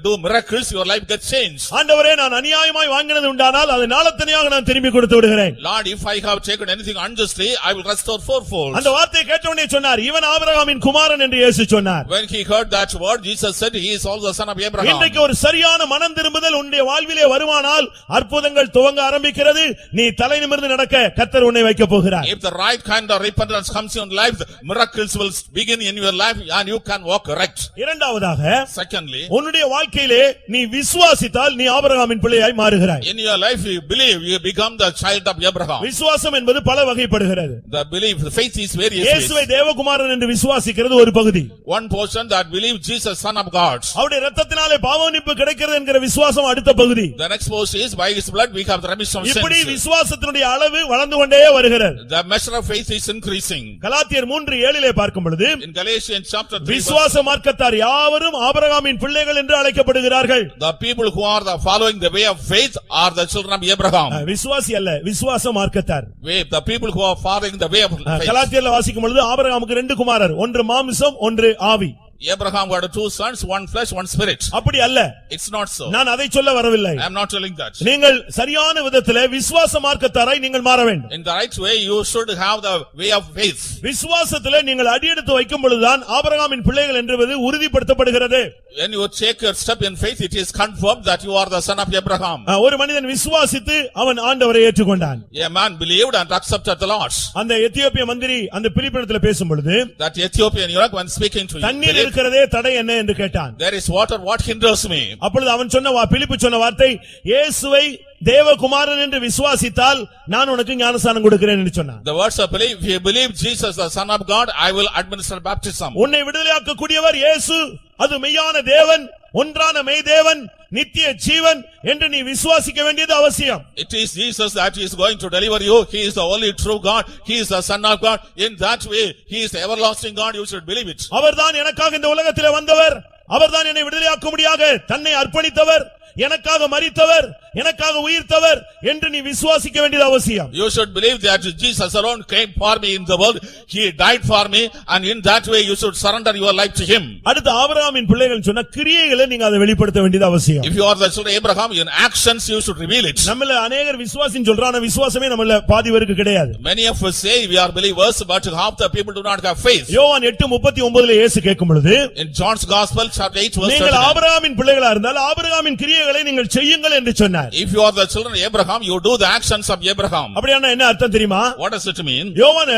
do miracles. Your life gets changed.
ஆண்டவரே, நான் அநியாயமாய் வாங்கினது உண்டானால் அதை நாளத்தனையாக நான் திரும்பி கொடுத்து விடுகிறேன்.
Lord, if I have taken anything unjustly, I will restore fourfold.
அந்த வார்த்தையை கேட்டவுடனே சொன்னார், இவன் ஆபிரகாமின் குமாரன் என்று இயேசு சொன்னார்.
When he heard that word, Jesus said, he is also the son of Abraham.
இன்றைக்கு ஒரு சரியான மனம் திரும்புதல் உன்னுடைய வாழ்விலே வருமானால் அற்புதங்கள் துவங்க ஆரம்பிக்கிறது. நீ தலை நிமிர்ந்து நடக்க கர்த்தர் உன்னை வைக்க போகிறார்.
If the right kind of repentance comes in your life, miracles will begin in your life and you can walk erect.
இரண்டாவதாக,
Secondly,
உன்னுடைய வாழ்க்கையிலே நீ விசுவாசித்தால் நீ ஆபிரகாமின் பிள்ளையாய் மாறுகிறாய்.
in your life you believe, you become the child of Abraham.
விசுவாசம் என்பது பல வகைப்படுகிறது.
The belief, the faith is various
இயேசுவை
ways.
தேவகுமாரன் என்று விசுவாசிக்கிறது ஒரு பகுதி.
One portion that believes Jesus son of God.
அவருடைய இரத்தத்தினாலே பாவமன்னிப்பு கிடைக்கிறது என்கிற விசுவாசம் அடுத்த பகுதி.
The next portion is by his blood we have the remission of
இப்படி
sins.
விசுவாசத்தினுடைய அளவு வளர்ந்து கொண்டே வருகிறது.
The measure of faith is increasing.
கலாத்தியர் 3:7 பார்க்கும் பொழுது,
In Galatians chapter 3,
விசுவாச மார்க்கத்தார் யாவரும் ஆபிரகாமின் பிள்ளைகள் என்று அழைக்கப்படுகிறார்கள்.
the people who are following the way of faith are the children of Abraham.
விசுவாசி அல்ல, விசுவாச மார்க்கத்தார்.
The people who are following the way of faith.
கலாத்தியர்ல வாசிக்கும் பொழுது ஆபிரகாமுக்கு 2 குமாரர், ஒன்று மாம்சம், ஒன்று ஆவி.
Abraham got 2 sons, one flesh, one spirit.
அப்படி அல்ல,
It's not so.
நான் அதை சொல்ல வரவில்லை.
I am not telling that.
நீங்கள் சரியான விதத்திலே விசுவாச மார்க்கத்தாரை நீங்கள் மாற வேண்டும்.
In the right way, you should have the way of faith.
விசுவாசத்திலே நீங்கள் அடியெடுத்து வைக்கும் பொழுதுதான் ஆபிரகாமின் பிள்ளைகள் என்பது உறுதிப்படுத்தப்படுகிறது.
When you take your step in faith, it is confirmed that you are the son of Abraham.
ஒரு மனிதன் விசுவாசித்து அவன் ஆண்டவரை ஏற்றுக்கொண்டான்.
A man believed and accepted the Lord.
அந்த எத்தியோப்பிய மந்திரி அந்த பிலிப்பிடத்தில் பேசும் பொழுது,
That Ethiopian eunuch, when speaking to
தண்ணீர்
you,
இருக்கிறதே தடை என்ன என்று கேட்டான்.
there is water, what hinders me?
அப்பொழுது அவன் சொன்ன பிலிப்பு சொன்ன வார்த்தை, இயேசுவை தேவகுமாரன் என்று விசுவாசித்தால் நான் உனக்கு ஞானஸ்நானம் கொடுக்கிறேன் என்று சொன்னான்.
The words of belief, if you believe Jesus the son of God, I will administer baptism.
உன்னை விடுதலையாக்க கூடியவர் இயேசு, அது மெய்யான தேவன். ஒன்றான மெய்தேவன் நித்திய ஜீவன் என்று நீ விசுவாசிக்க வேண்டியது அவசியம்.
It is Jesus that is going to deliver you. He is the only true God. He is the Son of God. In that way, He is the everlasting God. You should believe it.
அவர்தான் எனக்காக இந்த உலகத்திலே வந்தவர், அவர்தான் என்னை விடுதலையாக்கும்படியாக தன்னை அர்ப்பணித்தவர், எனக்காக மரித்தவர், எனக்காக உயிர்த்தவர் என்று நீ விசுவாசிக்க வேண்டியது அவசியம்.
You should believe that Jesus alone came for me in the world. He died for me, and in that way you should surrender your life to Him.
அடுத்து ஆபிரகாமின் பிள்ளைகள் சொன்ன கிரியைகளை நீங்க அதை வெளிப்படுத்த வேண்டியது அவசியம்.
If you are the children of Abraham, in actions you should reveal it.
நம்மள अनेகர் விசுவாசின்னு சொல்றான விசுவாசமே நம்மள பாதி பேருக்கு கிடையாது.
Many of us say we are believers, but half the people do not have faith.
யோவான் 8:39 இயேசு கேட்கும் பொழுது,
In John's Gospel, chapter 8, verse
நீங்கள்
39,
ஆபிரகாமின் பிள்ளைகளா இருந்தால் ஆபிரகாமின் கிரியைகளை நீங்கள் செய்யுங்கள் என்று சொன்னார்.
if you are the children of Abraham, you do the actions of Abraham.
அப்படின்னா என்ன அர்த்தம் தெரியுமா?
What does it mean?
யோவான்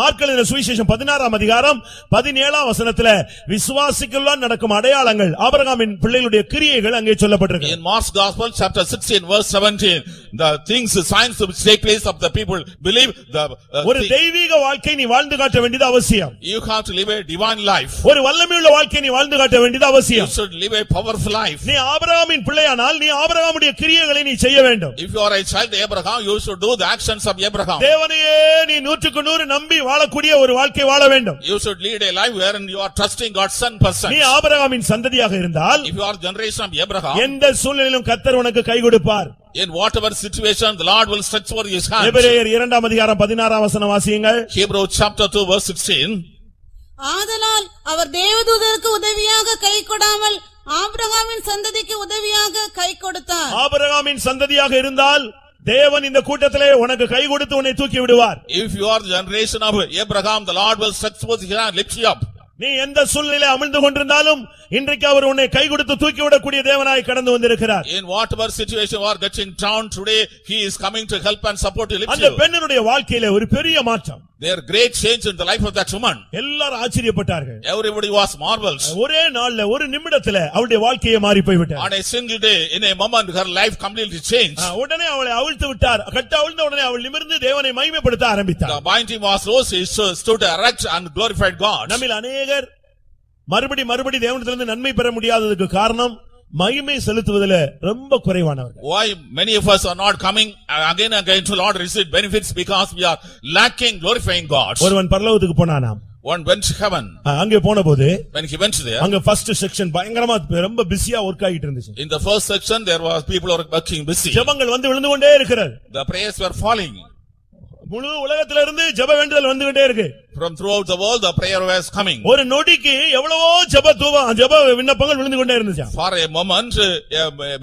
மார்க் எழுதின சுவிசேஷம் 16ஆம் அதிகாரம் 17ஆம் வசனத்திலே விசுவாசிக்குள்ளான் நடக்கும் அடையாளங்கள் ஆபிரகாமின் பிள்ளைகளுடைய கிரியைகள் அங்கே சொல்லப்பட்டிருக்கு.
In Mark's Gospel, chapter 16, verse 17, the things, signs which take place of the people believe the
ஒரு தெய்வீக வாழ்க்கை நீ வாழ்ந்து காட்ட வேண்டியது அவசியம்.
you have to live a divine life.
ஒரு வல்லமையுள்ள வாழ்க்கை நீ வாழ்ந்து காட்ட வேண்டியது
You
அவசியம்.
should live a powerful life.
நீ ஆபிரகாமின் பிள்ளையானால் நீ ஆபிரகாமுடைய கிரியைகளை நீ செய்ய வேண்டும்.
If you are a child of Abraham, you should do the actions of Abraham.
தேவனையே நீ 100% நம்பி வாழக்கூடிய ஒரு வாழ்க்கை வாழ வேண்டும்.
You should lead a life wherein you are trusting God's Son person.
நீ ஆபிரகாமின் சந்ததியாக இருந்தால்
If you are generation of Abraham,
எந்த சூழ்நிலையிலும் கர்த்தர் உனக்கு கை கொடுப்பார்.
in whatever situation, the Lord will stretch forth His hand.
எபிரேயர் 2ஆம் அதிகாரம் 16ஆம் வசனம் வாசியுங்கள்.
Hebrew chapter 2, verse 16.
ஆதலால் அவர் தேவதூதருக்கு உதவியாக கை கொடாமல் ஆபிரகாமின் சந்ததிக்கு உதவியாக கை கொடுத்தார்.
ஆபிரகாமின் சந்ததியாக இருந்தால் தேவன் இந்த கூட்டத்திலே உனக்கு கை கொடுத்து உன்னை தூக்கி விடுவார்.
If you are the generation of Abraham, the Lord will stretch forth His hand, lift you up.
நீ எந்த சூழ்நிலையில அமிழ்ந்து கொண்டிருந்தாலும் இன்றைக்கு அவர் உன்னை கை கொடுத்து தூக்கி விடக்கூடிய தேவனாய் கடந்து வந்திருக்கிறார்.
In whatever situation you are getting down today, He is coming to help and support you, lift
அந்த
you.
பெண்ணினுடைய வாழ்க்கையில ஒரு பெரிய மாற்றம்.
There great change in the life of that woman.
எல்லாரும் ஆச்சரியப்பட்டார்கள்.
Everybody was marvelous.
ஒரே நாள்ல ஒரு நிமிடத்துல அவளுடைய வாழ்க்கையை மாறி போய்விட்டார்.
On a single day, in a moment, her life completely changed.
உடனே அவளை அவிழ்த்து விட்டார். கட்ட அவிழ்ந்த உடனே அவள் நிமிர்ந்து தேவனை மகிமைப்படுத்த ஆரம்பித்தார்.
The binding was loose, he stood erect and glorified God.
நம்மில் அநேகர் மறுபடி தேவனிடத்திலிருந்து நன்மை பெற முடியாததுக்கு காரணம் மகிமை செலுத்துவதிலே ரொம்ப குறைவானவர்கள்.
Why many of us are not coming again and again to Lord receive benefits? Because we are lacking glorifying God.
ஒருவன் பரலோகத்துக்கு போனானாம்.
One went to heaven.
அங்கே போனபோது
When he went there,
அங்க ஃபர்ஸ்ட் செக்ஷன் பயங்கரமா ரொம்ப பிஸியா வொர்க் ஆகிட்டு இருந்துச்சு.
in the first section there was people were working busy.
ஜெபங்கள் வந்து விழுந்து கொண்டே இருக்கிறது.
The prayers were falling.
முழு உலகத்துல இருந்து ஜெப வேண்டுதல் வந்துகிட்டே இருக்கு.
From throughout the world the prayer was coming.
ஒரு நொடிக்கு எவ்வளவோ ஜெப விண்ணப்பங்கள் விழுந்து கொண்டே இருந்துச்சு.
For a moment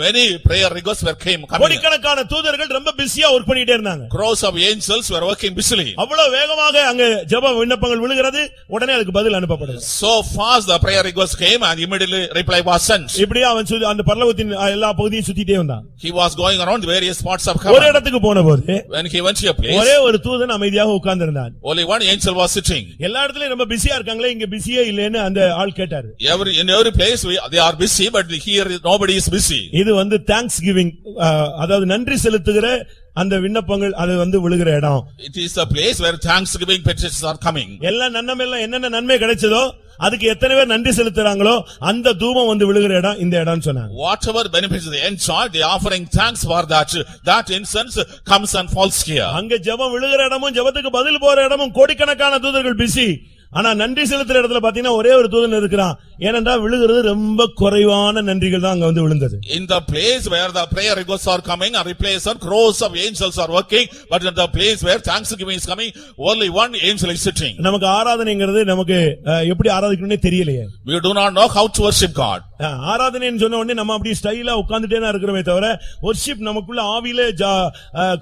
many prayer requests were coming.
கோடிக்கணக்கான தூதர்கள் ரொம்ப பிஸியா வொர்க் பண்ணிட்டே இருந்தாங்க.
Crowds of angels were working busily.
அவ்வளவு வேகமாக அங்க ஜெப விண்ணப்பங்கள் விழுகிறது, உடனே அதுக்கு பதில் அனுப்பப்படுது.
So fast the prayer request came and immediately reply was sent.
இப்படியே அவன் அந்த பரலோகத்தின் எல்லா பகுதியும் சுத்திட்டே வந்தான்.
He was going around the various parts of
ஒரு
heaven.
இடத்துக்கு போனபோது
When he went to a place,
ஒரே ஒரு தூதன் அமைதியாக உட்கார்ந்திருந்தான்.
only one angel was sitting.
எல்லா இடத்துலயும் ரொம்ப பிஸியா இருக்காங்களே, இங்க பிஸியே இல்லன்னு அந்த ஆள் கேட்டாரு.
In every place they are busy, but here nobody is busy.
இது தேங்க்ஸ் கிவிங், அதாவது நன்றி செலுத்துகிற அந்த விண்ணப்பங்கள் அது விழுகிற இடம்.
It is a place where thanksgiving petitions are coming.
எல்லா நன்மையெல்லாம் என்னென்ன நன்மை கிடைச்சதோ அதுக்கு எத்தனை பேர் நன்றி செலுத்துறாங்களோ அந்த தூபம் விழுகிற இடம் இந்த இடம் சொன்னாங்க.
Whatever benefits they enjoy, they are offering thanks for that incense comes and falls here.
அங்க ஜெபம் விழுகிற இடமும் ஜெபத்துக்கு பதில் போற இடமும் கோடிக்கணக்கான தூதர்கள் பிஸி. ஆனா நன்றி செலுத்துற இடத்துல பாத்தீங்கன்னா ஒரே ஒரு தூதன் இருக்கிறான். ஏனென்றால் விழுகிறது ரொம்ப குறைவான நன்றிகள் தான் அங்க விழுந்தது.
In the place where the prayer requests are coming and replace and crores of angels are working, but in the place where thanksgiving is coming, only one angel is sitting.
நமக்கு ஆராதனைங்கிறது நமக்கு எப்படி ஆராதிக்கணும்னே தெரியலையே.
We do not know how to worship God.
ஆராதனைன்னு சொன்ன உடனே நம்ம அப்படி ஸ்டைலா உட்கார்ந்துட்டே தான் இருக்கிறோமே தவிர வொர்ஷிப் நமக்குள்ள ஆவியிலே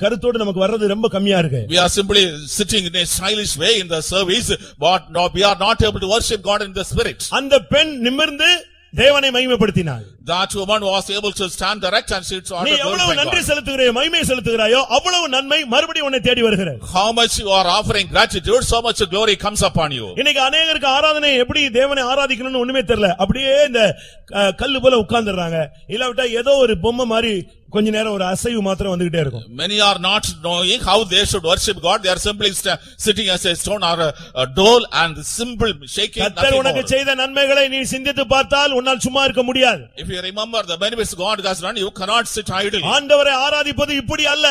கருத்தோடு நமக்கு வர்றது ரொம்ப கம்மியா இருக்கு.
We are simply sitting in a stylish way in the service, but we are not able to worship God in the spirit.
அந்த பெண் நிமிர்ந்து தேவனை மகிமைப்படுத்தினாள்.
That woman was able to stand erect and sit on
நீ
the
எவ்வளவு நன்றி செலுத்துகிறாயோ மகிமை செலுத்துகிறாயோ அவ்வளவு நன்மை மறுபடியும் உன்னை தேடி வருகிறது.
How much you are offering gratitude, so much glory comes upon you.
இன்னைக்கு अनेகருக்கு ஆராதனை எப்படி தேவனை ஆராதிக்கணும்னு ஒண்ணுமே தெரியல. அப்படியே இந்த கல்லு போல உட்கார்ந்துறாங்க. இல்லாவிட்டா ஏதோ ஒரு பொம்மை மாதிரி கொஞ்ச நேரம் ஒரு அசைவு மாத்திரம் வந்துகிட்டே இருக்கும்.
Many are not knowing how they should worship God. They are simply sitting as a stone or a dole and simple shaking.
கர்த்தர் உனக்கு செய்த நன்மைகளை நீ சிந்தித்து பார்த்தால் உன்னால் சும்மா இருக்க முடியாது.
If you remember the benefits God has done, you cannot sit idle.
ஆண்டவரை ஆராதிப்பது இப்படி அல்ல.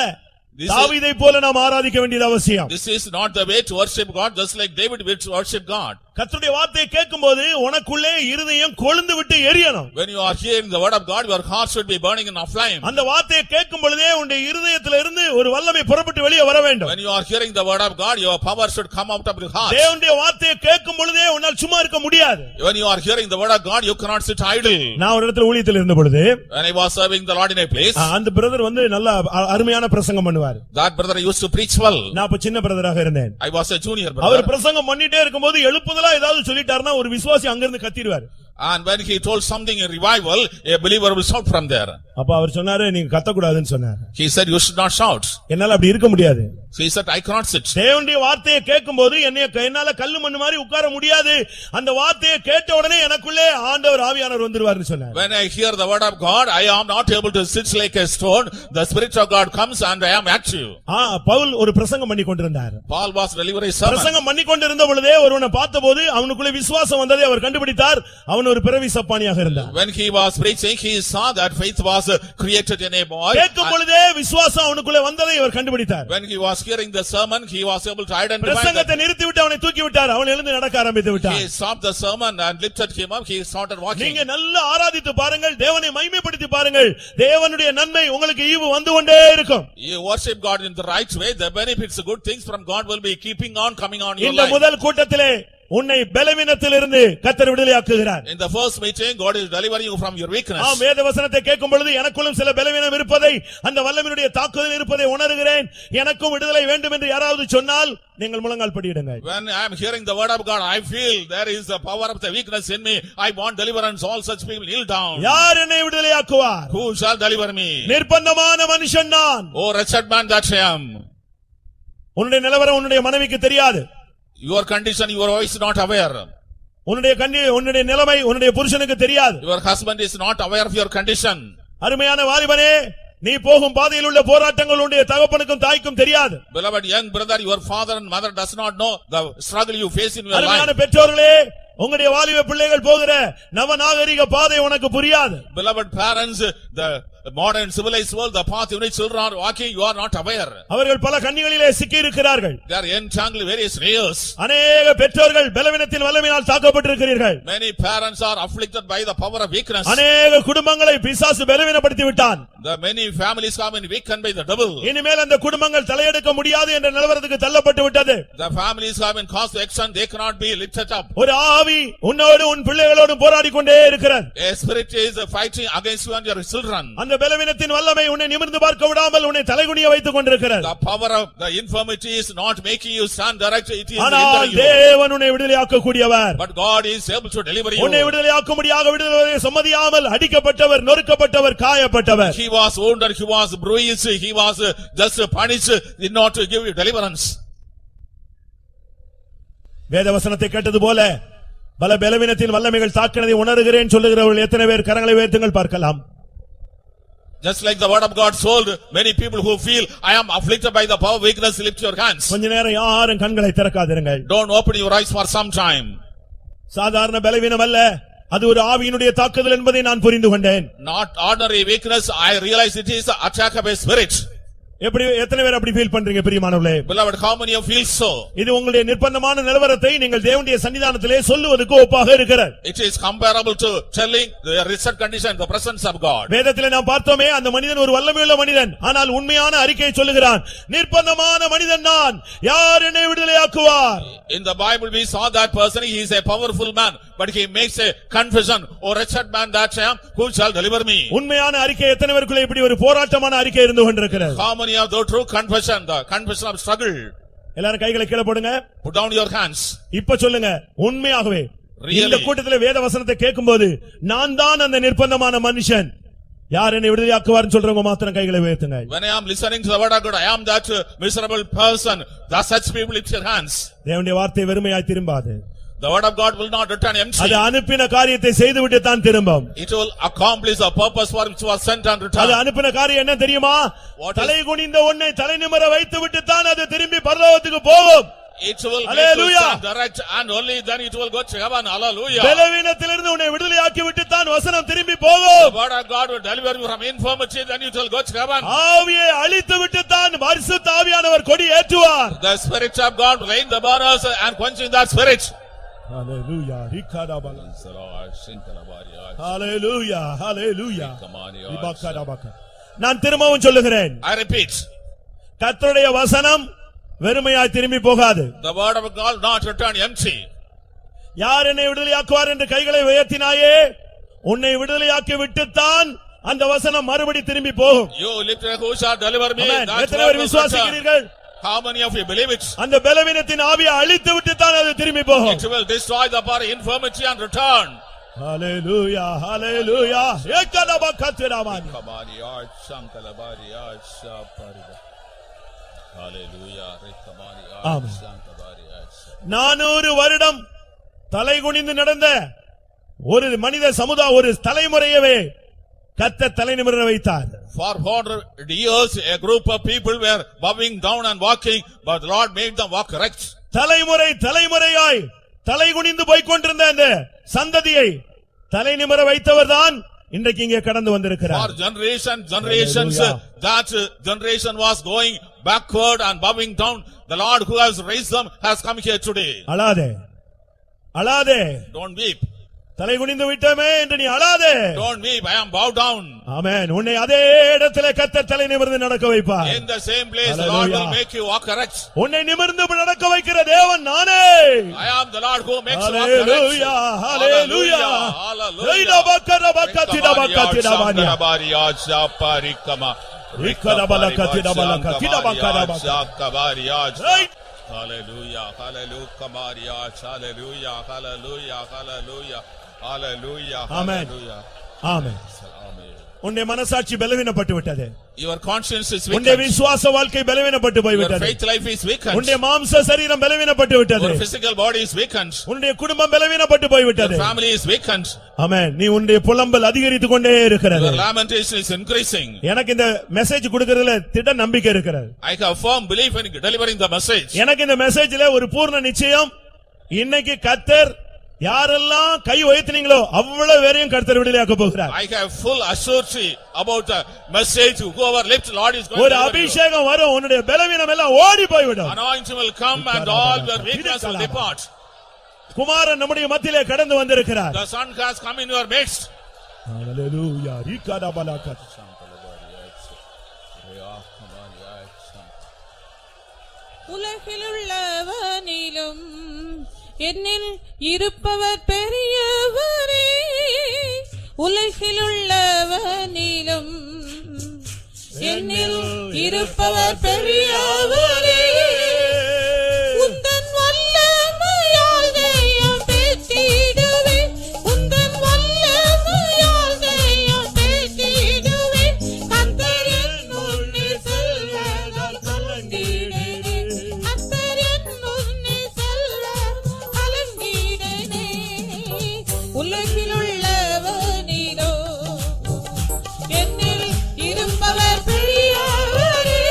This
தாவீதை போல நாம் ஆராதிக்க வேண்டியது அவசியம்.
This is not the way to worship God, just like David worshipped God.
கர்த்தருடைய வார்த்தையை கேட்கும்போது உனக்குள்ளே இருதயம் கொழுந்து விட்டு எரியணும்.
When you are hearing the word of God, your heart should be burning in a flame.
அந்த வார்த்தையை கேட்கும் பொழுதே உன்னுடைய இருதயத்திலிருந்து இருந்து ஒரு வல்லமை புறப்பட்டு வெளியே வர வேண்டும்.
When you are hearing the word of God, your power should come out of your heart.
தேவனுடைய வார்த்தையை கேட்கும் பொழுதே உன்னால் சும்மா இருக்க முடியாது.
When you are hearing the word of God, you cannot sit idle.
நான் ஒரு இடத்துல ஊழியத்தில் இருந்த பொழுது
When I was serving the Lord in a place,
அந்த பிரதர் வந்து நல்ல அருமையான பிரசங்கம் பண்ணுவார்.
that brother used to preach well.
நான் அப்ப சின்ன பிரதராக இருந்தேன்.
I was a junior
our
brother.
பிரசங்கம் பண்ணிட்டே இருக்கும்போது எழுப்புதலா ஏதாவது சொல்லிட்டாருன்னா ஒரு விசுவாசி அங்க இருந்து கத்திடுவார்.
And when he told something in revival, a believer will shout from there.
அப்ப அவர் சொன்னாரு நீங்க கத்தக்கூடாதுன்னு சொன்னார்.
He said you should not shout.
என்னால அப்படி இருக்க முடியாது.
So he said I cannot sit.
தேவனுடைய வார்த்தையை கேட்கும்போது என்னால கல்லு மண்ணு மாதிரி உட்கார முடியாது. அந்த வார்த்தையை கேட்ட உடனே எனக்குள்ளே ஆண்டவர் ஆவியானவர் வந்துருவார்னு சொன்னார்.
When I hear the word of God, I am not able to sit like a stone. The Spirit of God comes and I am active.
Pavul ஒரு பிரசங்கம் பண்ணி கொண்டிருந்தார்.
Paul was delivering a sermon.
பிரசங்கம் பண்ணி கொண்டிருந்த பொழுதே ஒருவனை பார்த்தபோது அவனுக்குள்ளே விசுவாசம் வந்ததை அவர் கண்டுபிடித்தார். அவன் ஒரு பிறவி சப்பானியாக இருந்தார்.
When he was preaching, he saw that faith was created in a boy.
கேட்கும் பொழுதே விசுவாசம் அவனுக்குள்ளே வந்ததை அவர் கண்டுபிடித்தார்.
When he was hearing the sermon, he was able to identify.
பிரசங்கத்தை நிறுத்திவிட்டு அவனை தூக்கி விட்டார். அவன் எழுந்து நடக்க ஆரம்பித்து விட்டார்.
He stopped the sermon and lifted him up. He started walking.
நீங்க நல்லா ஆராதித்து பாருங்கள், தேவனை மகிமைப்படுத்தி பாருங்கள். தேவனுடைய நன்மை உங்களுக்கு ஈவு வந்து கொண்டே இருக்கும்.
You worship God in the right way, the benefits, good things from God will be keeping on coming on your
இந்த
life.
முதல் கூட்டத்திலே உன்னை பலவீனத்திலிருந்து கர்த்தர் விடுதலையாக்குகிறார்.
In the first meeting, God is delivering you from your weakness.
வேத வசனத்தை கேட்கும் பொழுது எனக்குள்ளும் சில பலவீனம் இருப்பதை, அந்த வல்லமையுடைய தாக்குதல் இருப்பதை உணர்கிறேன். எனக்கும் விடுதலை வேண்டும் என்று யாராவது சொன்னால் நீங்கள் முழங்கால் படியிடுங்கள்.
When I am hearing the word of God, I feel there is the power of the weakness in me. I want deliverance. All such people kneel down.
யார் என்னை விடுதலையாக்குவார்?
Who shall deliver me?
நிர்பந்தமான மனுஷன் நான்.
Oh wretched man that I am.
உன்னுடைய நிலவரம் உன்னுடைய மனைவிக்கு தெரியாது.
Your condition, your wife is not aware.
உன்னுடைய நிலைமை உன்னுடைய புருஷனுக்கு தெரியாது.
Your husband is not aware of your condition.
அருமையான வாலிபனே, நீ போகும் பாதையில் உள்ள போராட்டங்கள் உன்னுடைய தகப்பனுக்கும் தாய்க்கும் தெரியாது.
Beloved young brother, your father and mother does not know the struggle you face in your life.
அருமையான பெற்றோர்களே, உங்களுடைய வாலிப பிள்ளைகள் போகிற நவநாகரிக பாதை உனக்கு புரியாது.
Beloved parents, the modern civilized world, the path in which children are walking, you are not aware.
அவர்கள் பல கண்ணிகளிலே சிக்கி இருக்கிறார்கள்.
They are entangled in various snares.
அநேக பெற்றோர்கள் பலவீனத்தின் வல்லமையினால் தாக்கப்பட்டிருக்கிறீர்கள்.
Many parents are afflicted by the power of weakness.
அநேக குடும்பங்களை பிசாசு பலவீனப்படுத்தி விட்டான்.
The many families have been weakened by the devil.
இனிமேல் அந்த குடும்பங்கள் தலையெடுக்க முடியாது என்ற நிலவரத்துக்கு தள்ளப்பட்டு விட்டது.
The families have been caused to extent, they cannot be lifted up.
ஒரு ஆவி உன்னோடு உன் பிள்ளைகளோடு போராடி கொண்டே இருக்கிறது.
A spirit is fighting against you and your children.
அந்த பலவீனத்தின் வல்லமை உன்னை நிமிர்ந்து பார்க்க விடாமல் உன்னை தலைகுனிய வைத்துக் கொண்டிருக்கிறது.
The power of the infirmity is not making you stand direct, it is
ஆனால்
hindering you.
தேவன் உன்னை விடுதலையாக்க கூடியவர்.
But God is able to deliver you.
உன்னை விடுதலையாக்கும்படியாக விடுதலை சம்மதியாமல் அடிக்கப்பட்டவர், நொறுக்கப்பட்டவர், காயப்பட்டவர்.
He was wounded, he was bruised, he was just punished in order to give you deliverance.
வேத வசனத்தை கேட்டது போல பல பலவீனத்தின் வல்லமைகள் தாக்கினதை உணர்கிறேன் சொல்லுகிறவர்கள் எத்தனை பேர் கரங்களை உயர்த்துங்கள் பார்க்கலாம்.
Just like the word of God told many people who feel I am afflicted by the power of weakness, lift your hands.
கொஞ்ச நேரம் யாரும் கண்களை திறக்காதிருங்கள்.
Don't open your eyes for some time.
சாதாரண பலவீனம் அல்ல, அது ஒரு ஆவியினுடைய தாக்குதல் என்பதை நான் புரிந்து கொண்டேன்.
Not ordinary weakness, I realize it is the attack of a spirit.
எப்படி எத்தனை பேர் அப்படி ஃபீல் பண்றீங்க பிரியமானவர்களே?
Beloved, how many of you feel so?
இது உங்களுடைய நிர்பந்தமான நிலவரத்தை நீங்கள் தேவனுடைய சன்னிதானத்திலே சொல்லுவதற்கு ஒப்பாக இருக்கிறது.
It is comparable to telling the reset condition in the presence of God.
வேதத்திலே நாம் பார்த்தோமே, அந்த மனிதன் ஒரு வல்லமையுள்ள மனிதன், ஆனால் உண்மையான அறிக்கையை சொல்லுகிறான். நிர்பந்தமான மனிதன் நான், யார் என்னை விடுதலையாக்குவார்?
In the Bible we saw that person, he is a powerful man, but he makes a confession, O wretched man that I am, who shall deliver me?
உண்மையான அறிக்கை எத்தனை பேருக்குள்ள இப்படி ஒரு போராட்டமான அறிக்கை இருந்து கொண்டிருக்கிறது?
How many of the true confession, the confession of struggle?
எல்லாரும் கைகளை கீழே போடுங்க.
Put down your hands.
இப்ப சொல்லுங்க, உண்மையாகவே
Really?
இந்த கூட்டத்திலே வேத வசனத்தை கேட்கும்போது நான் தான் அந்த நிர்பந்தமான மனுஷன், யார் என்னை விடுதலையாக்குவார்னு சொல்றவங்க மாத்திரம் கைகளை உயர்த்துங்க.
When I am listening to the word of God, I am that miserable person. That such people lift your hands.
தேவனுடைய வார்த்தை வெறுமையாய் திரும்பாது.
The word of God will not return empty.
அது அனுப்பின காரியத்தை செய்துவிட்டு தான் திரும்பும்.
It will accomplish the purpose for which was sent and
அது
return.
அனுப்பின காரியம் என்ன தெரியுமா?
What is-
தலை குனிந்த உன்னை தலை நிமிர வைத்துவிட்டு தான் அது திரும்பி பரலோகத்துக்கு போகும்.
It will make you
Hallelujah.
stand erect and only then it will go to heaven. Hallelujah.
பலவீனத்திலிருந்து உன்னை விடுதலையாக்கி விட்டு தான் வசனம் திரும்பி
The
போகும்.
word of God will deliver you from infirmity, then it will go to heaven.
ஆவியை அழித்து விட்டு தான் பரிசுத்த ஆவியானவர் கொடி ஏற்றுவார்.
The Spirit of God will rain the burners and quenching that spirit.
Hallelujah. Rikadabala.
Hallelujah.
Hallelujah. Hallelujah. Ribakadabaka. நான் திரும்பவும் சொல்லுகிறேன்.
I repeat,
கர்த்தருடைய வசனம் வெறுமையாய் திரும்பி போகாது.
the word of God not return empty.
யார் என்னை விடுதலையாக்குவார் என்று கைகளை உயர்த்தினாயே, உன்னை விடுதலையாக்கி விட்டுத்தான் அந்த வசனம் மறுபடி திரும்பி போகும்.
You lift your who shall deliver me.
Amen.
That
எத்தனை
word
பேர்
will return.
விசுவாசிக்கிறீர்கள்?
How many of you believe it?
அந்த பலவீனத்தின் ஆவியை அழித்து விட்டுத்தான் அது திரும்பி போகும்.
It will destroy the power of infirmity and return.
Hallelujah. Hallelujah. Ekadabakatirabani. Amen. 400 வருடம் தலை குனிந்து நடந்த ஒரு மனித சமுதாய ஒரு தலைமுறையவே கர்த்தர் தலை நிமிர வைத்தார்.
For 400 years, a group of people were bowing down and walking, but the Lord made them walk erect.
தலைமுறையாய் தலை குனிந்து போய்க் கொண்டிருந்த அந்த சந்ததியை தலை நிமிர வைத்தவர்தான் இன்றைக்கு இங்கே கடந்து வந்திருக்கிறார்.
For generations,
Hallelujah.
that generation was going backward and bowing down. The Lord who has raised them has come here today.
அழாதே
Don't weep.
தலை குனிந்து விட்டோமே என்று நீ அழாதே.
Don't weep. I am bowed down.
ஆமென். உன்னை அதே இடத்திலே கர்த்தர் தலை நிமிர்ந்து நடக்க வைப்பார்.
In the same place, the Lord will make you walk erect.
உன்னை நிமிர்ந்து நடக்க வைக்கிற தேவன் நானே.
I am the Lord who makes you walk erect.
Hallelujah. Hallelujah.
Hallelujah. Hallelujah, hallelujah, Kamaria, hallelujah, hallelujah, hallelujah, hallelujah,
Amen.
hallelujah.
Amen.
Amen.
உன்னுடைய மனசாட்சி பலவீனப்பட்டு விட்டது.
Your conscience is
உன்னுடைய
weakened.
விசுவாச வாழ்க்கை பலவீனப்பட்டு போய்
Your
விட்டது.
faith life is weakened.
உன்னுடைய மாம்ச சரீரம் பலவீனப்பட்டு விட்டது.
Your physical body is weakened.
உன்னுடைய குடும்பம் பலவீனப்பட்டு போய்
Your
விட்டது.
family is weakened.
ஆமென். நீ உன்னுடைய புலம்பல் அதிகரித்துக் கொண்டே இருக்கிறது.
Your lamentation is increasing.
எனக்கு இந்த மெசேஜ் கொடுக்கிறதுல திட நம்பிக்கை இருக்கிறது.
I have firm belief in delivering the message.
எனக்கு இந்த மெசேஜ்ல ஒரு பூர்ண நிச்சயம், இன்னைக்கு கர்த்தர் யாரெல்லாம் கை உயர்த்தினீங்களோ அவ்வளவு பேரையும் கர்த்தர் விடுதலையாக்க போகிறார்.
I have full assurity about the message. Whoever lifts, Lord is going to
ஒரு
deliver you.
அபிஷேகம் வரும், உன்னுடைய பலவீனம் எல்லாம் ஓடி போய்விடும்.
Anointing will come and all your weakness will depart.
குமாரன் நம்முடைய மத்தியிலே கடந்து வந்திருக்கிறார்.
The Son has come in your midst.
ஹalleluya. ரிகடபலக.
உலகிலுள்ளவனிலும் என்னில் இருப்பவர் பெரியவரே, உலகிலுள்ளவனிலும் என்னில் இருப்பவர் பெரியவரே, உந்தன் வல்லமையால் ஜெயம் பெற்றிடுவேன், உந்தன் வல்லமையால் ஜெயம் பெற்றிடுவேன், கர்த்தர் என் முன்னே செல்வதால் கலங்கிடேனே, கர்த்தர் என் முன்னே செல்வதால் கலங்கிடேனே, உலகிலுள்ளவனிலோ என்னில் இருப்பவர் பெரியவரே.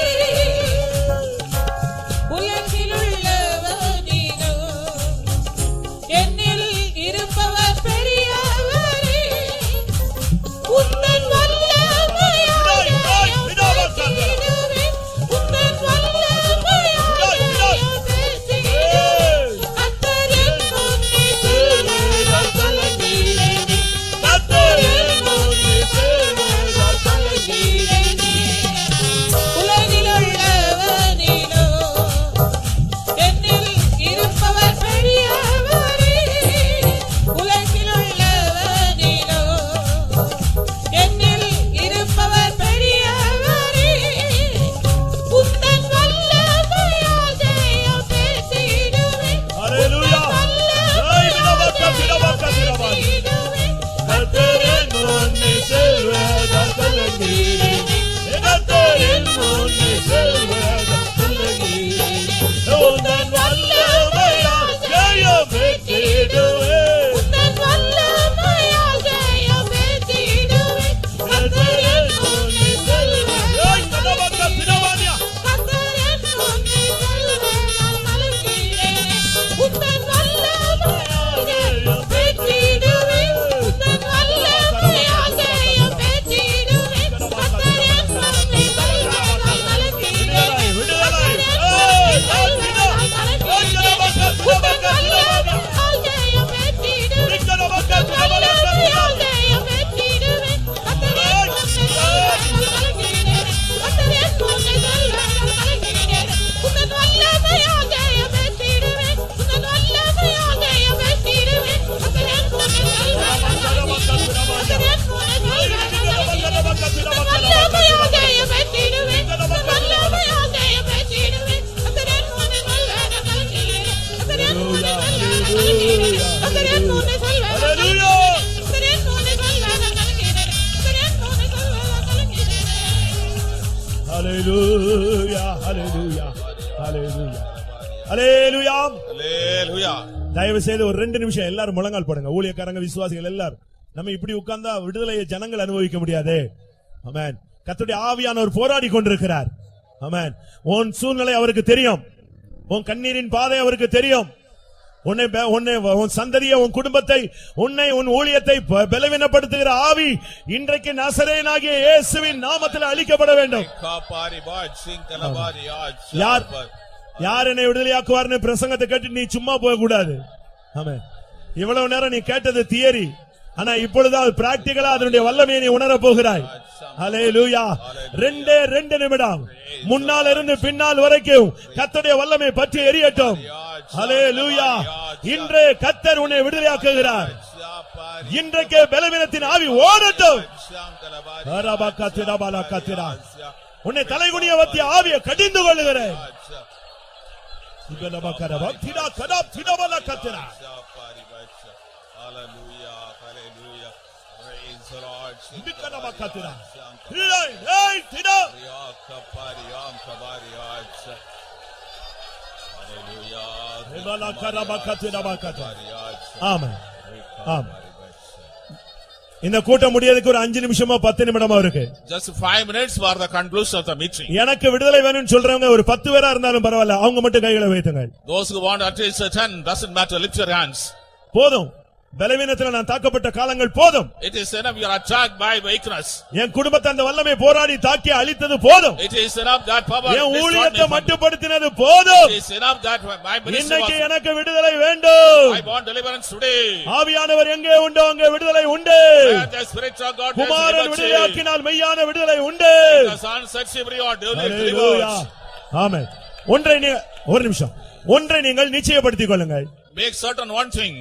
ஹalleluya ஹalleluya ஹalleluya
Hallelujah.
தயவு செய்து ஒரு 2 நிமிஷம் எல்லாரும் முழங்கால் போடுங்க. ஊழியக்காரங்க விசுவாசிகள் எல்லாரும் நம்ம இப்படி உட்கார்ந்தா விடுதலையை ஜனங்கள் அனுபவிக்க முடியாது. ஆமென். கர்த்தருடைய ஆவியானவர் போராடி கொண்டிருக்கிறார். ஆமென். உன் சூழ்நிலை அவருக்கு தெரியும். உன் கண்ணீரின் பாதை அவருக்கு தெரியும். உன் சந்ததியை, உன் குடும்பத்தை, உன்னை, உன் ஊழியத்தை பலவீனப்படுத்துகிற ஆவி இன்றைக்கு நசரேயனாகிய இயேசுவின் நாமத்தில் அழிக்கப்பட வேண்டும். யார் என்னை விடுதலையாக்குவார்னு பிரசங்கத்தை கேட்டு நீ சும்மா போக கூடாது. ஆமென். இவ்வளவு நேரம் நீ கேட்டது தியரி, ஆனா இப்பொழுது பிராக்டிகலா அதனுடைய வல்லமையை நீ உணர போகிறாய். ஹalleluya. 2 நிமிடம் முன்னால் இருந்து பின்னால் வரைக்கும் கர்த்தருடைய வல்லமை பற்றி எரியட்டும். ஹalleluya. இன்று கர்த்தர் உன்னை விடுதலையாக்குகிறார். இன்றைக்கு பலவீனத்தின் ஆவி ஓடட்டும். உன்னை தலைகுனிய வத்திய ஆவியை கடிந்து கொள்ளுகிறேன்.
Hallelujah, hallelujah. Praise the Lord.
ஆமென். ஆமென். இந்த கூட்டம் முடியதுக்கு ஒரு 5 நிமிஷமா 10 நிமிடமா இருக்கு.
Just 5 minutes for the conclusion of the meeting.
எனக்கு விடுதலை வேணும்னு சொல்றவங்க ஒரு 10 பேரா இருந்தாலும் பரவாயில்ல, அவங்க மட்டும் கைகளை வைத்துங்க.
Those who want at least 10, doesn't matter, lift your hands.
போதும். பலவீனத்துல நான் தாக்கப்பட்ட காலங்கள் போதும்.
It is enough you are attacked by weakness.
என் குடும்பத்தை அந்த வல்லமை போராடி தாக்கி அழித்தது போதும்.
It is enough that power.
என் ஊழியத்தை மட்டுப்படுத்தினது போதும்.
It is enough that my ministry.
இன்னைக்கு எனக்கு விடுதலை வேண்டும்.
I want deliverance today.
ஆவியானவர் எங்கே உண்டோ அங்கே விடுதலை உண்டு.
Where the Spirit of God is,
குமாரன் விடுதலையாக்கினால் மெய்யான விடுதலை உண்டு.
The Son sets free or
ஹalleluya. ஆமென். ஒரு நிமிஷம். ஒன்றை நீங்கள் நிச்சயப்படுத்திக் கொள்ளுங்கள்.
Make certain one thing.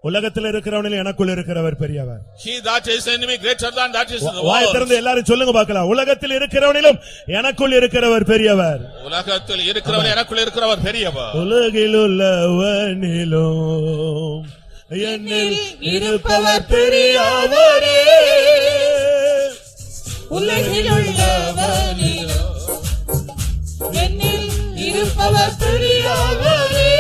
உலகத்தில் இருக்கிறவனில் எனக்குள் இருக்கிறவர் பெரியவர்.
He that is enemy greater than that is in the
வாயை
world.
திறந்து எல்லாரும் சொல்லுங்க பார்க்கலாம். உலகத்தில் இருக்கிறவனிலும் எனக்குள் இருக்கிறவர் பெரியவர்.
உலகத்தில் இருக்கிறவர் எனக்குள் இருக்கிறவர் பெரியவர்.
உலகில் உள்ளவனிலும் என்னில் இருப்பவர் பெரியவரே.
உலகில் உள்ளவனிலும் என்னில் இருப்பவர் பெரியவரே.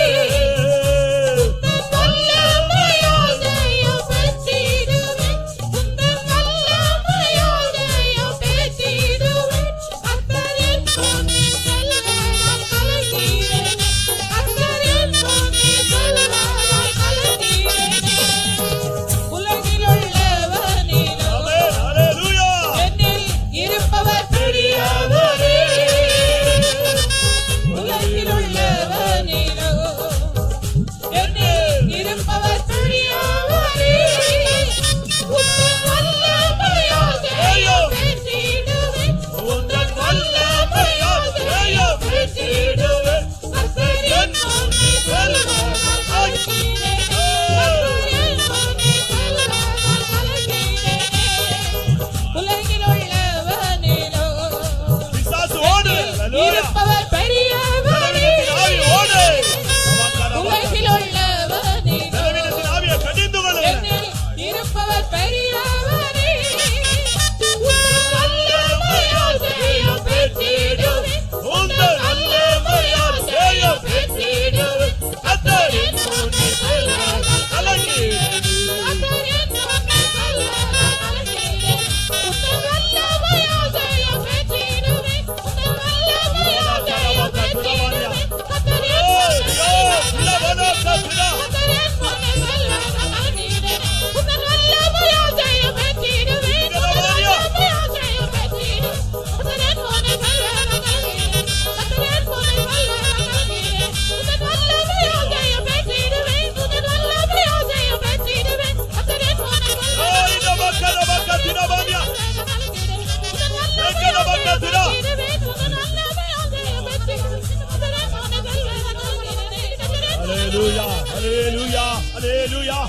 Hallelujah, hallelujah, hallelujah.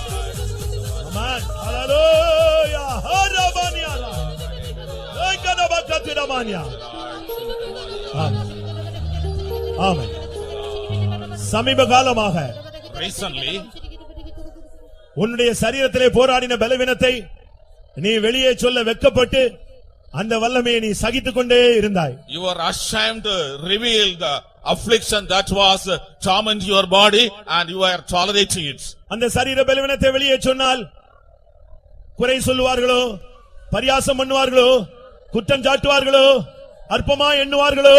Amen. Hallelujah. Harabania. Ekadabakatirabania. Amen. Amen. சமீப காலமாக
recently
உன்னுடைய சரீரத்திலே போராடின பலவீனத்தை நீ வெளியே சொல்ல வெட்கப்பட்டு
அந்த வல்லமையை நீ சகித்துக் கொண்டே இருந்தாய்.
You were ashamed to reveal the affliction that was tormenting your body and you were tolerating it.
அந்த சரீர பலவீனத்தை வெளியே சொன்னால் குறை சொல்லுவார்களோ, பரியாசம் பண்ணுவார்களோ, குற்றம் சாட்டுவார்களோ, அற்பமா எண்ணுவார்களோ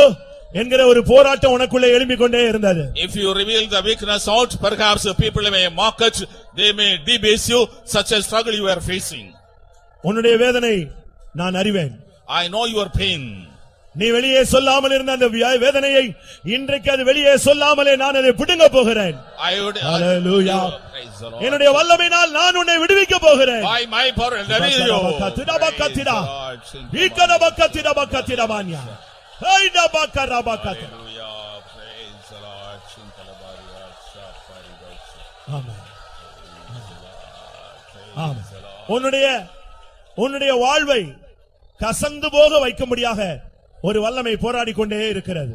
என்கிற ஒரு போராட்டம் உனக்குள்ளே எழும்பிக் கொண்டே இருந்தது.
If you reveal the weakness out, perhaps people may mock it, they may debase you, such a struggle you are facing.
உன்னுடைய வேதனை நான் அறிவேன்.
I know your pain.
நீ வெளியே சொல்லாமல் இருந்த அந்த வேதனையை இன்றைக்கு அது வெளியே சொல்லாமலே நான் அதை பிடுங்க போகிறேன். Hallelujah. என்னுடைய வல்லமையினால் நான் உன்னை விடுவிக்க போகிறேன்.
By my power and deliver you.
பக்கத்திடா பக்கத்திடா பக்கத்திடா மான்யா. ஹைடா Baqarah பக்கத்திடா.
Hallelujah. Praise the Lord. Chintalabariya Shapariya.
ஆமென். ஆமென். உன்னுடைய வாழ்வை கசந்து போக வைக்கும்படியாக ஒரு வல்லமை போராடிக் கொண்டே இருக்கிறது.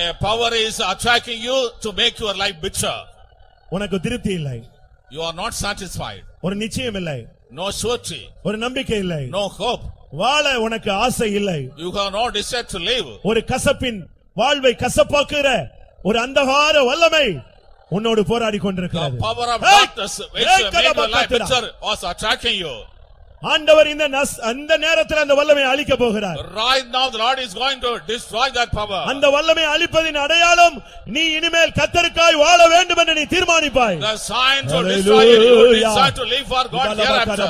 A power is attacking you to make your life bitter.
உனக்கு திருப்தி இல்லை.
You are not satisfied.
ஒரு நிச்சயம் இல்லை.
No surety.
ஒரு நம்பிக்கை இல்லை.
No hope.
வாழ உனக்கு ஆசை இல்லை.
You have no desire to live.
ஒரு கசப்பின் வாழ்வை கசப்பாக்குற ஒரு அந்தகார வல்லமை உன்னோடு போராடிக் கொண்டிருக்கிறது.
The power of darkness which made your life bitter was attacking you.
ஆண்டவர் இந்த நேரத்தில் அந்த வல்லமை அழிக்க போகிறார்.
Right now the Lord is going to destroy that power.
அந்த வல்லமை அழிப்பதின் அடையாளம் நீ இனிமேல் கர்த்தருக்காய் வாழ வேண்டும் என்று நீ தீர்மானிப்பாய்.
The sign to destroy you, you decide to live for God hereafter.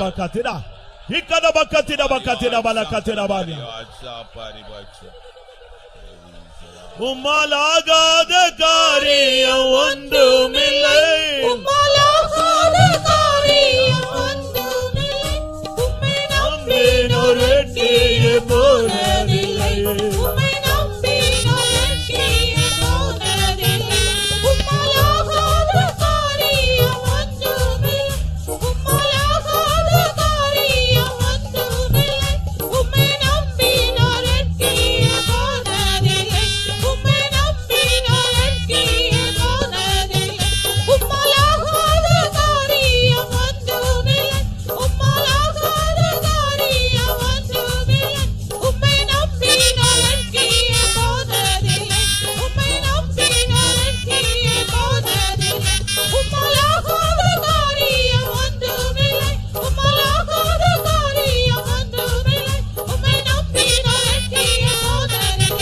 இக்கத பக்கத்திட பக்கத்திட பலக்கத்திட பாரியா. உம்மாலாகாத காரியம் ஒன்றுமில்லை. உம்மாலாகாத காரியம் ஒன்றுமில்லை. உம்மை நம்பினோர் வெற்றியே போனதில்லை. உம்மை நம்பினோர் வெற்றியே போனதில்லை. உம்மாலாகாத காரியம் ஒன்றுமில்லை. உம்மாலாகாத காரியம் ஒன்றுமில்லை. உம்மை நம்பினோர் வெற்றியே போனதில்லை. உம்மை நம்பினோர் வெற்றியே போனதில்லை. உம்மாலாகாத காரியம் ஒன்றுமில்லை. உம்மாலாகாத காரியம் ஒன்றுமில்லை. உம்மை நம்பினோர் வெற்றியே போனதில்லை. உம்மை நம்பினோர் வெற்றியே போனதில்லை. உம்மாலாகாத காரியம் ஒன்றுமில்லை. உம்மாலாகாத காரியம் ஒன்றுமில்லை. உம்மை நம்பினோர் வெற்றியே போனதில்லை.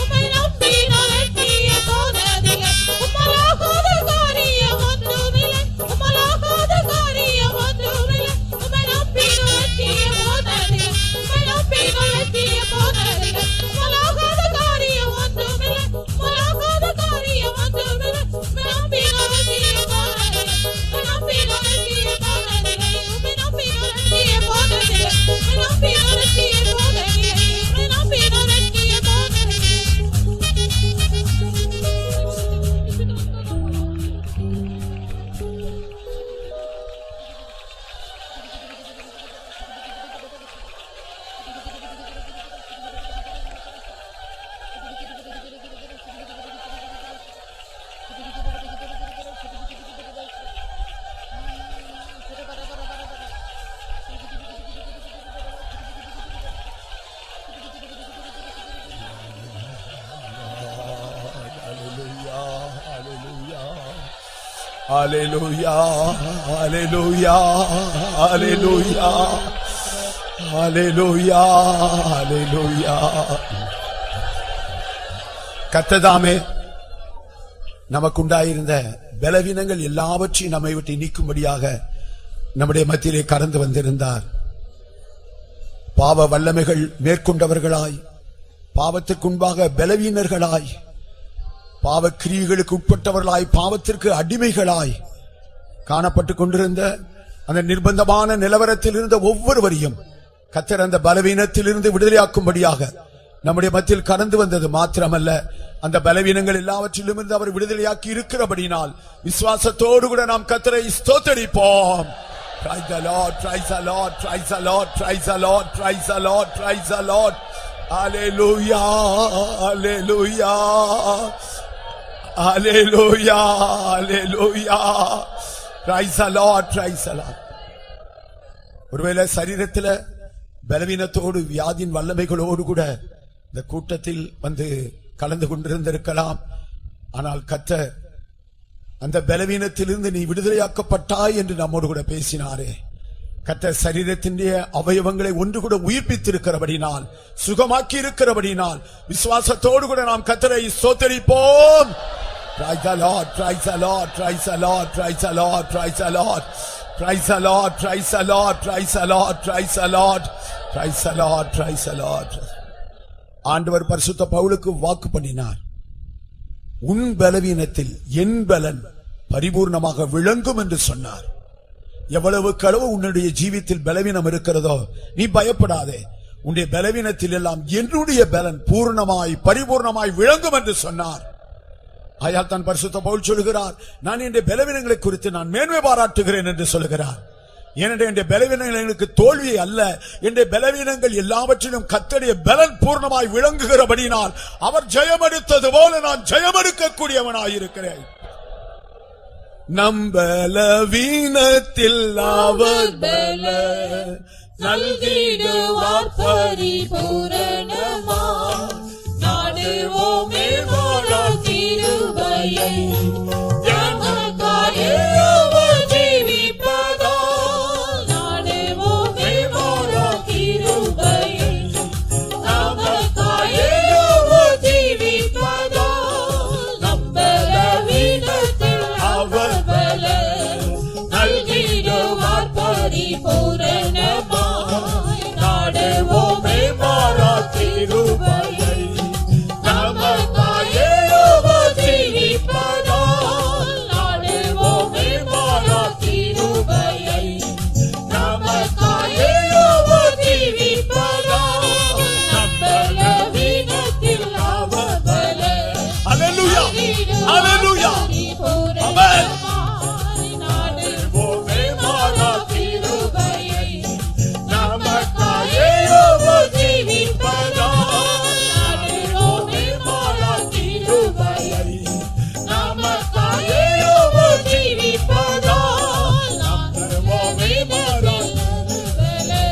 உம்மை நம்பினோர் வெற்றியே போனதில்லை. உம்மாலாகாத காரியம் ஒன்றுமில்லை. உம்மாலாகாத காரியம் ஒன்றுமில்லை. உம்மை நம்பினோர் வெற்றியே போனதில்லை. உம்மை நம்பினோர் வெற்றியே போனதில்லை. உம்மாலாகாத காரியம் ஒன்றுமில்லை. உம்மாலாகாத காரியம் ஒன்றுமில்லை. உம்மை நம்பினோர் வெற்றியே போனதில்லை. உம்மை நம்பினோர் வெற்றியே போனதில்லை. உம்மை நம்பினோர் வெற்றியே போனதில்லை. உம்மை நம்பினோர் வெற்றியே போனதில்லை. உம்மை நம்பினோர் வெற்றியே போனதில்லை.
Hallelujah, hallelujah, hallelujah, hallelujah, hallelujah. கர்த்ததாமே நமக்குண்டாயிருந்த பலவீனங்கள் எல்லாவற்றையும் நம்மை விட்டு நீக்கும்படியாக நம்முடைய மத்தியிலே கடந்து வந்திருந்தார். பாவ வல்லமைகள் மேற்கொண்டவர்களாய், பாவத்திற்குன்பாக பலவீனர்களாய், பாவ கிரியைகளுக்கு உட்பட்டவர்களாய், பாவத்திற்கு அடிமைகளாய் காணப்பட்டுக் கொண்டிருந்த அந்த நிர்பந்தமான நிலவரத்தில் இருந்த ஒவ்வொருவரையும் கர்த்தர் அந்த பலவீனத்திலிருந்து விடுதலையாக்கும்படியாக நம்முடைய மத்தியில் கடந்து வந்தது மாத்திரமல்ல, அந்த பலவீனங்கள் எல்லாவற்றிலும் இருந்து அவர் விடுதலையாக்கி இருக்கிறபடினால் விசுவாசத்தோடு கூட நாம் கர்த்தரை ஸ்தோத்திரிப்போம். Praise the Lord, praise the Lord, praise the Lord, praise the Lord, praise the Lord, praise the Lord. Hallelujah, hallelujah, hallelujah, hallelujah. Praise the Lord, praise the Lord. ஒருவேளை சரீரத்தில் பலவீனத்தோடு வியாதியின் வல்லமைகளோடு கூட இந்த கூட்டத்தில் வந்து கலந்து கொண்டிருந்திருக்கலாம். ஆனால் கர்த்தர் அந்த பலவீனத்திலிருந்து நீ விடுதலையாக்கப்பட்டாய் என்று நம்மோடு கூட பேசினாரே. கர்த்தர் சரீரத்தினுடைய அவயவங்களை ஒன்று கூட உயிர்ப்பித்திருக்கிறபடினால், சுகமாக்கி இருக்கிறபடினால் விசுவாசத்தோடு கூட நாம் கர்த்தரை ஸ்தோத்திரிப்போம். Praise the Lord, praise the Lord, praise the Lord, praise the Lord, praise the Lord, praise the Lord, praise the Lord, praise the Lord, praise the Lord, praise the Lord, praise the Lord. ஆண்டவர் பரிசுத்த பவுலுக்கு வாக்கு பண்ணினார், உன் பலவீனத்தில் என் பலன் பரிபூர்ணமாக விளங்கும் என்று சொன்னார். எவ்வளவு களவு உன்னுடைய ஜீவித்தில் பலவீனம் இருக்கிறதோ நீ பயப்படாதே. உன்னுடைய பலவீனத்தில் எல்லாம் என்னுடைய பலன் பூர்ணமாய் பரிபூர்ணமாய் விளங்கும் என்று சொன்னார். ஆயால் தான் பரிசுத்த பவுல் சொல்கிறார், நான் என்னுடைய பலவீனங்களை குறித்து நான் மேன்மை பாராட்டுகிறேன் என்று சொல்கிறார். ஏனென்றால் என்னுடைய பலவீனங்கள் எனக்கு தோல்வி அல்ல, என்னுடைய பலவீனங்கள் எல்லாவற்றிலும் கர்த்தருடைய பலன் பூர்ணமாய் விளங்குகிறபடினால் அவர் ஜெயமெடுத்தது போல நான் ஜெயமெடுக்கக்கூடியவனாய் இருக்கிறேன். நம் பலவீனத்தில் அவர் பலன்
நல்கிடுவார் பரிபூரணமாய். நாடுவோமே வாழார் கிருபையை, நமக்காக அவர் ஜீவிப்பதால். நாடுவோமே வாழார் கிருபையை, நமக்காக அவர் ஜீவிப்பதால். நம் பலவீனத்தில் அவர் பலன் நல்கிடுவார் பரிபூரணமாய். நாடுவோமே வாழார் கிருபையை, நமக்காக அவர் ஜீவிப்பதால். நாடுவோமே வாழார் கிருபையை, நமக்காக அவர் ஜீவிப்பதால். நம் பலவீனத்தில் அவர் பலன்
Hallelujah, hallelujah,
பரிபூரணமாய். நாடுவோமே வாழார் கிருபையை, நமக்காக அவர் ஜீவிப்பதால். நாடுவோமே வாழார் கிருபையை, நமக்காக அவர் ஜீவிப்பதால். நாடுவோமே வாழார் கிருபையை,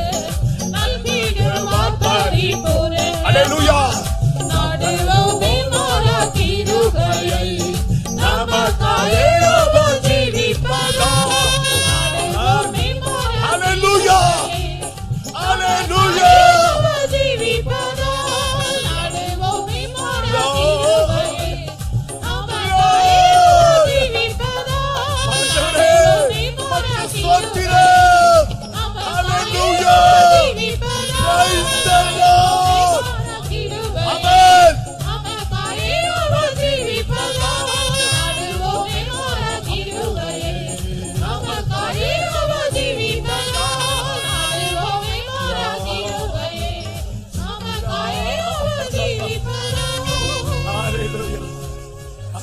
நல்கிடுவார் பரிபூரணமாய்.
Hallelujah.
நாடுவோமே வாழார் கிருபையை, நமக்காக அவர் ஜீவிப்பதால். நாடுவோமே வாழார்
Hallelujah, hallelujah.
அவர் ஜீவிப்பதால். நாடுவோமே வாழார் கிருபையை, நமக்காக அவர் ஜீவிப்பதால். நாடுவோமே வாழார்
ஸ்தோத்திரம்.
நமக்காக
Hallelujah.
Our ஜீவிப்பதால்.
Praise the Lord.
வாழார் கிருபையை,
Amen.
நமக்காக அவர் ஜீவிப்பதால். நாடுவோமே வாழார் கிருபையை, நமக்காக அவர் ஜீவிப்பதால். நாடுவோமே வாழார் கிருபையை, நமக்காக அவர் ஜீவிப்பதால்.
Hallelujah,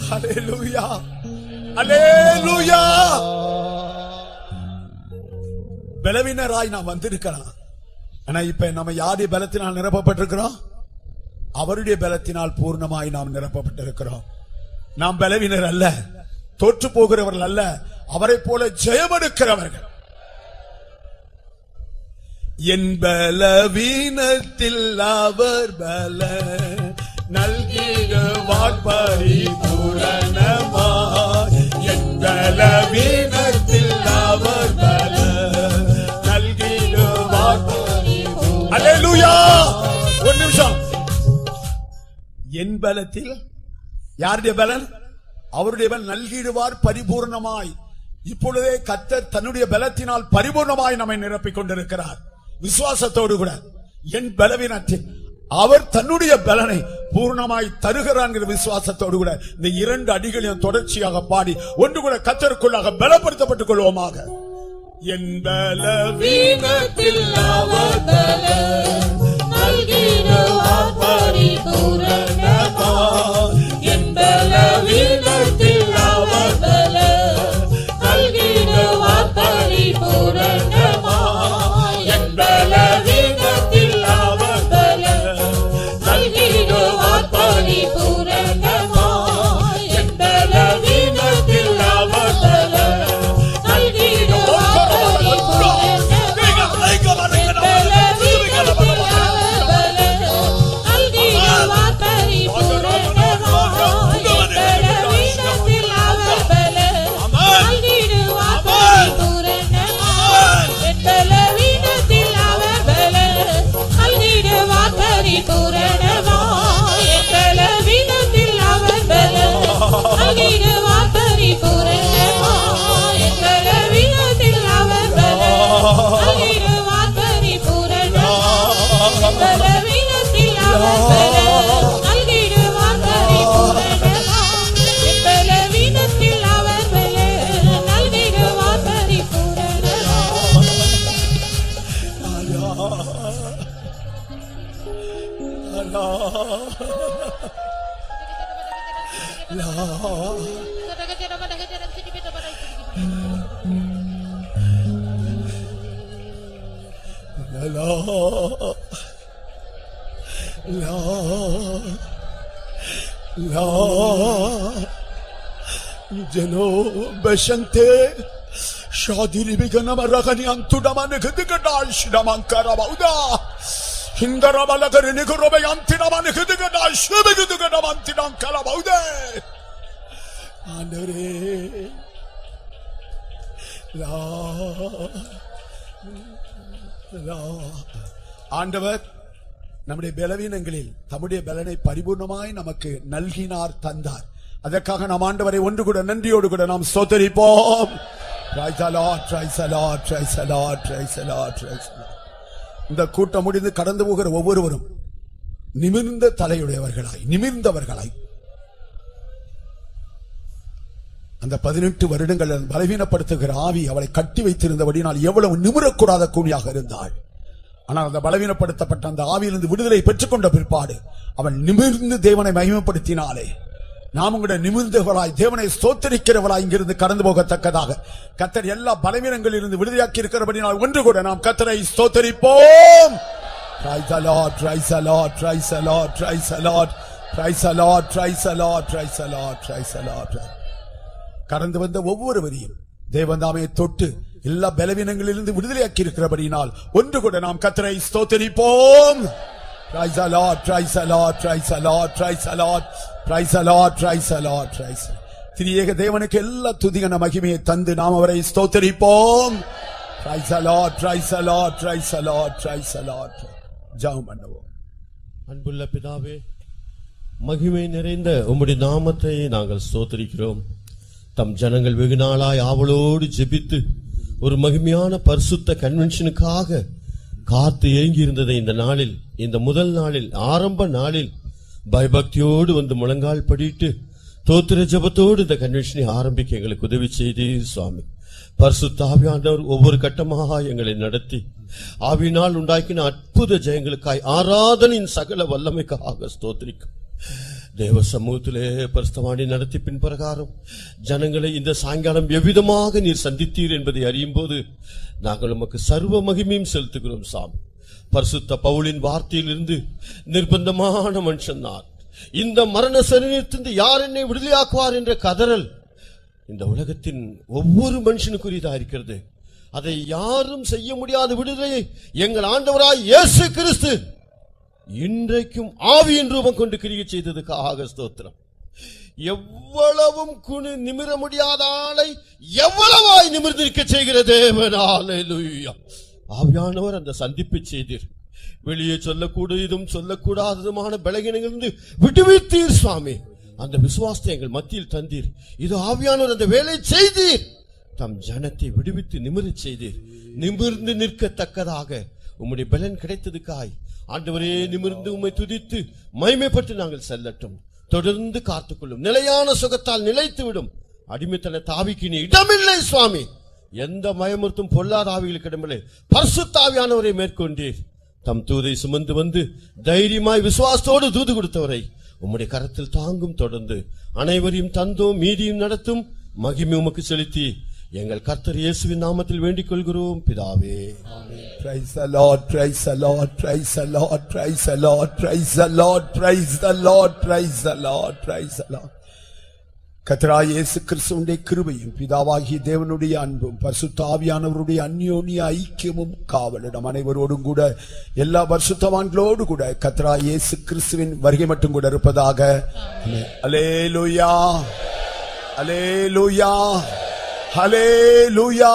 hallelujah, hallelujah. பலவீனராய் நாம் வந்திருக்கலாம். ஆனா இப்ப நம்ம யாருடைய பலத்தினால் நிரப்பப்பட்டிருக்கிறோம்? அவருடைய பலத்தினால் பூர்ணமாய் நாம் நிரப்பப்பட்டிருக்கிறோம். நாம் பலவீனர் அல்ல, தோற்று போகிறவர்கள் அல்ல, அவரை போல ஜெயமெடுக்கிறவர்கள். என் பலவீனத்தில் அவர் பலன் நல்கிடுவார் பரிபூரணமாய். என் பலவீனத்தில் அவர் பலன் நல்கிடுவார். அல்லேலூயா. ஒரு நிமிஷம். என் பலத்தில் யாருடைய பலன்? அவருடைய பலன் நல்கிடுவார் பரிபூர்ணமாய். இப்பொழுதே கர்த்தர் தன்னுடைய பலத்தினால் பரிபூர்ணமாய் நம்மை நிரப்பிக் கொண்டிருக்கிறார். விசுவாசத்தோடு கூட என் பலவீனத்தில் அவர் தன்னுடைய பலனை பூர்ணமாய் தருகிறார் விசுவாசத்தோடு கூட இந்த இரண்டு அடிகளையும் தொடர்ச்சியாக பாடி ஒன்று கூட கர்த்தருக்குள்ளாக பலப்படுத்தப்பட்டுக் கொள்வோமாக. என் பலவீனத்தில் அவர் பலன்
நல்கிடுவார் பரிபூரணமாய். என் பலவீனத்தில் அவர் பலன் நல்கிடுவார் பரிபூரணமாய். என் பலவீனத்தில் அவர் பலன் நல்கிடுவார் பரிபூரணமாய். என் பலவீனத்தில் அவர் பலன் நல்கிடுவார் பரிபூரணமாய்.
जनो बशंते शादिरी बिगना मरगनी अंतुडा मन गदगडाल शिडमंकरा बाउदा हिंदरा बलगरनी गरोबे अंतिना मन गदगडाल शिबगदगडा मंतिनां कला बाउदे आंदरे ला ला ஆண்டவர் நம்முடைய பலவீனங்களில் தம்முடைய பலனை பரிபூர்ணமாய் நமக்கு நல்கினார், தந்தார். அதற்காக நாம் ஆண்டவரை ஒன்று கூட நன்றியோடு கூட நாம் ஸ்தோத்திரிப்போம். Praise the Lord, praise the Lord, praise the Lord, praise the Lord, praise the Lord. இந்த கூட்டம் முடிந்து கடந்து போகிற ஒவ்வொருவரும் நிமிர்ந்த தலையுடையவர்களாய், நிமிர்ந்தவர்களாய், அந்த 18 வருடங்கள் பலவீனப்படுத்துகிற ஆவி அவளை கட்டி வைத்திருந்தபடினால் எவ்வளவு நிமிரக்கூடாத கூனியாக இருந்தாள். ஆனால் அந்த பலவீனப்படுத்தப்பட்ட அந்த ஆவியிலிருந்து விடுதலை பெற்றுக்கொண்ட பிற்பாடு அவன் நிமிர்ந்து தேவனை மகிமைப்படுத்தினாலே நாம் கூட நிமிர்ந்தவர்களாய் தேவனை ஸ்தோத்திரிக்கிறவர்களாய் இங்கிருந்து கடந்து போகத்தக்கதாக கர்த்தர் எல்லா பலவீனங்களில் இருந்து விடுதலையாக்கி இருக்கிறபடினால் ஒன்று கூட நாம் கர்த்தரை ஸ்தோத்திரிப்போம். Praise the Lord, praise the Lord, praise the Lord, praise the Lord, praise the Lord, praise the Lord, praise the Lord, praise the Lord. கடந்து வந்த ஒவ்வொருவரையும் தேவன் தாமே தொட்டு எல்லா பலவீனங்களிலிருந்து விடுதலையாக்கி இருக்கிறபடினால் ஒன்று கூட நாம் கர்த்தரை ஸ்தோத்திரிப்போம். Praise the Lord, praise the Lord, praise the Lord, praise the Lord, praise the Lord, praise the Lord, praise the Lord. திரியேக தேவனுக்கு எல்லா துதிகன மகிமையை தந்து நாம் அவரை ஸ்தோத்திரிப்போம். Praise the Lord, praise the Lord, praise the Lord, praise the Lord. ஜெபம் பண்ணுவோம்.
அன்புள்ள பிதாவே, மகிமை நிறைந்த உம்முடைய நாமத்தை நாங்கள் ஸ்தோத்திரிக்கிறோம். தம் ஜனங்கள் வெகு நாளாய் ஆவலோடு ஜெபித்து ஒரு மகிமையான பரிசுத்த கன்வென்ஷனுக்காக காத்து ஏங்கி இருந்ததை இந்த நாளில், இந்த முதல் நாளில், ஆரம்ப நாளில் பயபக்தியோடு வந்து முழங்கால் படிட்டு தோத்திர ஜெபத்தோடு இந்த கன்வென்ஷனை ஆரம்பிக்க எங்களுக்கு உதவி செய்தீர் சுவாமி. பரிசுத்த ஆவியானவர் ஒவ்வொரு கட்டமாக எங்களை நடத்தி ஆவியினால் உண்டாக்கின அற்புத ஜெயங்களுக்காய் ஆராதனின் சகல வல்லமைக்காக ஸ்தோத்திரிக்கும். தேவ சமூகத்திலே பரிசுத்தவாணி நடத்தி பின் பிரகாரம் ஜனங்களை இந்த சாயங்காலம் எவ்விதமாக நீர் சந்தித்தீர் என்பதை அறியும் போது நாங்கள் உமக்கு சர்வ மகிமையும் செலுத்துகிறோம் சாமி. பரிசுத்த பவுலின் வார்த்தையிலிருந்து நிர்பந்தமான மனுஷன் நான், இந்த மரண சரீரத்திலிருந்து யார் என்னை விடுதலையாக்குவார் என்ற கதறல் இந்த உலகத்தின் ஒவ்வொரு மனுஷனுக்குரியதா இருக்கிறது. அதை யாரும் செய்ய முடியாத விடுதலையை எங்கள் ஆண்டவராய் இயேசு கிறிஸ்து இன்றைக்கும் ஆவியின் ரூபம் கொண்டு கிரியை செய்ததுக்காக ஸ்தோத்திரம். எவ்வளவும் குனி நிமிர முடியாத ஆளை எவ்வளவாய் நிமிர்ந்திருக்க செய்கிற தேவன். அல்லேலூயா. ஆவியானவர் அந்த சந்திப்பை செய்தீர். வெளியே சொல்லக்கூடியதும் சொல்லக்கூடாததுமான பலகீனங்களிலிருந்து விடுவித்தீர் சுவாமி. அந்த விசுவாசத்தை எங்கள் மத்தியில் தந்தீர். இது ஆவியானவர் அந்த வேலை செய்தீர். தம் ஜனத்தை விடுவித்து நிமிரச் செய்தீர். நிமிர்ந்து நிற்கத்தக்கதாக உம்முடைய பலன் கிடைத்ததுக்காய் ஆண்டவரே, நிமிர்ந்து உம்மை துதித்து மகிமைப்பட்டு நாங்கள் செல்லட்டும். தொடர்ந்து காத்துக்கொள்ளும். நிலையான சுகத்தால் நிலைத்து விடும். அடிமைத்தன தாவிக்கு நீ இடமில்லை சுவாமி. எந்த மயமுறுத்தும் பொல்லாத ஆவிகளுக்கு இடமில்லை. பரிசுத்த ஆவியானவரை மேற்கொண்டீர். தம் தூதை சுமந்து வந்து தைரியமாய் விசுவாசத்தோடு தூது கொடுத்தவரை உம்முடைய கரத்தில் தாங்கும். தொடர்ந்து அனைவரையும் தந்தோம், மீதியும் நடத்தும். மகிமை உமக்கு செலுத்தி எங்கள் கர்த்தர் இயேசுவின் நாமத்தில் வேண்டிக் கொள்கிறோம் பிதாவே.
Praise the Lord, praise the Lord, praise the Lord, praise the Lord, praise the Lord, praise the Lord, praise the Lord, praise the Lord. கர்த்தராகிய இயேசு கிறிஸ்துவின் கிருபையும் பிதாவாகிய தேவனுடைய அன்பும் பரிசுத்த ஆவியானவருடைய அந்யோன்ய ஐக்கியமும் காவலிடம் அனைவரோடும் கூட எல்லா பரிசுத்தவான்களோடு கூட கர்த்தராகிய இயேசு கிறிஸ்துவின் வருகை மட்டும் கூட இருப்பதாக. அல்லேலூயா, அல்லேலூயா, அல்லேலூயா.